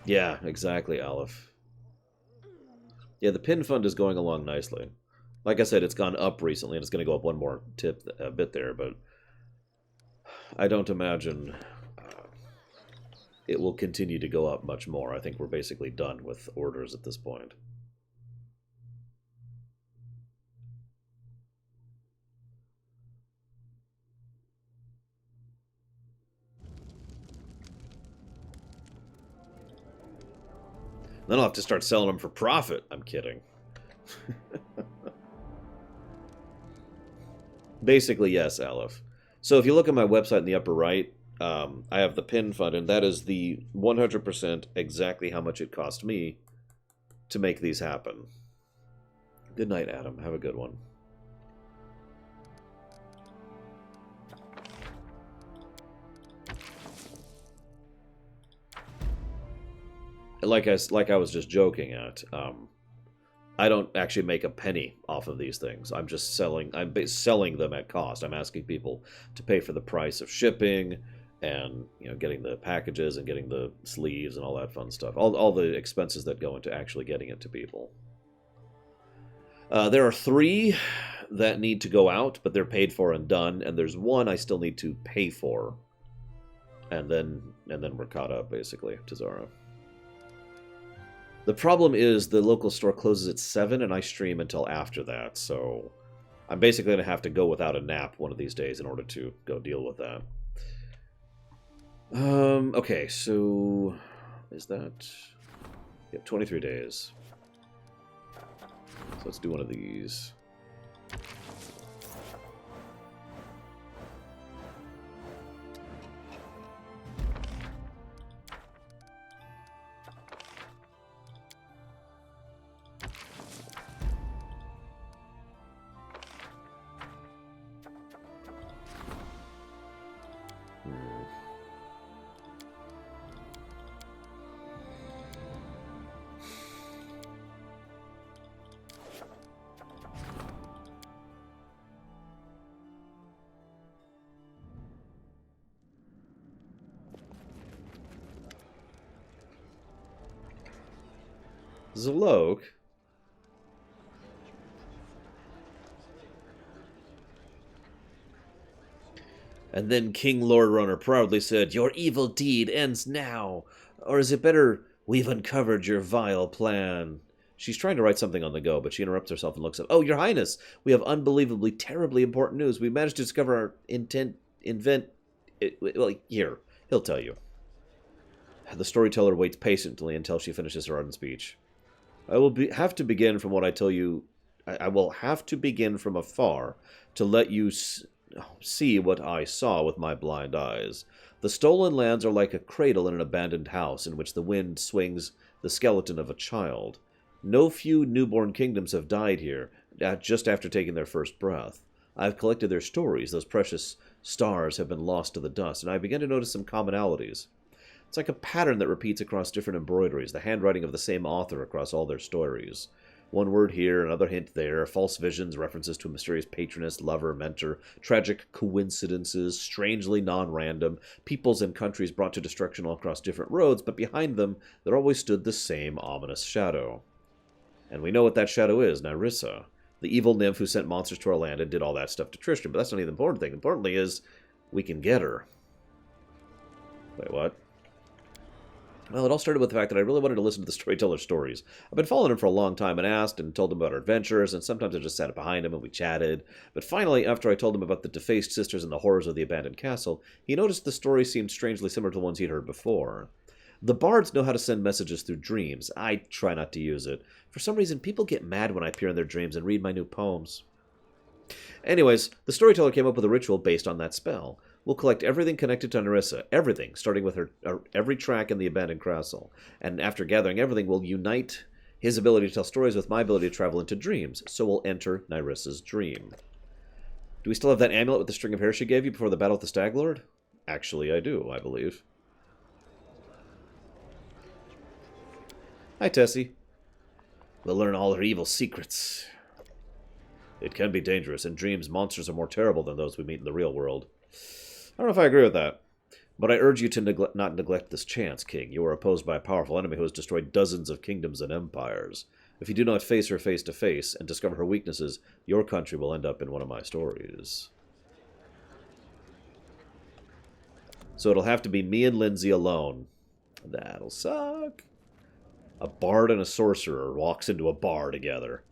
Yeah, exactly, Aleph. Yeah, the pin fund is going along nicely. Like I said, it's gone up recently, and it's going to go up one more bit there, but I don't imagine it will continue to go up much more. I think we're basically done with orders at this point. Then I'll have to start selling them for profit. I'm kidding. Basically, yes, Aleph. So if you look at my website in the upper right, I have the pin fund, and that is the 100% exactly how much it cost me to make these happen. Good night, Adam. Have a good one. Like I was just joking at, I don't actually make a penny off of these things. I'm just selling. Selling them at cost. I'm asking people to pay for the price of shipping, and getting the packages and getting the sleeves and all that fun stuff. All the expenses that go into actually getting it to people. There are 3 that need to go out, but they're paid for and done, and there's 1 I still need to pay for, and then we're caught up basically to Zara. The problem is the local store closes at 7, and I stream until after that, so I'm basically going to have to go without a nap one of these days in order to go deal with that. Okay, so is that... Yep, 23 days. So let's do one of these. Zalok? And then King Lord Runner proudly said, "Your evil deed ends now. Or is it better, we've uncovered your vile plan." She's trying to write something on the go, but she interrupts herself and looks up. "Oh, Your Highness, we have unbelievably, terribly important news. We managed to discover our well, here, he'll tell you." The storyteller waits patiently until she finishes her ardent speech. I will have to begin from what I tell you. I will have to begin from afar to let you see what I saw with my blind eyes. The stolen lands are like a cradle in an abandoned house in which the wind swings the skeleton of a child. No few newborn kingdoms have died here, just after taking their first breath. I have collected their stories. Those precious stars have been lost to the dust, and I begin to notice some commonalities. It's like a pattern that repeats across different embroideries, the handwriting of the same author across all their stories. One word here, another hint there, false visions, references to a mysterious patroness, lover, mentor, tragic coincidences, strangely non-random, peoples and countries brought to destruction all across different roads, but behind them there always stood the same ominous shadow. And we know what that shadow is, Nyrissa, the evil nymph who sent monsters to our land and did all that stuff to Tristram, but that's not even the important thing. Importantly is, we can get her. Wait, what? Well, it all started with the fact that I really wanted to listen to the storyteller's stories. I've been following him for a long time and asked and told him about our adventures, and sometimes I just sat behind him and we chatted. But finally, after I told him about the defaced sisters and the horrors of the abandoned castle, he noticed the story seemed strangely similar to the ones he'd heard before. The bards know how to send messages through dreams. I try not to use it. For some reason, people get mad when I appear in their dreams and read my new poems. Anyways, the storyteller came up with a ritual based on that spell. We'll collect everything connected to Nyrissa, everything, starting with her every track in the abandoned castle. And after gathering everything, we'll unite his ability to tell stories with my ability to travel into dreams. So we'll enter Nyrissa's dream. Do we still have that amulet with the string of hair she gave you before the battle with the Stag Lord? Actually, I do, I believe. Hi, Tessie. We'll learn all her evil secrets. It can be dangerous. In dreams, monsters are more terrible than those we meet in the real world. I don't know if I agree with that. But I urge you to not neglect this chance, King. You are opposed by a powerful enemy who has destroyed dozens of kingdoms and empires. If you do not face her face to face and discover her weaknesses, your country will end up in one of my stories. So it'll have to be me and Lindsay alone. That'll suck. A bard and a sorcerer walks into a bar together.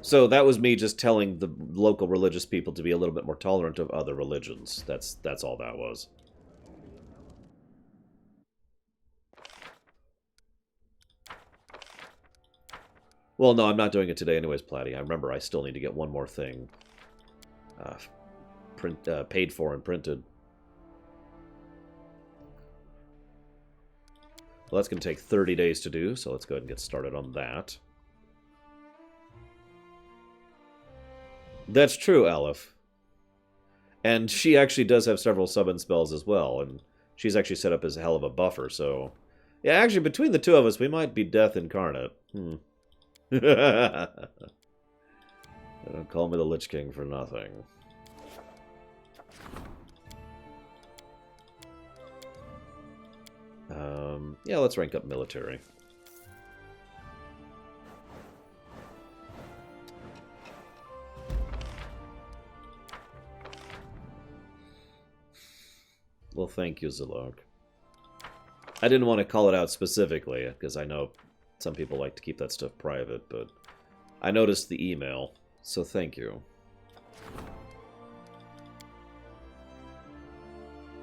So that was me just telling the local religious people to be a little bit more tolerant of other religions. That's all that was. Well, no, I'm not doing it today anyways, Platty. I remember I still need to get one more thing paid for and printed. Well, that's going to take 30 days to do, so let's go ahead and get started on that. That's true, Aleph. And she actually does have several summon spells as well, and she's actually set up as a hell of a buffer, so... Yeah, actually, between the two of us, we might be death incarnate. Don't call me the Lich King for nothing. Yeah, let's rank up military. Well, thank you, Zilog. I didn't want to call it out specifically, because I know some people like to keep that stuff private, but I noticed the email, so thank you.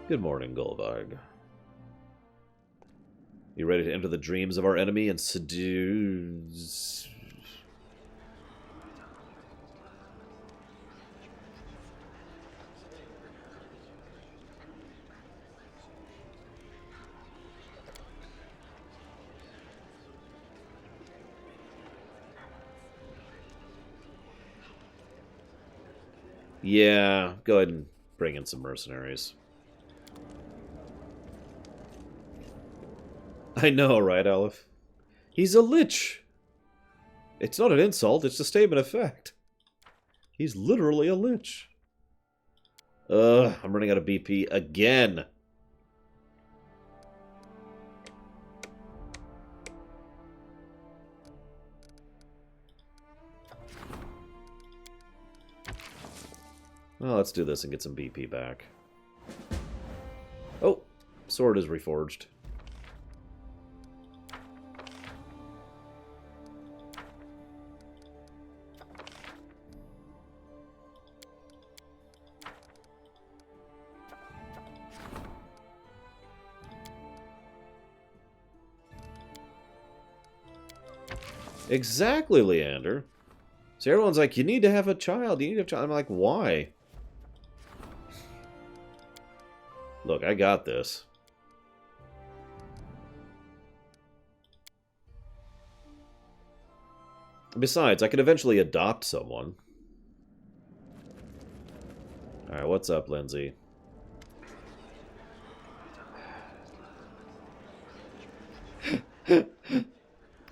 Good morning, Golvarg. You ready to enter the dreams of our enemy and seduce... Yeah, go ahead and bring in some mercenaries. I know, right, Aleph? He's a lich! It's not an insult, it's a statement of fact. He's literally a lich. Ugh, I'm running out of BP again. Well, let's do this and get some BP back. Oh, sword is reforged. Exactly, Leander. So everyone's like, you need to have a child, you need to have a child. I'm like, why? Look, I got this. Besides, I could eventually adopt someone. Alright, what's up, Lindsay?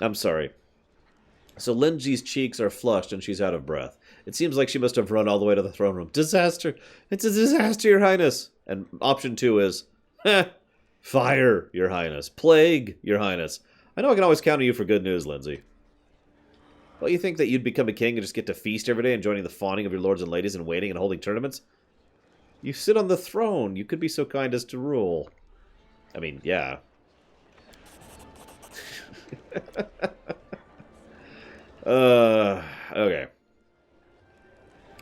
I'm sorry. So Lindsay's cheeks are flushed and she's out of breath. It seems like she must have run all the way to the throne room. Disaster! It's a disaster, Your Highness! And option 2 is, fire, Your Highness. Plague, Your Highness. I know I can always count on you for good news, Lindsay. Well, you think that you'd become a king and just get to feast every day, enjoying the fawning of your lords and ladies and waiting and holding tournaments? You sit on the throne. You could be so kind as to rule. I mean, yeah. Okay.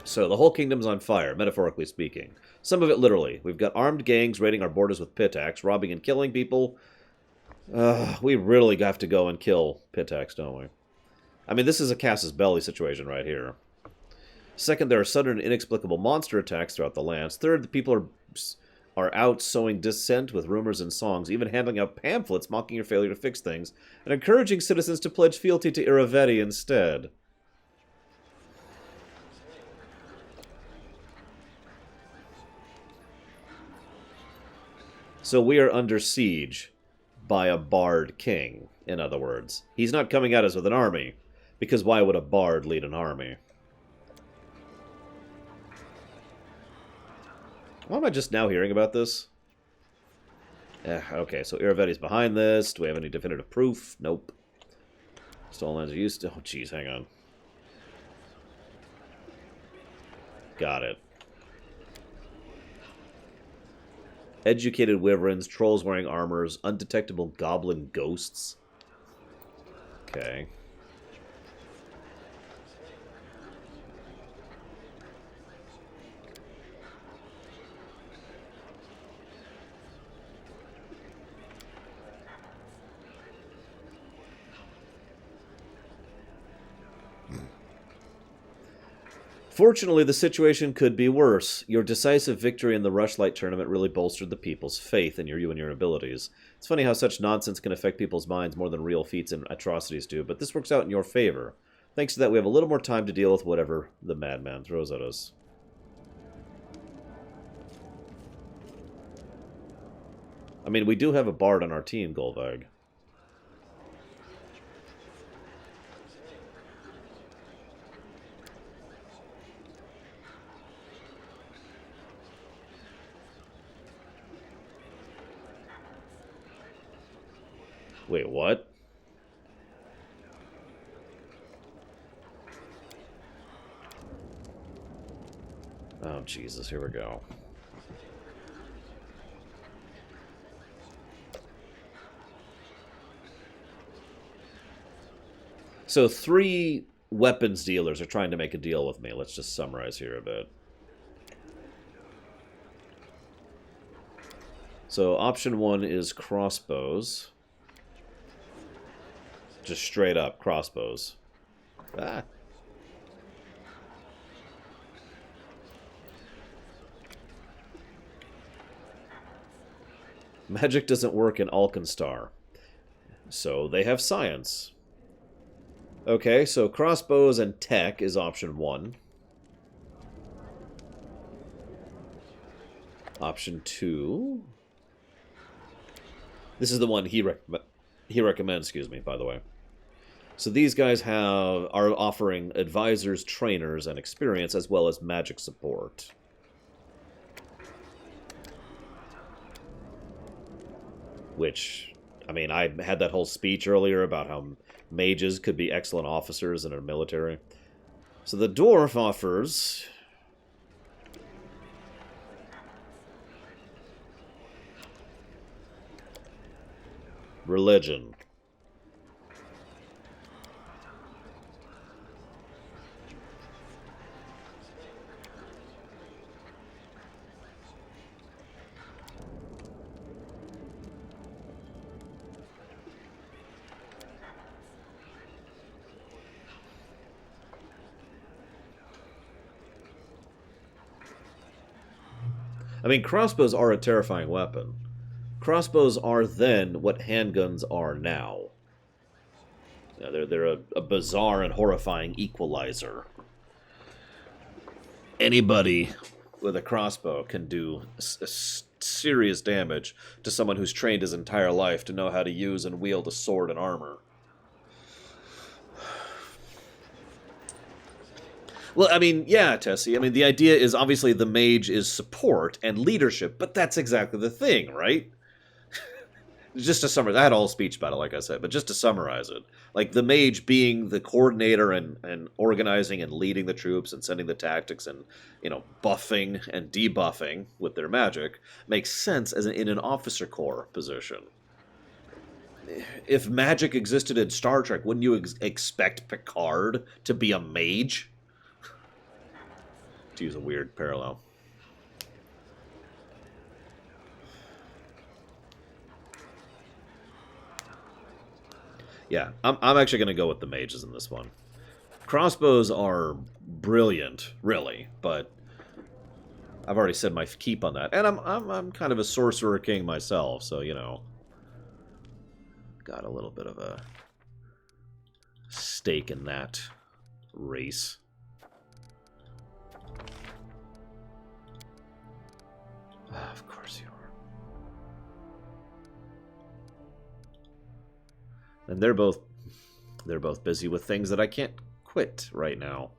So, the whole kingdom's on fire, metaphorically speaking. Some of it literally. We've got armed gangs raiding our borders with pitax, robbing and killing people. We really have to go and kill pitax, don't we? I mean, this is a Casus Belli situation right here. Second, there are sudden and inexplicable monster attacks throughout the lands. Third, the people are out sowing dissent with rumors and songs, even handing out pamphlets mocking your failure to fix things, and encouraging citizens to pledge fealty to Iravetti instead. So we are under siege by a bard king, in other words. He's not coming at us with an army, because why would a bard lead an army? Why am I just now hearing about this? Okay, so Iravetti's behind this. Do we have any definitive proof? Nope. Stolen lands are used to... Oh, jeez, hang on. Got it. Educated wyverns, trolls wearing armors, undetectable goblin ghosts. Okay. Fortunately, the situation could be worse. Your decisive victory in the Rushlight tournament really bolstered the people's faith in you and your abilities. It's funny how such nonsense can affect people's minds more than real feats and atrocities do, but this works out in your favor. Thanks to that, we have a little more time to deal with whatever the madman throws at us. I mean, we do have a bard on our team, Golvag. Wait, what? Oh, Jesus, here we go. So 3 weapons dealers are trying to make a deal with me. Let's just summarize here a bit. So option 1 is crossbows. Just straight up crossbows. Ah. Magic doesn't work in Alkenstar. So they have science. Okay, so crossbows and tech is option 1. Option 2. This is the one he recommends, excuse me, by the way. So these guys are offering advisors, trainers, and experience, as well as magic support. Which, I mean, I had that whole speech earlier about how mages could be excellent officers in a military. So the dwarf offers... religion. I mean, crossbows are a terrifying weapon. Crossbows are then what handguns are now. They're a bizarre and horrifying equalizer. Anybody with a crossbow can do serious damage to someone who's trained his entire life to know how to use and wield a sword and armor. Well, I mean, yeah, Tessie. I mean, the idea is obviously the mage is support and leadership, but that's exactly the thing, right? Just to summarize, I had a whole speech about it, like I said, but just to summarize it, like the mage being the coordinator and organizing and leading the troops and sending the tactics and, you know, buffing and debuffing with their magic makes sense in an officer corps position. If magic existed in Star Trek, wouldn't you expect Picard to be a mage? To use a weird parallel. Yeah, I'm actually going to go with the mages in this one. Crossbows are brilliant, really, but I've already said my keep on that. And I'm kind of a sorcerer king myself, so, you know, got a little bit of a stake in that race. Of course you are. And they're both busy with things that I can't quit right now.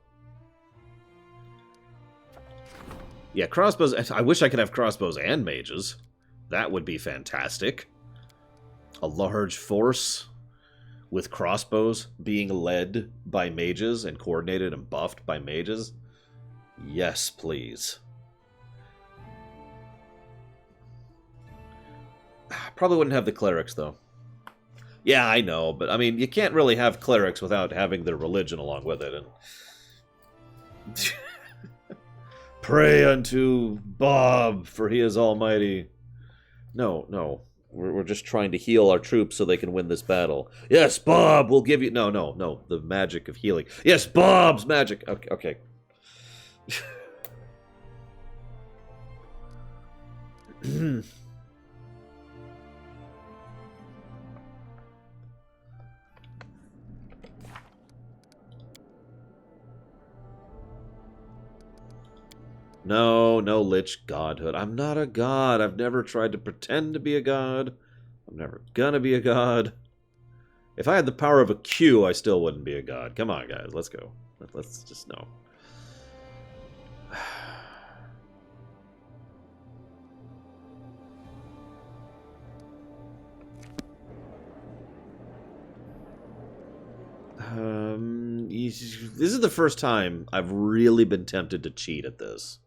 Yeah, crossbows. I wish I could have crossbows and mages. That would be fantastic. A large force with crossbows being led by mages and coordinated and buffed by mages. Yes, please. Probably wouldn't have the clerics, though. Yeah, I know, but I mean, you can't really have clerics without having their religion along with it. And pray unto Bob, for he is almighty. No. We're just trying to heal our troops so they can win this battle. Yes, Bob, we'll give you... No. The magic of healing. Yes, Bob's magic. Okay. No, no lich godhood. I'm not a god. I've never tried to pretend to be a god. I'm never gonna be a god. If I had the power of a Q, I still wouldn't be a god. Come on, guys. Let's go. Let's just know. This is the first time I've really been tempted to cheat at this.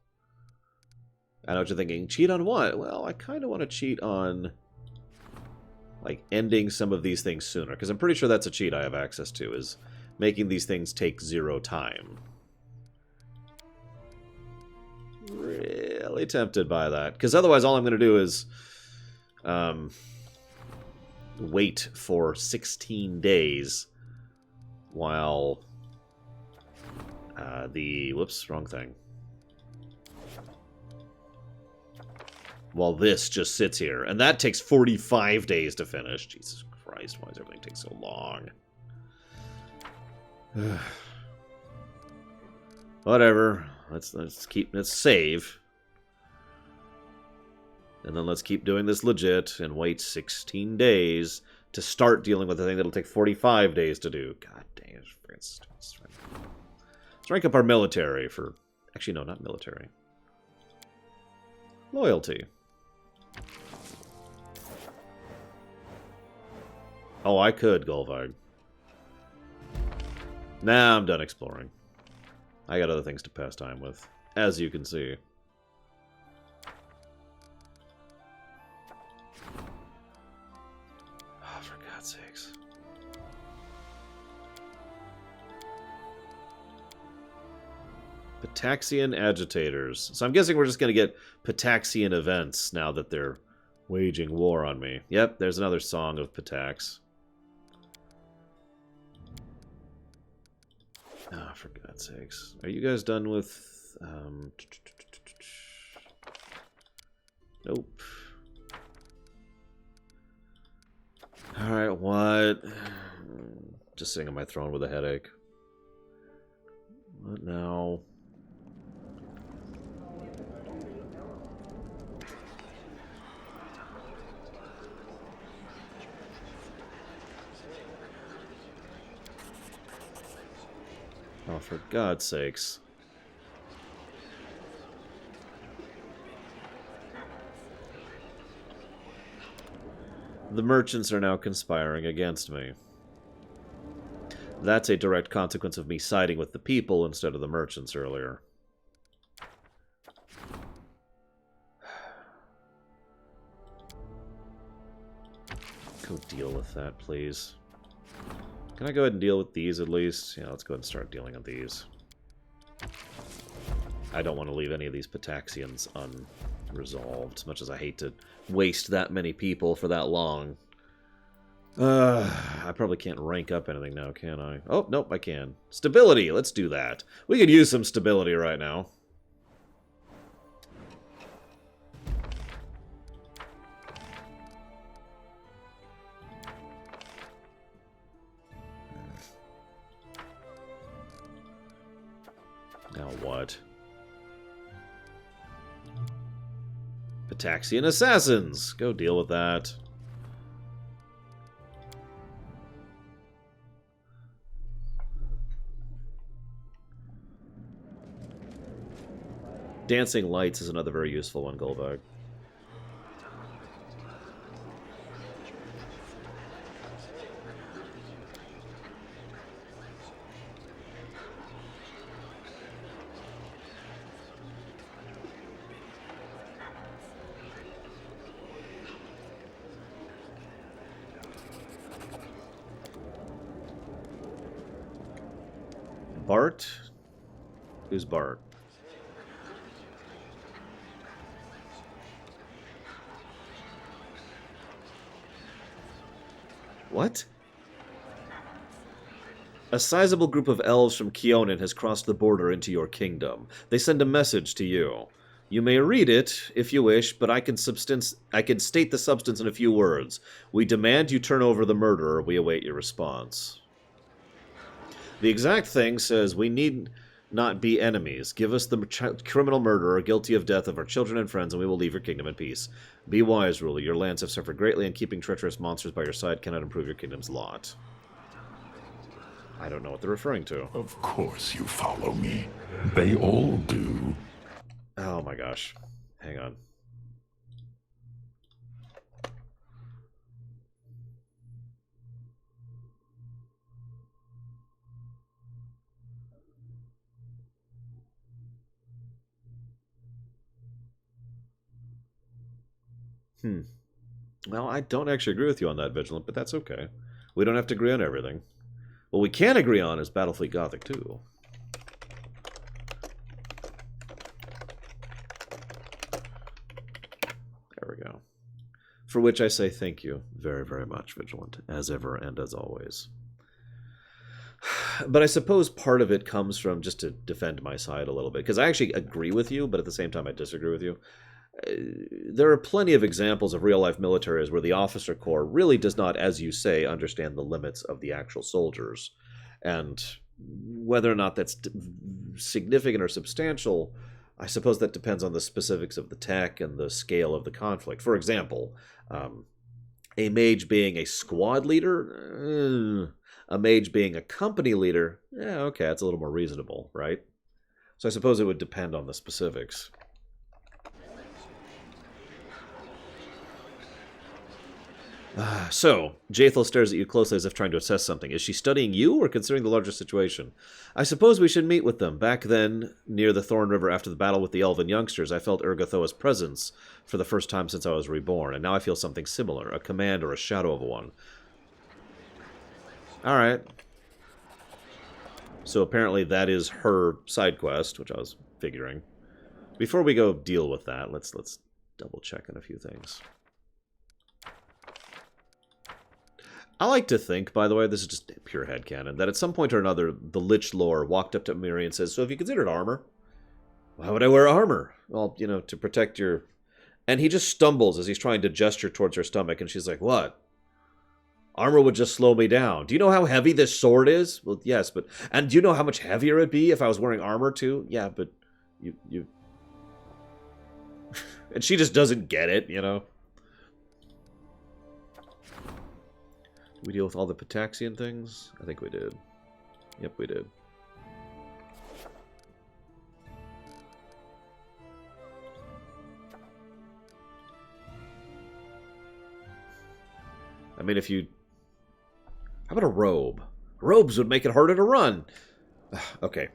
I know what you're thinking. Cheat on what? Well, I kind of want to cheat on, like, ending some of these things sooner. Because I'm pretty sure that's a cheat I have access to, is making these things take 0 time. Really tempted by that. Because otherwise all I'm going to do is wait for 16 days while whoops, wrong thing. While this just sits here. And that takes 45 days to finish. Jesus Christ, why does everything take so long? Whatever. Let's save. And then let's keep doing this legit and wait 16 days to start dealing with the thing that'll take 45 days to do. God dang it. Let's rank up our military for... Actually, no, not military. Loyalty. Oh, I could, Golvag. Nah, I'm done exploring. I got other things to pass time with, as you can see. Oh, for God's sakes. Pitaxian agitators. So I'm guessing we're just going to get Pitaxian events now that they're waging war on me. Yep, there's another song of Pitax. Ah, oh, for God's sakes. Are you guys done with... Nope. Alright, what? Just sitting on my throne with a headache. What now? Oh, for God's sakes. The merchants are now conspiring against me. That's a direct consequence of me siding with the people instead of the merchants earlier. Go deal with that, please. Can I go ahead and deal with these at least? Yeah, let's go ahead and start dealing with these. I don't want to leave any of these Pitaxians unresolved, as much as I hate to waste that many people for that long. I probably can't rank up anything now, can I? Oh, nope, I can. Stability, let's do that. We could use some stability right now. Now what? Pitaxian assassins! Go deal with that. Dancing lights is another very useful one, Golbag. Bart? Who's Bart? What? A sizable group of elves from Keonan has crossed the border into your kingdom. They send a message to you. You may read it if you wish, but I can state the substance in a few words. We demand you turn over the murderer. We await your response. The exact thing says, we need not be enemies. Give us the criminal murderer guilty of death of our children and friends, and we will leave your kingdom in peace. Be wise, ruler. Your lands have suffered greatly, and keeping treacherous monsters by your side cannot improve your kingdom's lot. I don't know what they're referring to. Of course you follow me. They all do. Oh my gosh. Hang on. Well, I don't actually agree with you on that, Vigilant, but that's okay. We don't have to agree on everything. What we can agree on is Battlefleet Gothic 2. There we go. For which I say thank you very, very much, Vigilant, as ever and as always. But I suppose part of it comes from, just to defend my side a little bit, because I actually agree with you, but at the same time I disagree with you. There are plenty of examples of real-life militaries where the officer corps really does not, as you say, understand the limits of the actual soldiers. And whether or not that's significant or substantial, I suppose that depends on the specifics of the tech and the scale of the conflict. For example, a mage being a squad leader, a mage being a company leader, yeah, okay, that's a little more reasonable, right? So I suppose it would depend on the specifics. So, Jaethel stares at you closely as if trying to assess something. Is she studying you or considering the larger situation? I suppose we should meet with them. Back then, near the Thorn River after the battle with the Elven youngsters, I felt Urgathoa's presence for the first time since I was reborn, and now I feel something similar, a command or a shadow of one. Alright. So apparently that is her side quest, which I was figuring. Before we go deal with that, let's double check on a few things. I like to think, by the way, this is just pure headcanon, that at some point or another, the Lich Lord walked up to Miri and says, so have you considered armor? Why would I wear armor? Well, you know, to protect your... And he just stumbles as he's trying to gesture towards her stomach, and she's like, what? Armor would just slow me down. Do you know how heavy this sword is? Well, yes, but... And do you know how much heavier it'd be if I was wearing armor, too? Yeah, but... You... And she just doesn't get it, you know? Did we deal with all the Pataxian things? I think we did. Yep, we did. I mean, if you... How about a robe? Robes would make it harder to run. Okay.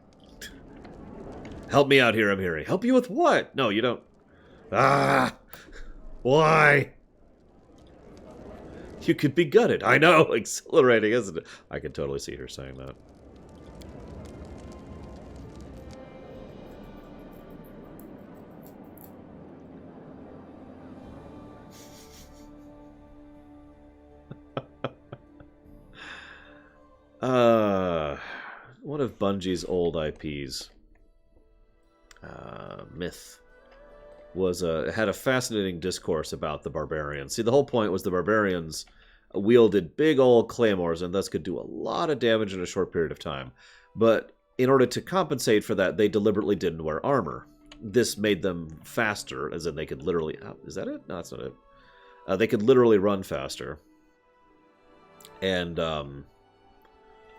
Help me out here, I'm hearing. Help you with what? No, you don't. Ah! Why? You could be gutted. I know, exhilarating, isn't it? I can totally see her saying that. One of Bungie's old IPs, Myth, was had a fascinating discourse about the barbarians. See, the whole point was the barbarians wielded big old claymores and thus could do a lot of damage in a short period of time. But in order to compensate for that, they deliberately didn't wear armor. This made them faster, as in they could literally... is that it? No, that's not it. They could literally run faster. And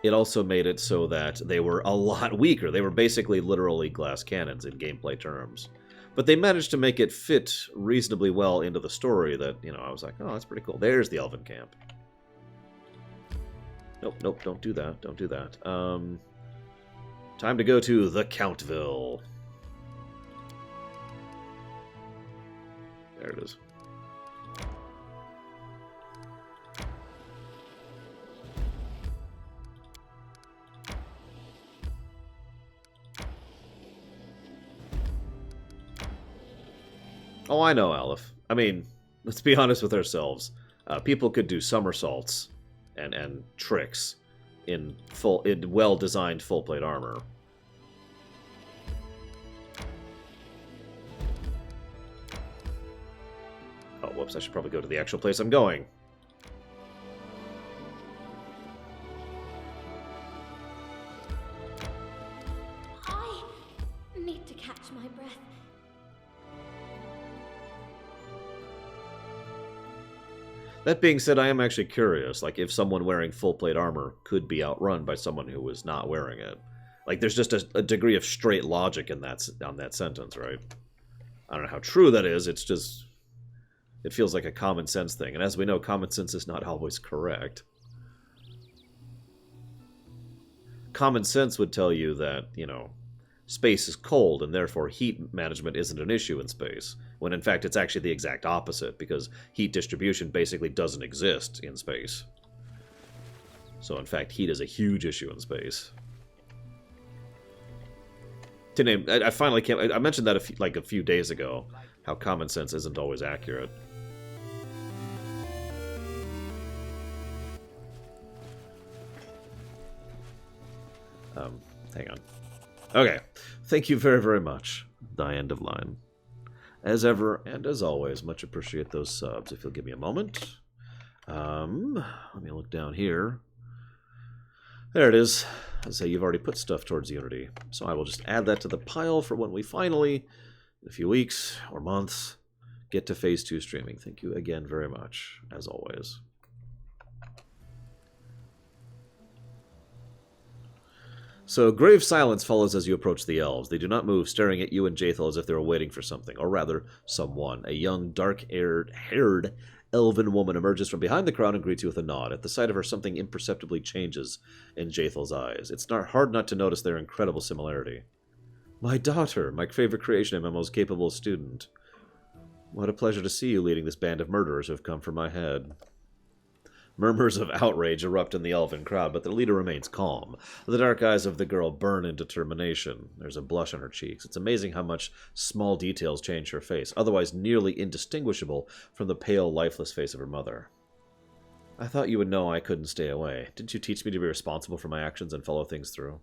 it also made it so that they were a lot weaker. They were basically literally glass cannons in gameplay terms. But they managed to make it fit reasonably well into the story that, you know, I was like, oh, that's pretty cool. There's the Elven camp. Nope, nope, don't do that. Don't do that. Time to go to the Countville. There it is. Oh, I know, Aleph. I mean, let's be honest with ourselves. People could do somersaults and tricks in well-designed full plate armor. Oh, whoops! I should probably go to the actual place I'm going. I need to catch my breath. That being said, I am actually curious, like, if someone wearing full plate armor could be outrun by someone who was not wearing it. Like, there's just a degree of straight logic in on that sentence, right? I don't know how true that is, it's just... It feels like a common sense thing, and as we know, common sense is not always correct. Common sense would tell you that, you know, space is cold, and therefore heat management isn't an issue in space, when in fact it's actually the exact opposite, because heat distribution basically doesn't exist in space. So in fact, heat is a huge issue in space. To name, I finally came. I mentioned that a few days ago, how common sense isn't always accurate. Hang on. Okay. Thank you very, very much, the end of line. As ever, and as always, much appreciate those subs. If you'll give me a moment. Let me look down here. There it is. I say you've already put stuff towards Unity, so I will just add that to the pile for when we finally, in a few weeks or months, get to Phase 2 streaming. Thank you again very much, as always. So, grave silence follows as you approach the elves. They do not move, staring at you and Jaethal as if they were waiting for something, or rather, someone. A young, dark-haired elven woman emerges from behind the crowd and greets you with a nod. At the sight of her, something imperceptibly changes in Jaethal's eyes. It's hard not to notice their incredible similarity. My daughter, my favorite creation and my most capable student. What a pleasure to see you leading this band of murderers who have come for my head. Murmurs of outrage erupt in the elven crowd, but the leader remains calm. The dark eyes of the girl burn in determination. There's a blush on her cheeks. It's amazing how much small details change her face, otherwise nearly indistinguishable from the pale, lifeless face of her mother. I thought you would know I couldn't stay away. Didn't you teach me to be responsible for my actions and follow things through?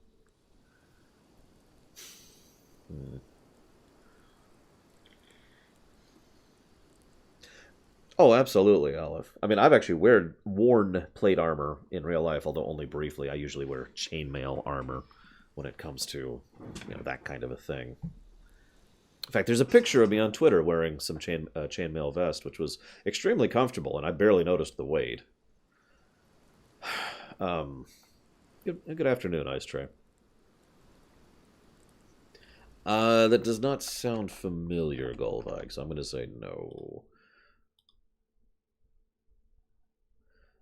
Oh, absolutely, Olive. I mean, I've actually worn plate armor in real life, although only briefly. I usually wear chainmail armor when it comes to, you know, that kind of a thing. In fact, there's a picture of me on Twitter wearing some chainmail vest, which was extremely comfortable, and I barely noticed the weight. Good afternoon, Ice Tray. That does not sound familiar, Golvag, so I'm going to say no.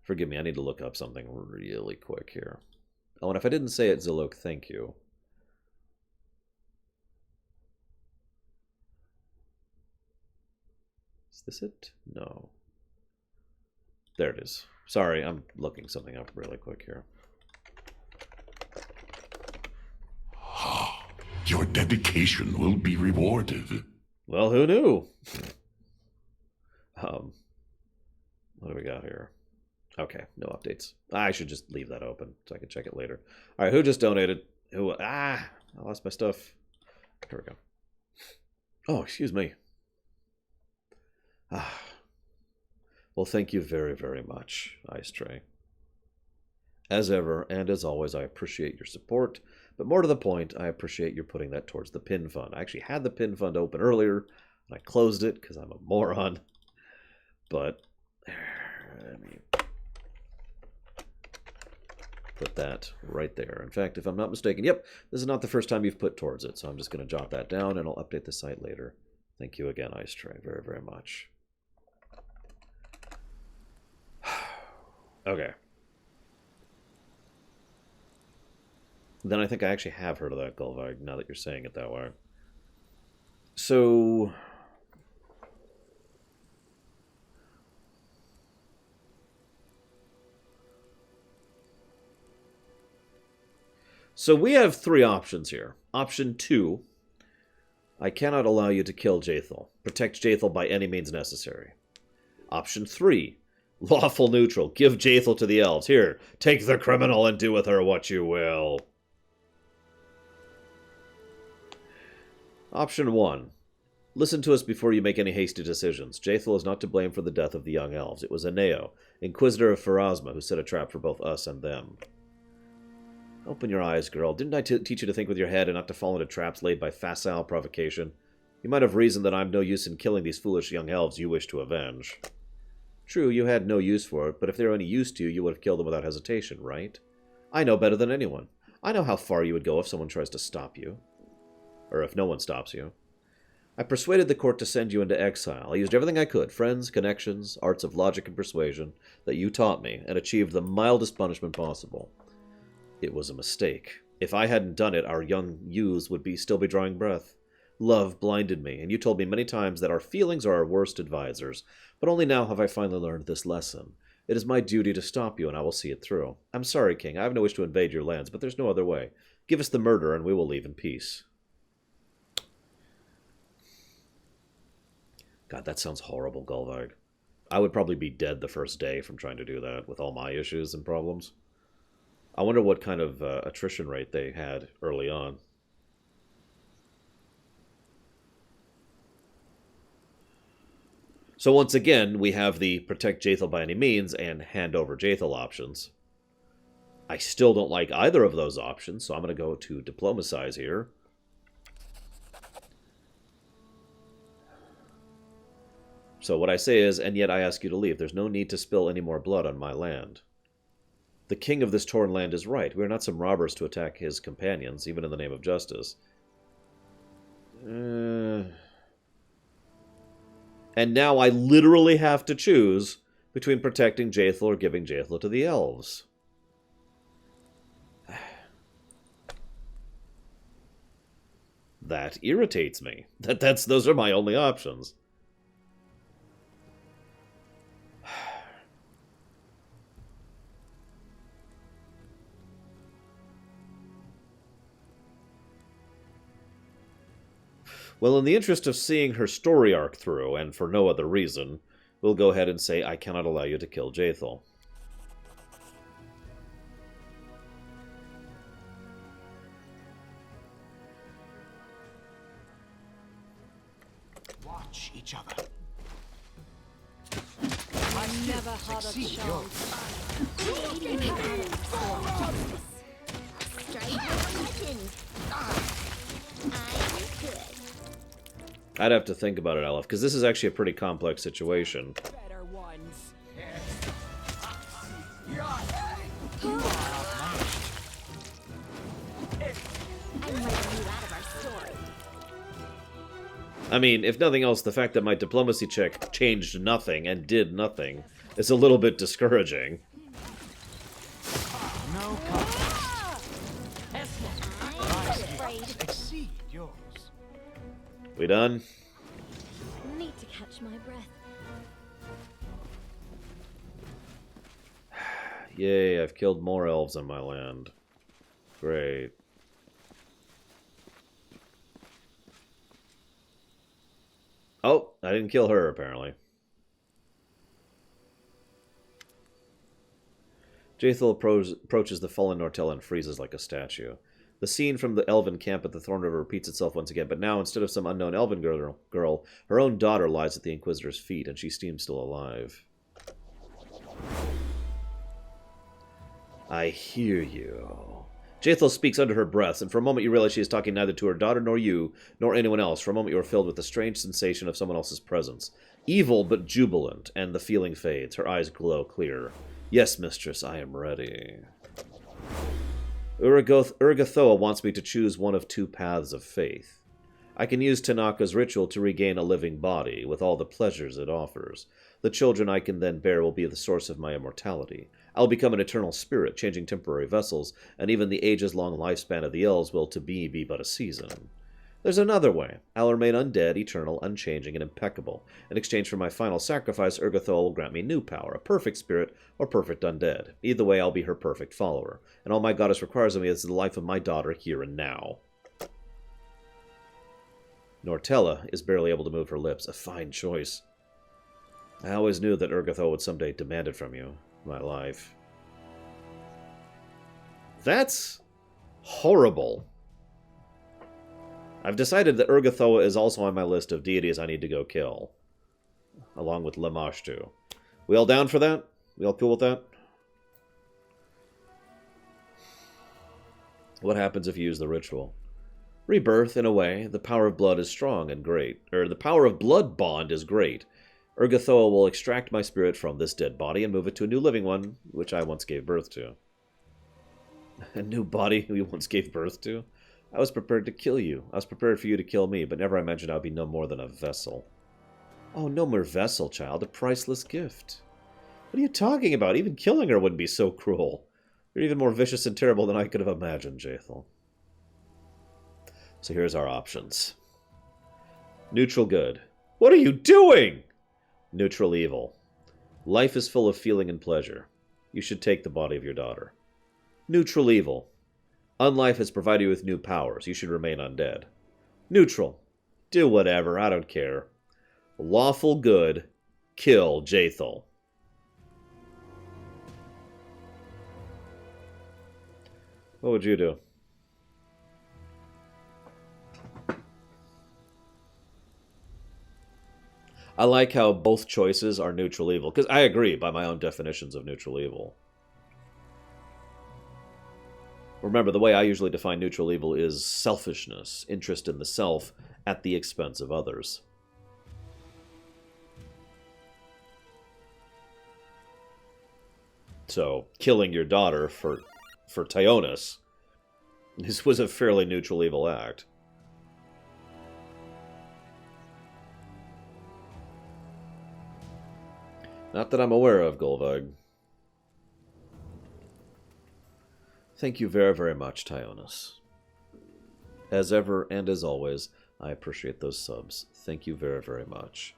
Forgive me, I need to look up something really quick here. Oh, and if I didn't say it, Zilok, thank you. Is this it? No. There it is. Sorry, I'm looking something up really quick here. Your dedication will be rewarded. Well, who knew? What do we got here? Okay, no updates. I should just leave that open so I can check it later. All right, who just donated? I lost my stuff. Here we go. Oh, excuse me. Well, thank you very, very much, Ice Tray. As ever, and as always, I appreciate your support. But more to the point, I appreciate your putting that towards the pin fund. I actually had the pin fund open earlier, and I closed it because I'm a moron. But let me put that right there. In fact, if I'm not mistaken, yep, this is not the first time you've put towards it, so I'm just going to jot that down, and I'll update the site later. Thank you again, Ice Tray, very, very much. Okay. Then I think I actually have heard of that, Golvag, now that you're saying it that way. So we have three options here. Option 2, I cannot allow you to kill Jaethal. Protect Jaethal by any means necessary. Option 3, Lawful neutral. Give Jaethal to the elves. Here, take the criminal and do with her what you will. Option 1. Listen to us before you make any hasty decisions. Jaethal is not to blame for the death of the young elves. It was Aneo, Inquisitor of Pharasma, who set a trap for both us and them. Open your eyes, girl. Didn't I teach you to think with your head and not to fall into traps laid by facile provocation? You might have reasoned that I'm no use in killing these foolish young elves you wish to avenge. True, you had no use for it, but if they were any use to you, you would have killed them without hesitation, right? I know better than anyone. I know how far you would go if someone tries to stop you. Or if no one stops you. I persuaded the court to send you into exile. I used everything I could, friends, connections, arts of logic and persuasion, that you taught me, and achieved the mildest punishment possible. It was a mistake. If I hadn't done it, our young youths would still be drawing breath. Love blinded me, and you told me many times that our feelings are our worst advisors, but only now have I finally learned this lesson. It is my duty to stop you, and I will see it through. I'm sorry, King. I have no wish to invade your lands, but there's no other way. Give us the murder, and we will leave in peace. God, that sounds horrible, Gulvag. I would probably be dead the first day from trying to do that, with all my issues and problems. I wonder what kind of attrition rate they had early on. So once again, we have the protect Jaethal by any means and hand over Jaethal options. I still don't like either of those options, so I'm going to go to diplomacize here. So what I say is, and yet I ask you to leave. There's no need to spill any more blood on my land. The king of this torn land is right. We are not some robbers to attack his companions, even in the name of justice. And now I literally have to choose between protecting Jaethal or giving Jaethal to the elves. That irritates me. Those are my only options. Well, in the interest of seeing her story arc through, and for no other reason, we'll go ahead and say, I cannot allow you to kill Jaethal. Watch each other. I never had a Succeed, chance. I'd have to think about it, Aleph, because this is actually a pretty complex situation. Better ones. I mean, if nothing else, the fact that my diplomacy check changed nothing and did nothing is a little bit discouraging. No contest. Exceed yours. We done? Need to catch my breath. Yay, I've killed more elves on my land. Great. Oh, I didn't kill her, apparently. Jaethal approaches the fallen Nortella and freezes like a statue. The scene from the elven camp at the Thorn River repeats itself once again, but now, instead of some unknown elven girl, her own daughter lies at the Inquisitor's feet, and she seems still alive. I hear you. Jaethal speaks under her breath, and for a moment you realize she is talking neither to her daughter nor you, nor anyone else. For a moment you are filled with the strange sensation of someone else's presence. Evil but jubilant, and the feeling fades. Her eyes glow clear. Yes, mistress, I am ready. Urgathoa wants me to choose one of two paths of faith. I can use Tanaka's ritual to regain a living body, with all the pleasures it offers. The children I can then bear will be the source of my immortality. I'll become an eternal spirit, changing temporary vessels, and even the ages-long lifespan of the elves will to be but a season. There's another way. I'll remain undead, eternal, unchanging, and impeccable. In exchange for my final sacrifice, Urgathoa will grant me new power, a perfect spirit, or perfect undead. Either way, I'll be her perfect follower, and all my goddess requires of me is the life of my daughter here and now. Nortella is barely able to move her lips. A fine choice. I always knew that Urgatho would someday demand it from you. My life. That's horrible. I've decided that Urgathoa is also on my list of deities I need to go kill. Along with Lamashtu. We all down for that? We all cool with that? What happens if you use the ritual? Rebirth, in a way. The power of blood is strong and great. The power of blood bond is great. Urgathoa will extract my spirit from this dead body and move it to a new living one, which I once gave birth to. A new body we once gave birth to? I was prepared to kill you. I was prepared for you to kill me, but never imagined I would be no more than a vessel. Oh, no more vessel, child. A priceless gift. What are you talking about? Even killing her wouldn't be so cruel. You're even more vicious and terrible than I could have imagined, Jaethal. So here's our options. Neutral good. What are you doing? Neutral evil. Life is full of feeling and pleasure. You should take the body of your daughter. Neutral evil. Unlife has provided you with new powers. You should remain undead. Neutral. Do whatever. I don't care. Lawful good. Kill Jaethal. What would you do? I like how both choices are neutral evil, because I agree by my own definitions of neutral evil. Remember, the way I usually define neutral evil is selfishness, interest in the self at the expense of others. So, killing your daughter for Tyonis, this was a fairly neutral evil act. Not that I'm aware of, Golvag. Thank you very, very much, Tyonis. As ever and as always, I appreciate those subs. Thank you very, very much.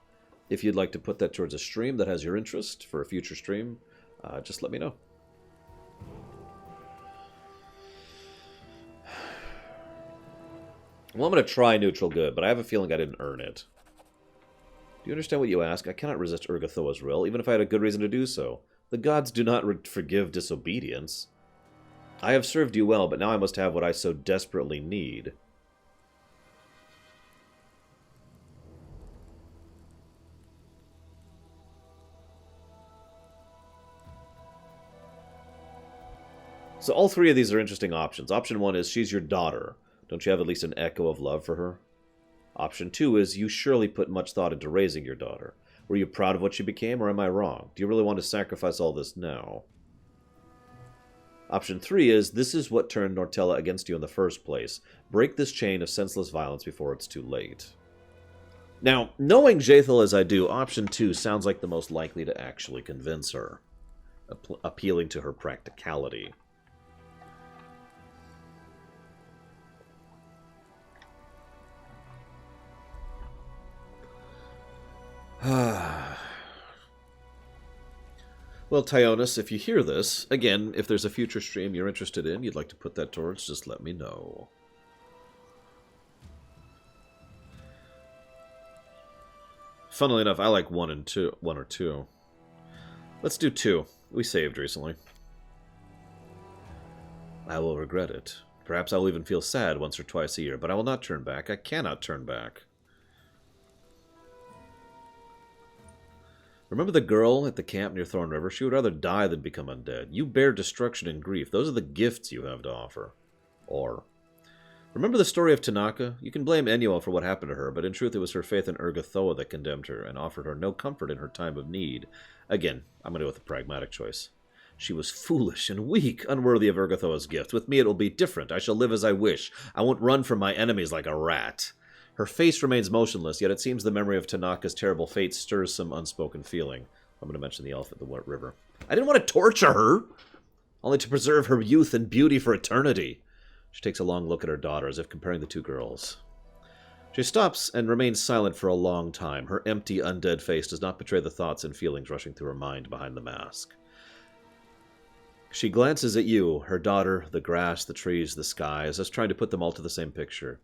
If you'd like to put that towards a stream that has your interest for a future stream, just let me know. Well, I'm going to try neutral good, but I have a feeling I didn't earn it. Do you understand what you ask? I cannot resist Urgathoa's will, even if I had a good reason to do so. The gods do not forgive disobedience. I have served you well, but now I must have what I so desperately need. So all three of these are interesting options. Option 1 is she's your daughter. Don't you have at least an echo of love for her? Option 2 is you surely put much thought into raising your daughter. Were you proud of what she became, or am I wrong? Do you really want to sacrifice all this now? Option 3 is this is what turned Nortella against you in the first place. Break this chain of senseless violence before it's too late. Now, knowing Jaethal as I do, option 2 sounds like the most likely to actually convince her, appealing to her practicality. Well, Tyonis, if you hear this, again, if there's a future stream you're interested in, you'd like to put that towards, just let me know. Funnily enough, I like 1 or 2. Let's do 2. We saved recently. I will regret it. Perhaps I will even feel sad once or twice a year, but I will not turn back. I cannot turn back. Remember the girl at the camp near Thorn River? She would rather die than become undead. You bear destruction and grief. Those are the gifts you have to offer. Or, remember the story of Tanaka? You can blame Enyo for what happened to her, but in truth it was her faith in Urgathoa that condemned her and offered her no comfort in her time of need. Again, I'm going to go with the pragmatic choice. She was foolish and weak, unworthy of Urgathoa's gift. With me it will be different. I shall live as I wish. I won't run from my enemies like a rat. Her face remains motionless, yet it seems the memory of Tanaka's terrible fate stirs some unspoken feeling. I'm going to mention the elf at the river. I didn't want to torture her, only to preserve her youth and beauty for eternity. She takes a long look at her daughter, as if comparing the two girls. She stops and remains silent for a long time. Her empty, undead face does not betray the thoughts and feelings rushing through her mind behind the mask. She glances at you, her daughter, the grass, the trees, the skies, as trying to put them all to the same picture.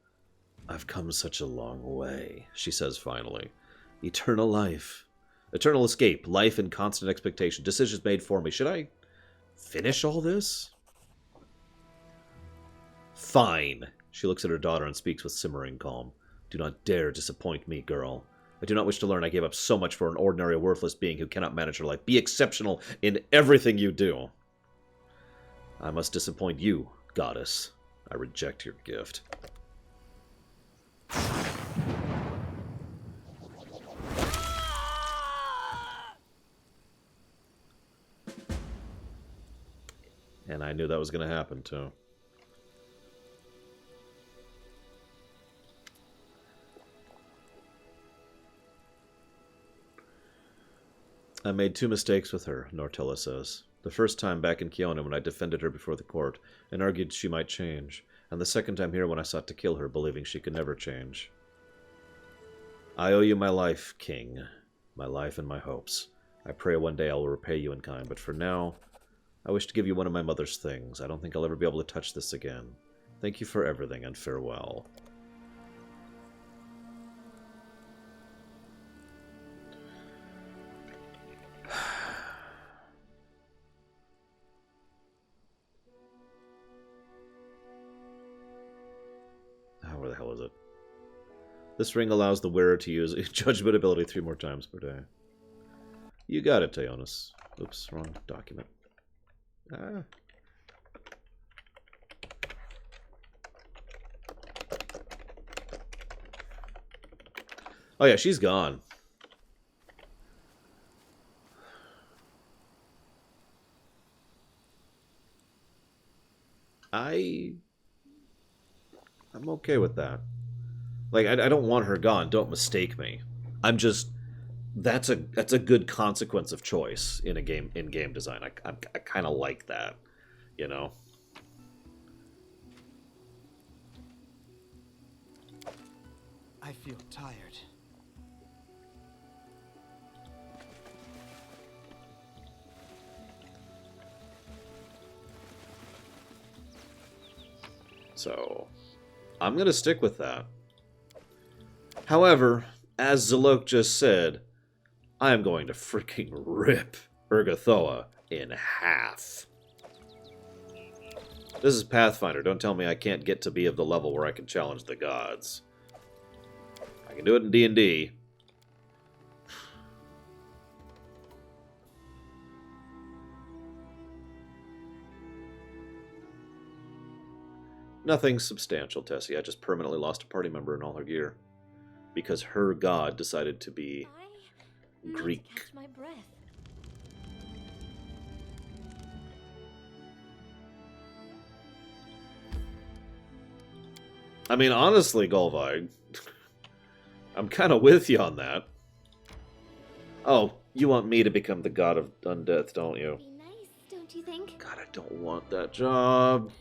I've come such a long way, she says finally. Eternal life. Eternal escape, life in constant expectation, decisions made for me. Should I finish all this? Fine. She looks at her daughter and speaks with simmering calm. Do not dare disappoint me, girl. I do not wish to learn I gave up so much for an ordinary, worthless being who cannot manage her life. Be exceptional in everything you do. I must disappoint you, goddess. I reject your gift. And I knew that was going to happen, too. I made 2 mistakes with her, Nortella says. The first time back in Kiona when I defended her before the court and argued she might change, and the second time here when I sought to kill her, believing she could never change. I owe you my life, King. My life and my hopes. I pray one day I will repay you in kind, but for now, I wish to give you one of my mother's things. I don't think I'll ever be able to touch this again. Thank you for everything, and farewell. Where the hell is it? This ring allows the wearer to use judgment ability 3 more times per day. You got it, Teonis. Oops, wrong document. Ah. Oh yeah, she's gone. I'm okay with that. Like, I don't want her gone. Don't mistake me. I'm just... That's a good consequence of choice in game design. I kind of like that, you know. I feel tired. So, I'm going to stick with that. However, as Zalok just said, I am going to freaking rip Urgathoa in half. This is Pathfinder. Don't tell me I can't get to be of the level where I can challenge the gods. I can do it in D&D. Nothing substantial, Tessie. I just permanently lost a party member and all her gear. Because her god decided to be Greek. Catch my breath. I mean, honestly, Golvig, I'm kind of with you on that. Oh, you want me to become the god of undeath, don't you? Be nice, don't you think? God, I don't want that job.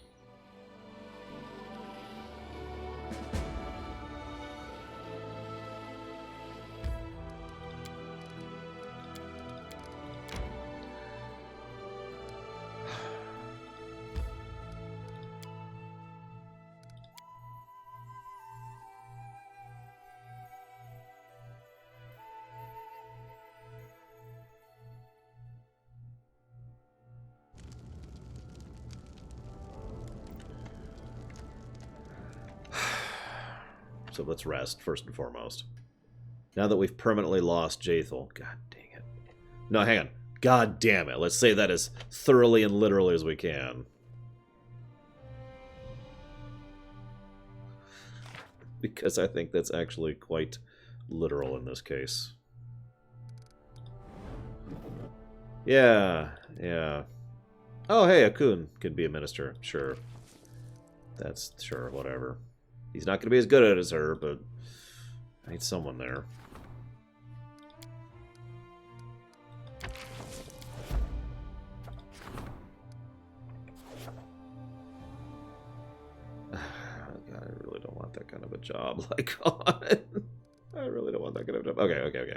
So let's rest, first and foremost. Now that we've permanently lost Jaethal. God dang it. No, hang on. God damn it. Let's say that as thoroughly and literally as we can. Because I think that's actually quite literal in this case. Yeah, yeah. Oh, hey, Akun could be a minister. Sure. That's, sure, whatever. He's not going to be as good at it as her, but I need someone there. God, I really don't want that kind of a job. Like, on. I really don't want that kind of a job. Okay.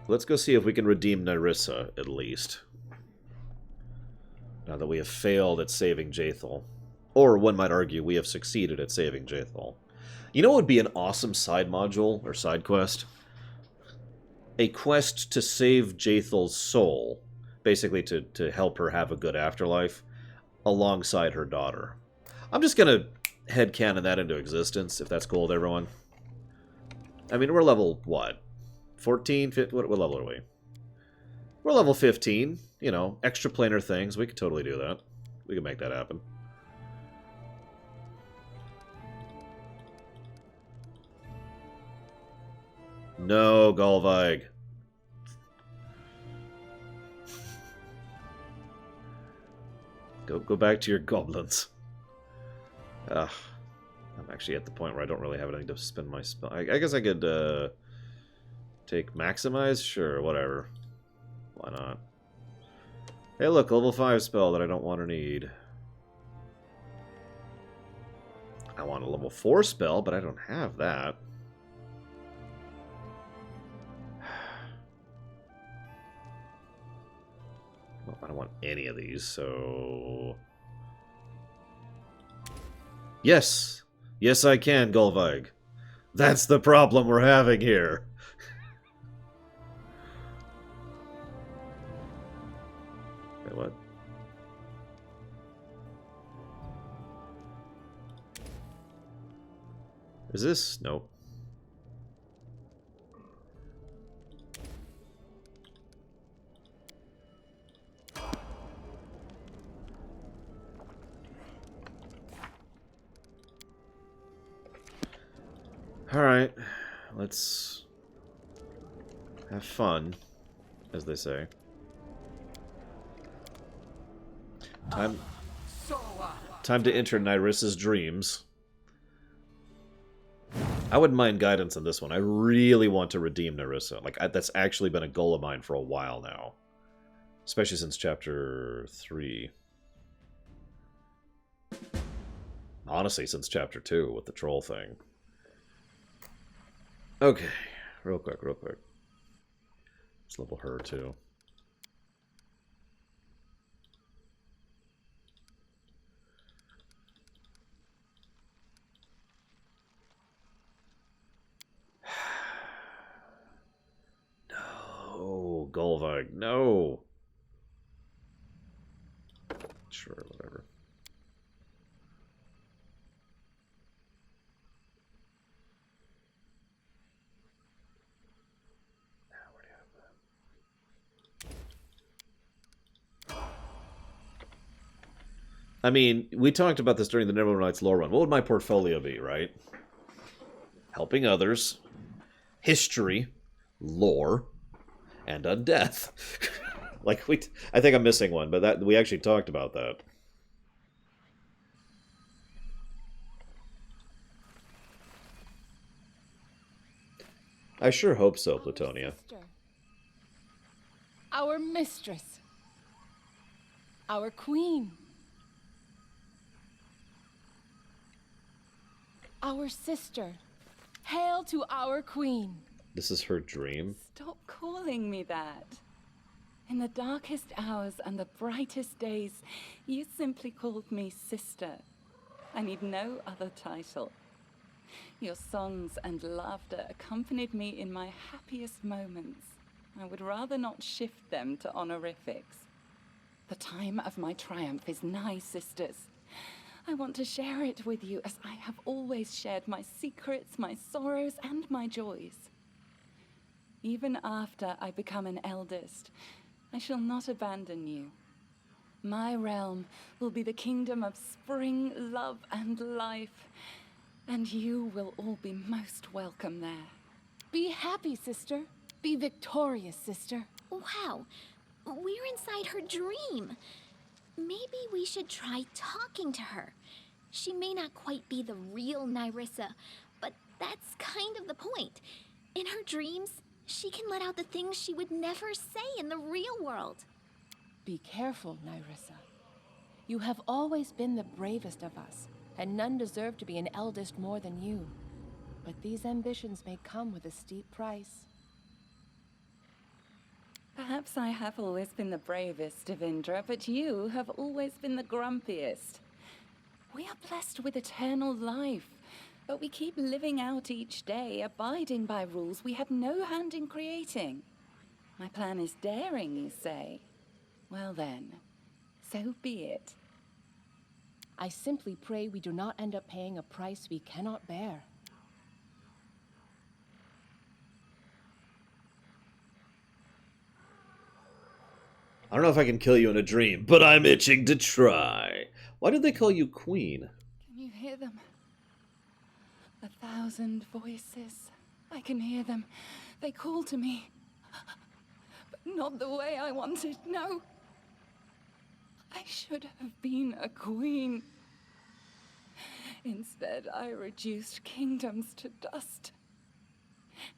Let's go see if we can redeem Nerissa, at least. Now that we have failed at saving Jaethal. Or, one might argue, we have succeeded at saving Jaethal. You know what would be an awesome side module, or side quest? a quest to save Jathel's soul, basically to help her have a good afterlife, alongside her daughter. I'm just gonna headcanon that into existence, if that's cool with everyone. I mean, we're level, what? 14? What level are we? We're level 15. You know, extra planar things. We could totally do that. We could make that happen. No, Golvig. Go back to your goblins. Ugh. I'm actually at the point where I don't really have anything to spend my spell. I guess I could take Maximize? Sure, whatever. Why not? Hey look, level 5 spell that I don't want or need. I want a level 4 spell, but I don't have that. Well, I don't want any of these, so... Yes! Yes, I can, Golvig. That's the problem we're having here. Wait, what? Is this? Nope. Alright, let's have fun, as they say. Time to enter Nyrissa's dreams. I wouldn't mind guidance on this one. I really want to redeem Nyrissa. Like, that's actually been a goal of mine for a while now. Especially since Chapter 3. Honestly, since Chapter 2 with the troll thing. Okay, real quick. Let's level her, too. No, Golvig, no! Sure, whatever. I mean, we talked about this during the Neverwinter Nights lore run. What would my portfolio be, right? Helping others, history, lore, and undeath. Like, I think I'm missing one, but that we actually talked about that. I sure hope so, Plutonia. Our mistress. Our queen. Our sister. Hail to our queen. This is her dream. Stop calling me that. In the darkest hours and the brightest days, you simply called me sister. I need no other title. Your songs and laughter accompanied me in my happiest moments. I would rather not shift them to honorifics. The time of my triumph is nigh, sisters. I want to share it with you as I have always shared my secrets, my sorrows, and my joys. Even after I become an eldest, I shall not abandon you. My realm will be the kingdom of spring, love, and life, and you will all be most welcome there. Be happy, sister. Be victorious, sister. Wow, we're inside her dream. Maybe we should try talking to her. She may not quite be the real Nyrissa, but that's kind of the point. In her dreams, she can let out the things she would never say in the real world. Be careful, Nyrissa. You have always been the bravest of us, and none deserve to be an eldest more than you. But these ambitions may come with a steep price. Perhaps I have always been the bravest, Devindra, but you have always been the grumpiest. We are blessed with eternal life, But we keep living out each day, abiding by rules we had no hand in creating. My plan is daring, you say? Well then, so be it. I simply pray we do not end up paying a price we cannot bear. I don't know if I can kill you in a dream, but I'm itching to try. Why did they call you Queen? Can you hear them? 1,000 voices. I can hear them. They call to me. But not the way I wanted, no. I should have been a queen. Instead, I reduced kingdoms to dust.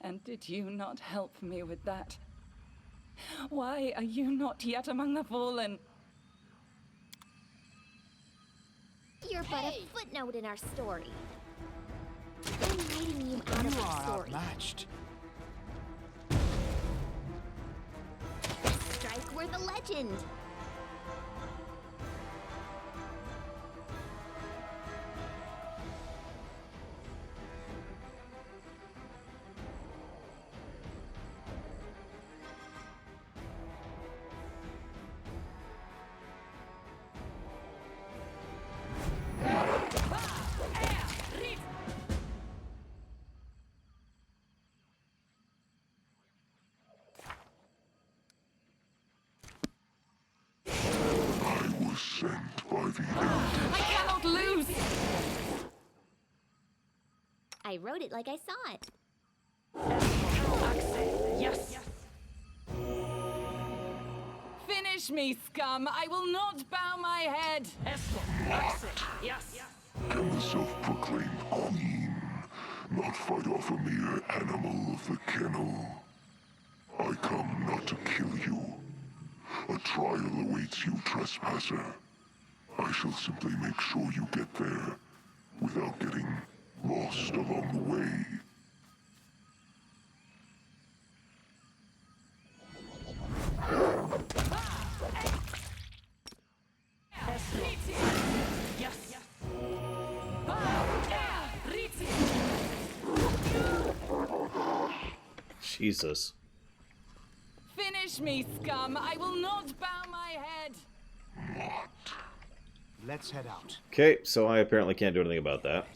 And did you not help me with that? Why are you not yet among the fallen? You're but a footnote in our story. I'm writing you out of our story. Outmatched. Strike worth a legend. Sent by the elders. I cannot lose! I wrote it like I saw it. Yes! Finish me, scum! I will not bow my head! Yes! Can the self-proclaimed queen not fight off a mere animal of the kennel? I come not to kill you. A trial awaits you, trespasser. I shall simply make sure you get there without getting lost along the way. Jesus. Finish me, scum! I will not bow my head! Let's head out. Okay, so I apparently can't do anything about that.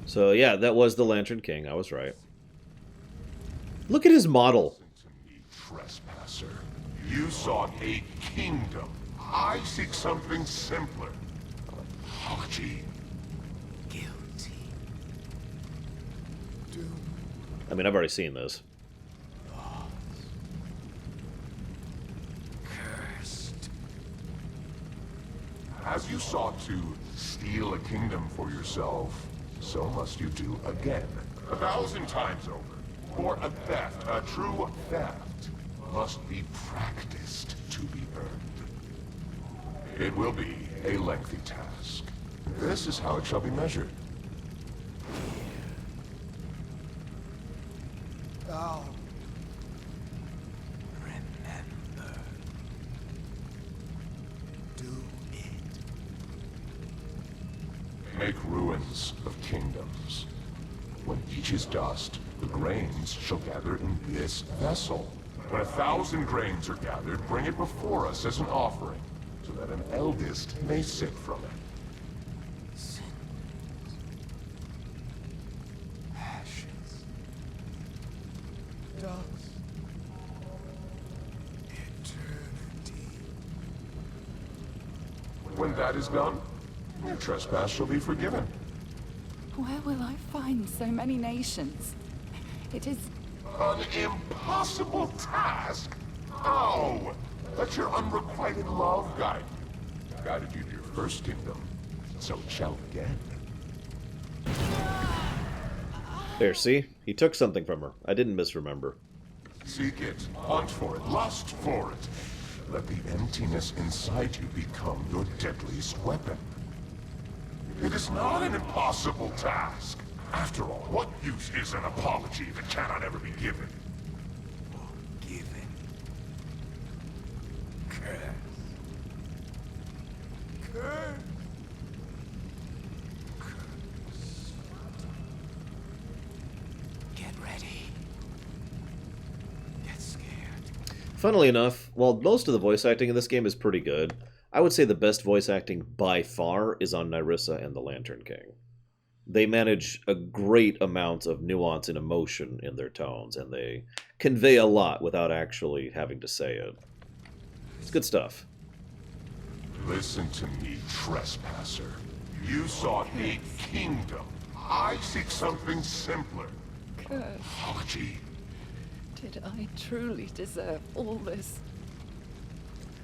So yeah, that was the Lantern King. I was right. Look at his model. To me, trespasser. You sought a kingdom. I seek something simpler. Haughty. Guilty. Doomed. I mean, I've already seen this. Cursed. As you sought to steal a kingdom for yourself, so must you do again. 1,000 times over. For a theft, a true theft, must be practiced to be earned. It will be a lengthy task. This is how it shall be measured. I'll remember. Do it. Make ruins of kingdoms. When each is dust, the grains shall gather in this vessel. When 1,000 grains are gathered, bring it before us as an offering, so that an eldest may sip from it. Sin. Ashes. Dust. Eternity. When that is done, your trespass shall be forgiven. Where will I find so many nations? It is... An impossible task? Oh! Let your unrequited love guide you. Guided you to your first kingdom, so it shall again. There, see? He took something from her. I didn't misremember. Seek it, hunt for it, lust for it. Let the emptiness inside you become your deadliest weapon. It is not an impossible task. After all, what use is an apology that cannot ever be given? Given. Curse. Curse. Funnily enough, while most of the voice acting in this game is pretty good, I would say the best voice acting by far is on Nyrissa and the Lantern King. They manage a great amount of nuance and emotion in their tones, and they convey a lot without actually having to say it. It's good stuff. Listen to me, trespasser. You sought a kingdom. I seek something simpler. Curse. Apology. Did I truly deserve all this?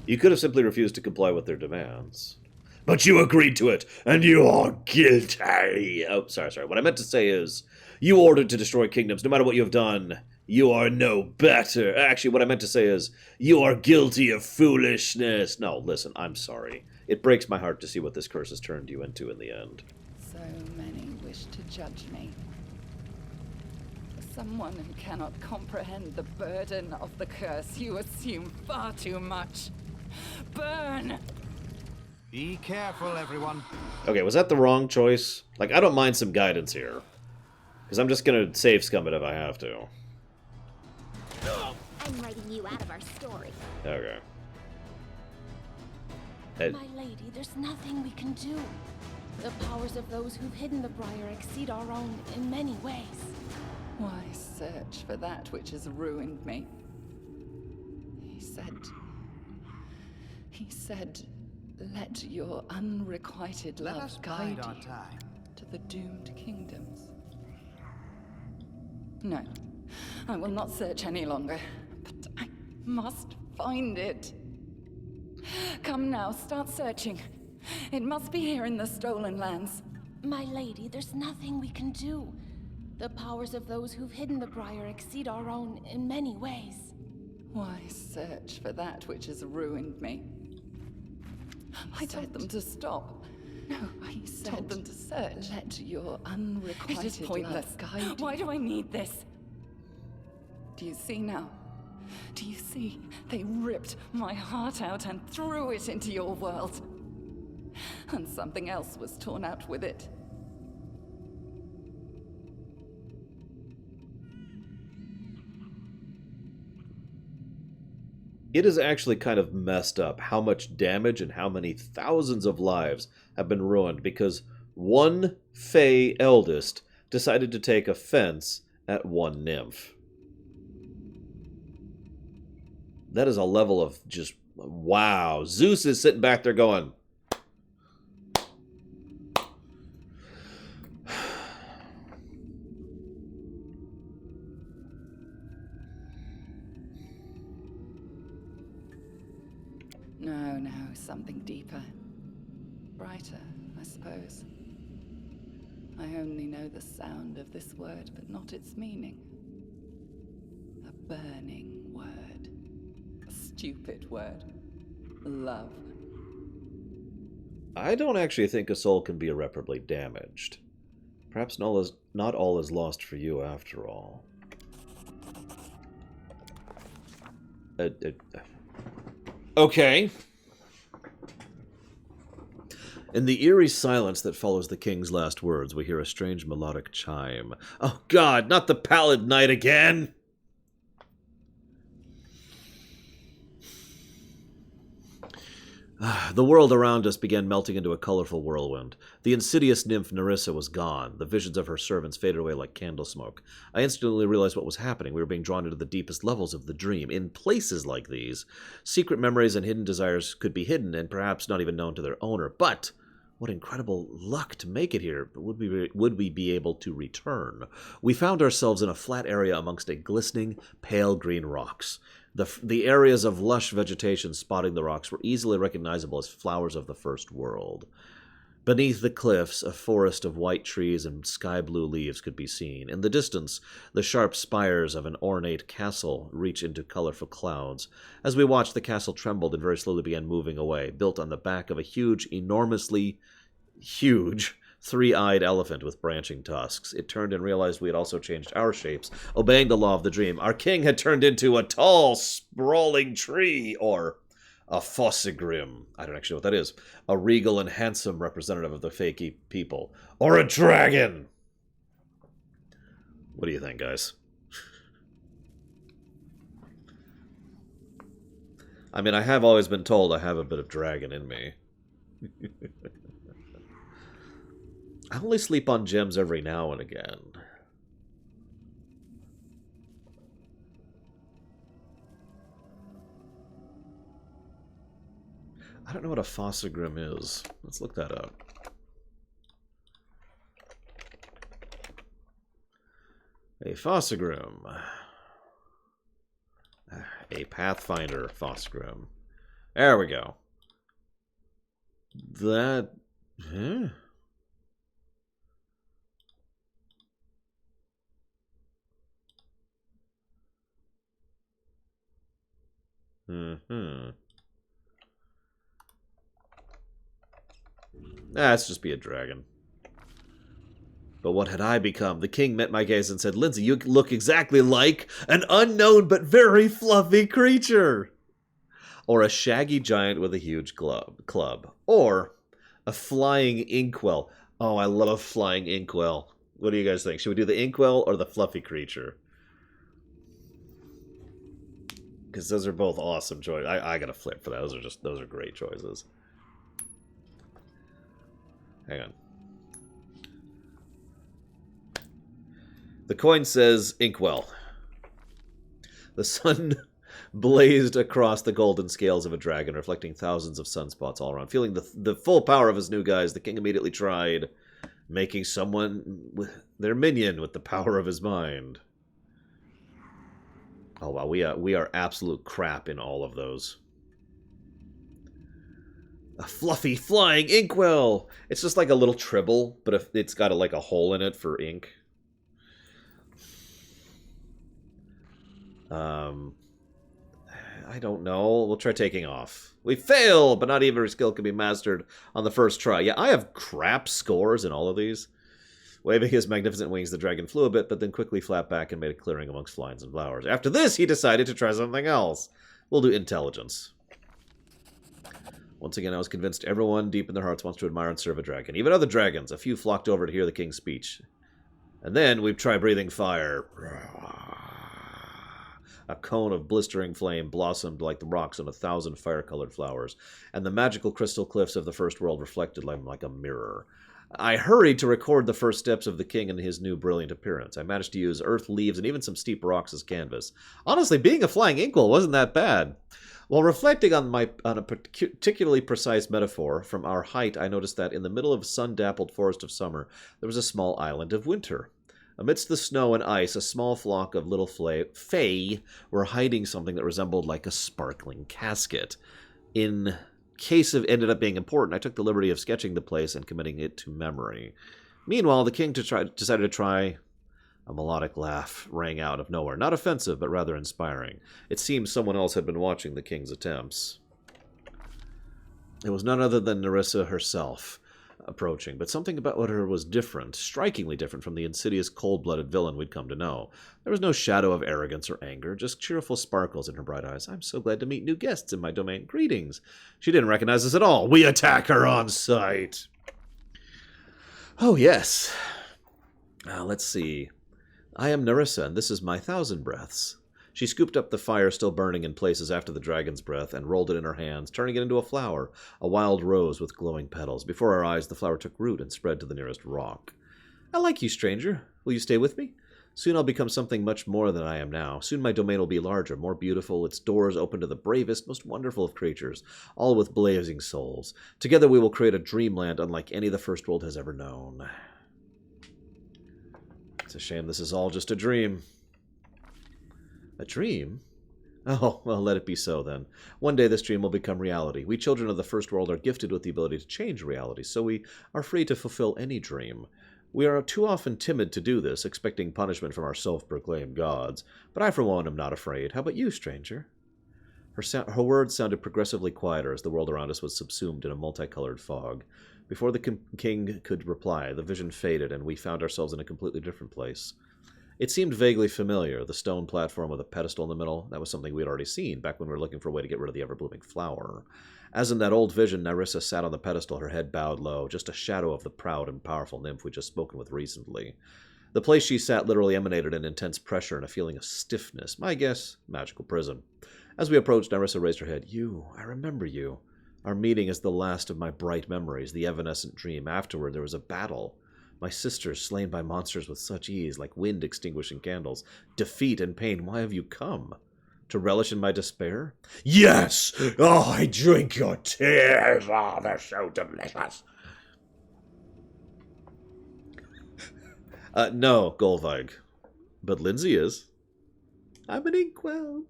You could have simply refused to comply with their demands. But you agreed to it, and you are guilty. Oh, sorry. What I meant to say is, you ordered to destroy kingdoms. No matter what you have done, you are no better. Actually, what I meant to say is, you are guilty of foolishness. No, listen, I'm sorry. It breaks my heart to see what this curse has turned you into in the end. So many wish to judge me. For someone who cannot comprehend the burden of the curse, you assume far too much. Burn! Be careful, everyone. Okay, was that the wrong choice? Like, I don't mind some guidance here. Because I'm just going to save scum it if I have to. I'm writing you out of our story. Okay. My lady, there's nothing we can do. The powers of those who've hidden the Briar exceed our own in many ways. Why search for that which has ruined me? He said, let your unrequited Let love us guide bide our you time. to the doomed kingdoms. No, I will not search any longer, but I must find it. Come now, start searching. It must be here in the stolen lands. My lady, there's nothing we can do. The powers of those who've hidden the Briar exceed our own in many ways. Why search for that which has ruined me? I told them to stop. No, I told them to search. Let your unrequited It is pointless. love guide you. Why do I need this? Do you see now? Do you see? They ripped my heart out and threw it into your world. And something else was torn out with it. It is actually kind of messed up how much damage and how many thousands of lives have been ruined because one Fey eldest decided to take offense at one nymph. That is a level of just, wow. Zeus is sitting back there going, No, something deeper. Brighter, I suppose. I only know the sound of this word, but not its meaning. A burning word. A stupid word. Love. I don't actually think a soul can be irreparably damaged. Perhaps not all is lost for you after all. Okay. In the eerie silence that follows the king's last words, we hear a strange melodic chime. Oh God, not the pallid night again! The world around us began melting into a colorful whirlwind. The insidious nymph Nerissa was gone. The visions of her servants faded away like candle smoke. I instantly realized what was happening. We were being drawn into the deepest levels of the dream. In places like these, secret memories and hidden desires could be hidden and perhaps not even known to their owner. But what incredible luck to make it here. Would we be able to return? We found ourselves in a flat area amongst a glistening, pale green rocks. The areas of lush vegetation spotting the rocks were easily recognizable as flowers of the first world. Beneath the cliffs, a forest of white trees and sky-blue leaves could be seen. In the distance, the sharp spires of an ornate castle reach into colorful clouds. As we watched, the castle trembled and very slowly began moving away, built on the back of a huge, enormously huge, three-eyed elephant with branching tusks. It turned and realized we had also changed our shapes, obeying the law of the dream. Our king had turned into a tall, sprawling tree, or a fossegrim. I don't actually know what that is. A regal and handsome representative of the fakey people. Or a dragon! What do you think, guys? I mean, I have always been told I have a bit of dragon in me. I only sleep on gems every now and again. I don't know what a fossegrim is. Let's look that up. A fossegrim. A Pathfinder fossegrim. There we go. That... Huh? Mm-hmm. Let's just be a dragon. But what had I become? The king met my gaze and said, Lindsay, you look exactly like an unknown but very fluffy creature. Or a shaggy giant with a huge club. Or a flying inkwell. Oh, I love a flying inkwell. What do you guys think? Should we do the inkwell or the fluffy creature? Because those are both awesome choices. I gotta flip for that. Those are great choices. Hang on. The coin says inkwell. The sun blazed across the golden scales of a dragon, reflecting thousands of sunspots all around. Feeling the full power of his new guise, the king immediately tried making someone their minion with the power of his mind. Oh wow, we are absolute crap in all of those. A fluffy flying inkwell. It's just like a little tribble, but if it's got like a hole in it for ink. I don't know. We'll try taking off. We fail, but not even every skill can be mastered on the first try. Yeah, I have crap scores in all of these. Waving his magnificent wings, the dragon flew a bit, but then quickly flapped back and made a clearing amongst vines and flowers. After this, he decided to try something else. We'll do intelligence. Once again, I was convinced everyone deep in their hearts wants to admire and serve a dragon. Even other dragons. A few flocked over to hear the king's speech. And then we've tried breathing fire. A cone of blistering flame blossomed like the rocks on 1,000 fire-colored flowers, and the magical crystal cliffs of the first world reflected like a mirror. I hurried to record the first steps of the king and his new brilliant appearance. I managed to use earth, leaves, and even some steep rocks as canvas. Honestly, being a flying inkwell wasn't that bad. While reflecting on a particularly precise metaphor, from our height I noticed that in the middle of a sun-dappled forest of summer there was a small island of winter. Amidst the snow and ice, a small flock of little fae were hiding something that resembled like a sparkling casket. In case it ended up being important, I took the liberty of sketching the place and committing it to memory. Meanwhile, the king decided to try. A melodic laugh rang out of nowhere, not offensive, but rather inspiring. It seemed someone else had been watching the king's attempts. It was none other than Nerissa herself approaching, but something about her was different, strikingly different from the insidious, cold-blooded villain we'd come to know. There was no shadow of arrogance or anger, just cheerful sparkles in her bright eyes. I'm so glad to meet new guests in my domain. Greetings. She didn't recognize us at all. We attack her on sight. Oh, yes. Let's see. I am Nerissa, and this is my 1,000 breaths. She scooped up the fire still burning in places after the dragon's breath and rolled it in her hands, turning it into a flower, a wild rose with glowing petals. Before our eyes, the flower took root and spread to the nearest rock. I like you, stranger. Will you stay with me? Soon I'll become something much more than I am now. Soon my domain will be larger, more beautiful, its doors open to the bravest, most wonderful of creatures, all with blazing souls. Together we will create a dreamland unlike any the First World has ever known. It's a shame this is all just a dream. A dream? Oh, well, let it be so, then. One day this dream will become reality. We children of the First World are gifted with the ability to change reality, so we are free to fulfill any dream. We are too often timid to do this, expecting punishment from our self-proclaimed gods. But I, for one, am not afraid. How about you, stranger? Her words sounded progressively quieter as the world around us was subsumed in a multicolored fog. Before the king could reply, the vision faded, and we found ourselves in a completely different place. It seemed vaguely familiar, the stone platform with a pedestal in the middle. That was something we had already seen, back when we were looking for a way to get rid of the ever-blooming flower. As in that old vision, Nerissa sat on the pedestal, her head bowed low, just a shadow of the proud and powerful nymph we'd just spoken with recently. The place she sat literally emanated an intense pressure and a feeling of stiffness. My guess, magical prison. As we approached, Narissa raised her head. You, I remember you. Our meeting is the last of my bright memories, the evanescent dream. Afterward, there was a battle. My sisters slain by monsters with such ease, like wind extinguishing candles. Defeat and pain, why have you come? To relish in my despair? Yes! Oh, I drink your tears! Oh, they're so delicious. No, Golveig. But Lindsay is. I'm an inkwell.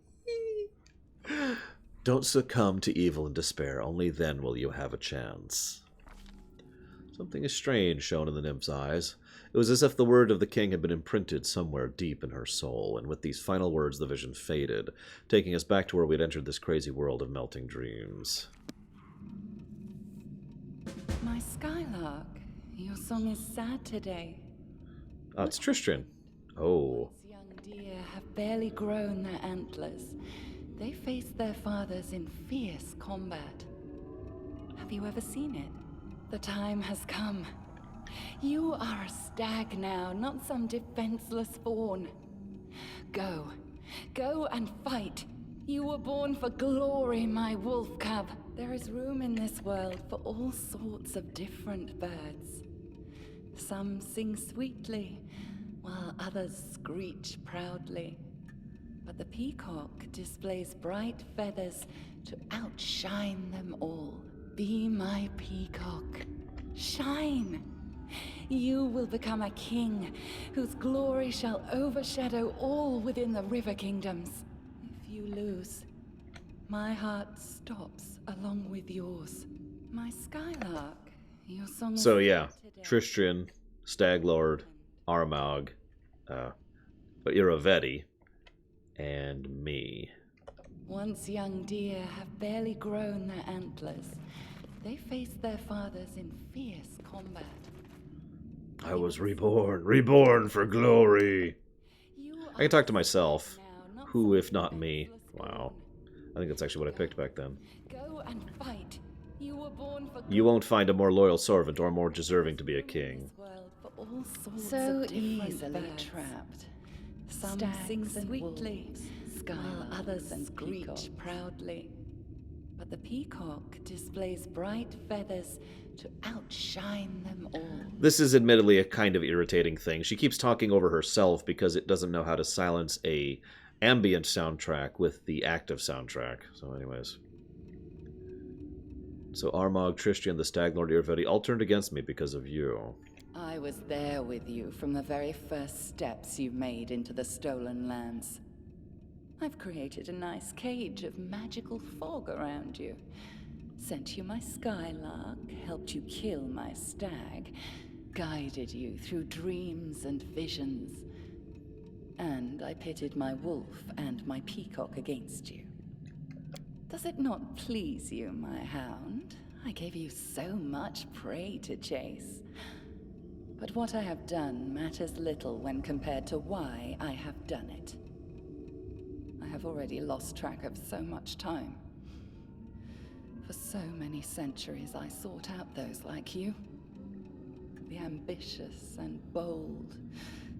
Don't succumb to evil and despair. Only then will you have a chance. Something strange shone in the nymph's eyes. It was as if the word of the king had been imprinted somewhere deep in her soul, and with these final words the vision faded, taking us back to where we'd entered this crazy world of melting dreams. My Skylark, your song is sad today. It's Tristran. Oh. These young deer have barely grown their antlers. They face their fathers in fierce combat. Have you ever seen it? The time has come. You are a stag now, not some defenseless fawn. Go. Go and fight. You were born for glory, my wolf cub. There is room in this world for all sorts of different birds. Some sing sweetly, while others screech proudly. But the peacock displays bright feathers to outshine them all. Be my peacock. Shine! You will become a king, whose glory shall overshadow all within the river kingdoms. If you lose, my heart stops along with yours. My Skylark, your song So is yeah, today. Tristran, Staglord, Armagh, Irovetti, and me. Once young deer have barely grown their antlers. They face their fathers in fierce combat. I was reborn for glory. I can talk to myself. Who, if not me? Wow. I think that's actually what I picked back then. Go and fight. You were born for You won't find a more loyal servant or more deserving to be a king. So easily trapped. Some sing sweetly, while others screech proudly. But the peacock displays bright feathers to outshine them all. This is admittedly a kind of irritating thing. She keeps talking over herself because it doesn't know how to silence a ambient soundtrack with the active soundtrack. So anyways. So Armagh, Tristran, the Staglord, Irovetti all turned against me because of you. I was there with you from the very first steps you made into the stolen lands. I've created a nice cage of magical fog around you. Sent you my Skylark, helped you kill my stag, guided you through dreams and visions. And I pitted my wolf and my peacock against you. Does it not please you, my hound? I gave you so much prey to chase. But what I have done matters little when compared to why I have done it. I have already lost track of so much time. For so many centuries I sought out those like you. The ambitious and bold.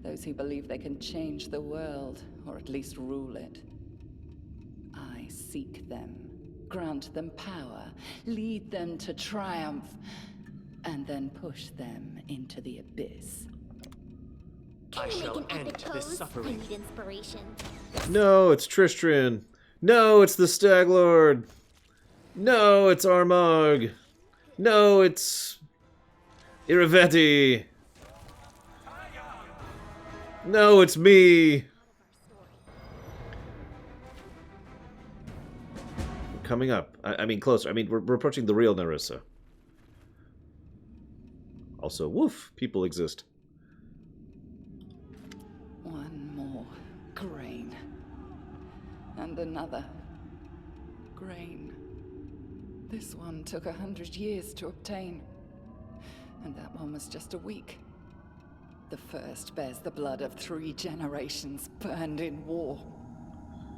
Those who believe they can change the world, or at least rule it. I seek them, grant them power, lead them to triumph, and then push them into the abyss. I shall end this suffering. I need inspiration. No, it's Tristran. No, it's the Staglord. No, it's Armagh. No, it's Irovetti. No, it's me. Coming up. I mean, closer. I mean, we're approaching the real Narissa. Also, woof, people exist. One more grain. And another grain. This one took 100 years to obtain. And that one was just a week. The first bears the blood of 3 generations burned in war.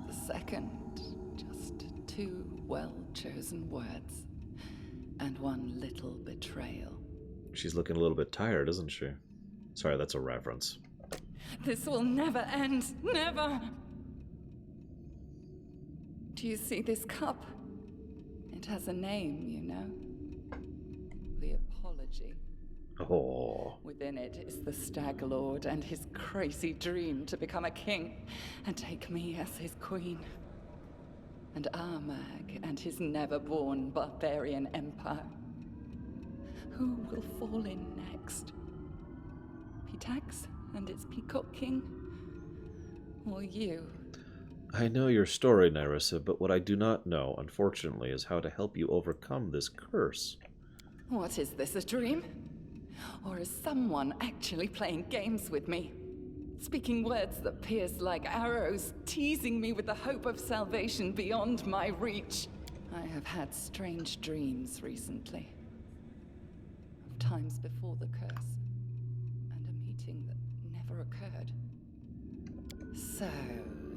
The second, just 2 well-chosen words. And 1 little betrayal. She's looking a little bit tired, isn't she? Sorry, that's a reference. This will never end. Never! Do you see this cup? It has a name, you know. The Apology. Oh. Within it is the Stag Lord and his crazy dream to become a king and take me as his queen. And Armag and his never-born barbarian empire. Who will fall in next? Pitax and its Peacock King? Or you? I know your story, Nyrissa, but what I do not know, unfortunately, is how to help you overcome this curse. What is this, a dream? Or is someone actually playing games with me? Speaking words that pierce like arrows, teasing me with the hope of salvation beyond my reach. I have had strange dreams recently. Of times before the curse. And a meeting that never occurred. So,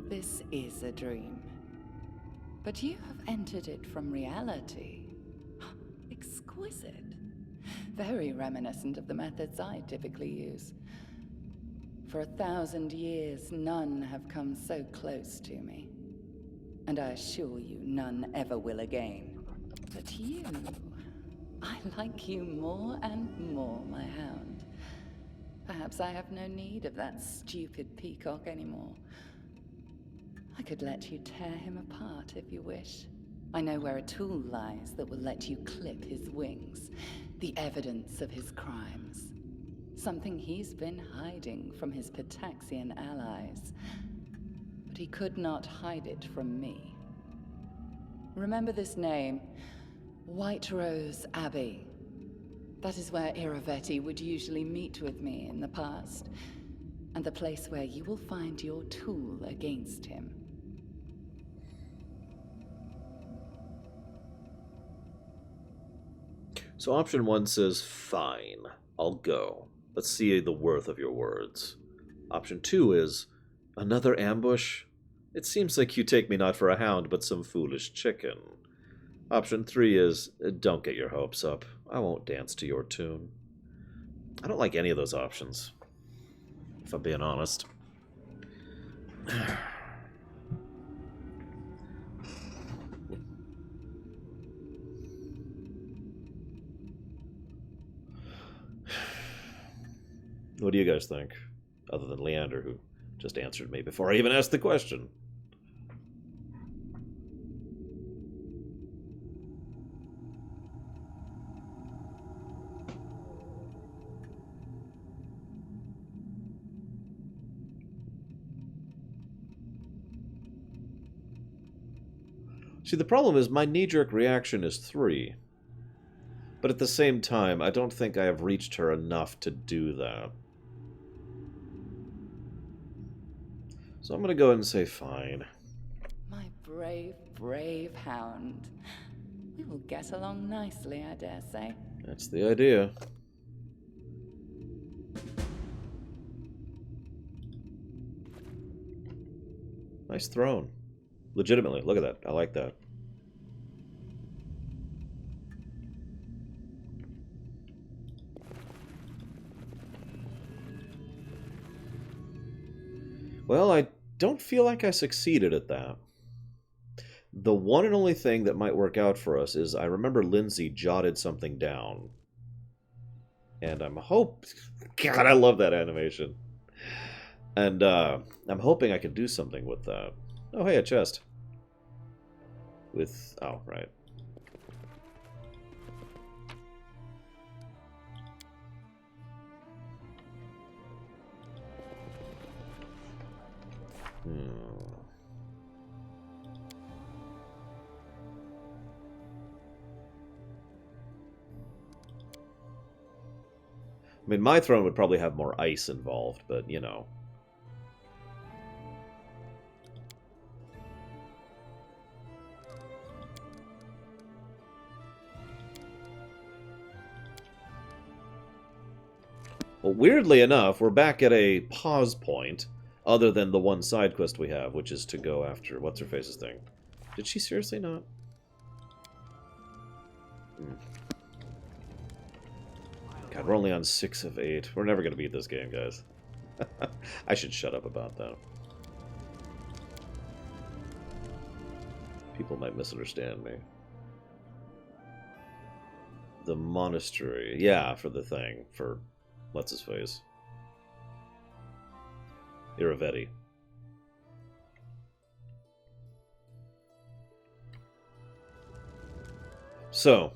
this is a dream. But you have entered it from reality. Exquisite. Very reminiscent of the methods I typically use. For 1,000 years, none have come so close to me. And I assure you, none ever will again. But you... I like you more and more, my hound. Perhaps I have no need of that stupid peacock anymore. I could let you tear him apart if you wish. I know where a tool lies that will let you clip his wings. The evidence of his crimes. Something he's been hiding from his Pitaxian allies. But he could not hide it from me. Remember this name, White Rose Abbey. That is where Iravetti would usually meet with me in the past, and the place where you will find your tool against him. So option 1 says, fine, I'll go. Let's see the worth of your words. Option 2 is, another ambush? It seems like you take me not for a hound, but some foolish chicken. Option 3 is, don't get your hopes up. I won't dance to your tune. I don't like any of those options, if I'm being honest. What do you guys think? Other than Leander, who just answered me before I even asked the question. See, the problem is my knee-jerk reaction is 3. But at the same time, I don't think I have reached her enough to do that. So I'm going to go ahead and say fine. My brave, brave hound. We will get along nicely, I dare say. That's the idea. Nice throne. Legitimately, look at that. I like that. Well, I don't feel like I succeeded at that. The one and only thing that might work out for us is I remember Lindsay jotted something down. And I'm God, I love that animation. And I'm hoping I can do something with that. Oh, hey, a chest. With... oh, right. I mean, my throne would probably have more ice involved, but, you know. Well, weirdly enough, we're back at a pause point, other than the one side quest we have, which is to go after what's-her-face's thing. Did she seriously not? God, we're only on 6 of 8. We're never going to beat this game, guys. I should shut up about that. people might misunderstand me. The monastery. Yeah, for the thing. For what's-his-face. Iravetti. So,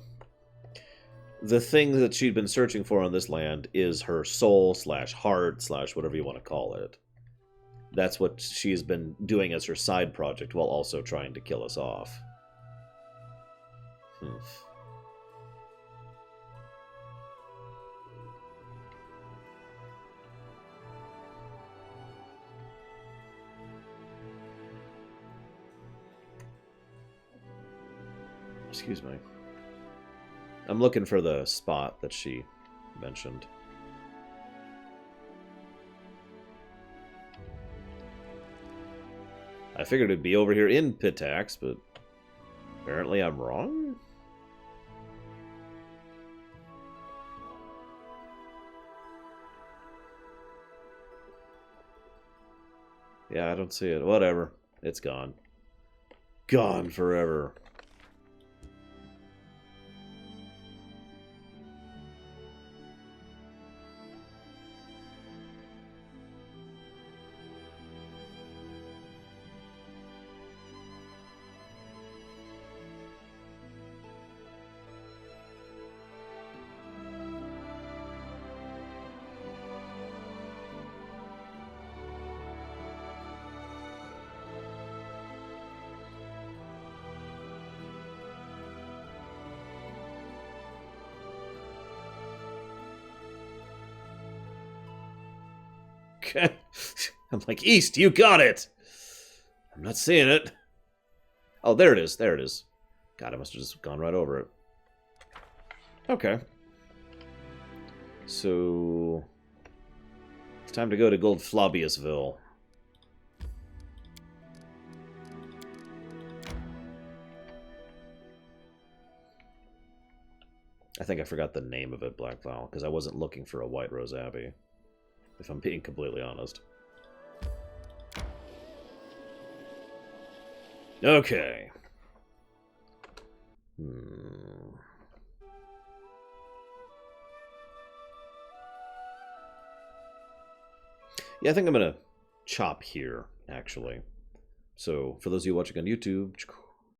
the thing that she'd been searching for on this land is her soul slash heart slash whatever you want to call it. That's what she's been doing as her side project while also trying to kill us off. Excuse me. I'm looking for the spot that she mentioned. I figured it'd be over here in Pitax, but apparently I'm wrong? Yeah, I don't see it. Whatever. It's gone. Gone forever. I'm like, East, you got it! I'm not seeing it. Oh, there it is. There it is. God, I must have just gone right over it. Okay. So... it's time to go to Goldflabiusville. I think I forgot the name of it, Black Vial, because I wasn't looking for a White Rose Abbey, if I'm being completely honest. Okay. Yeah, I think I'm going to chop here, actually. So, for those of you watching on YouTube,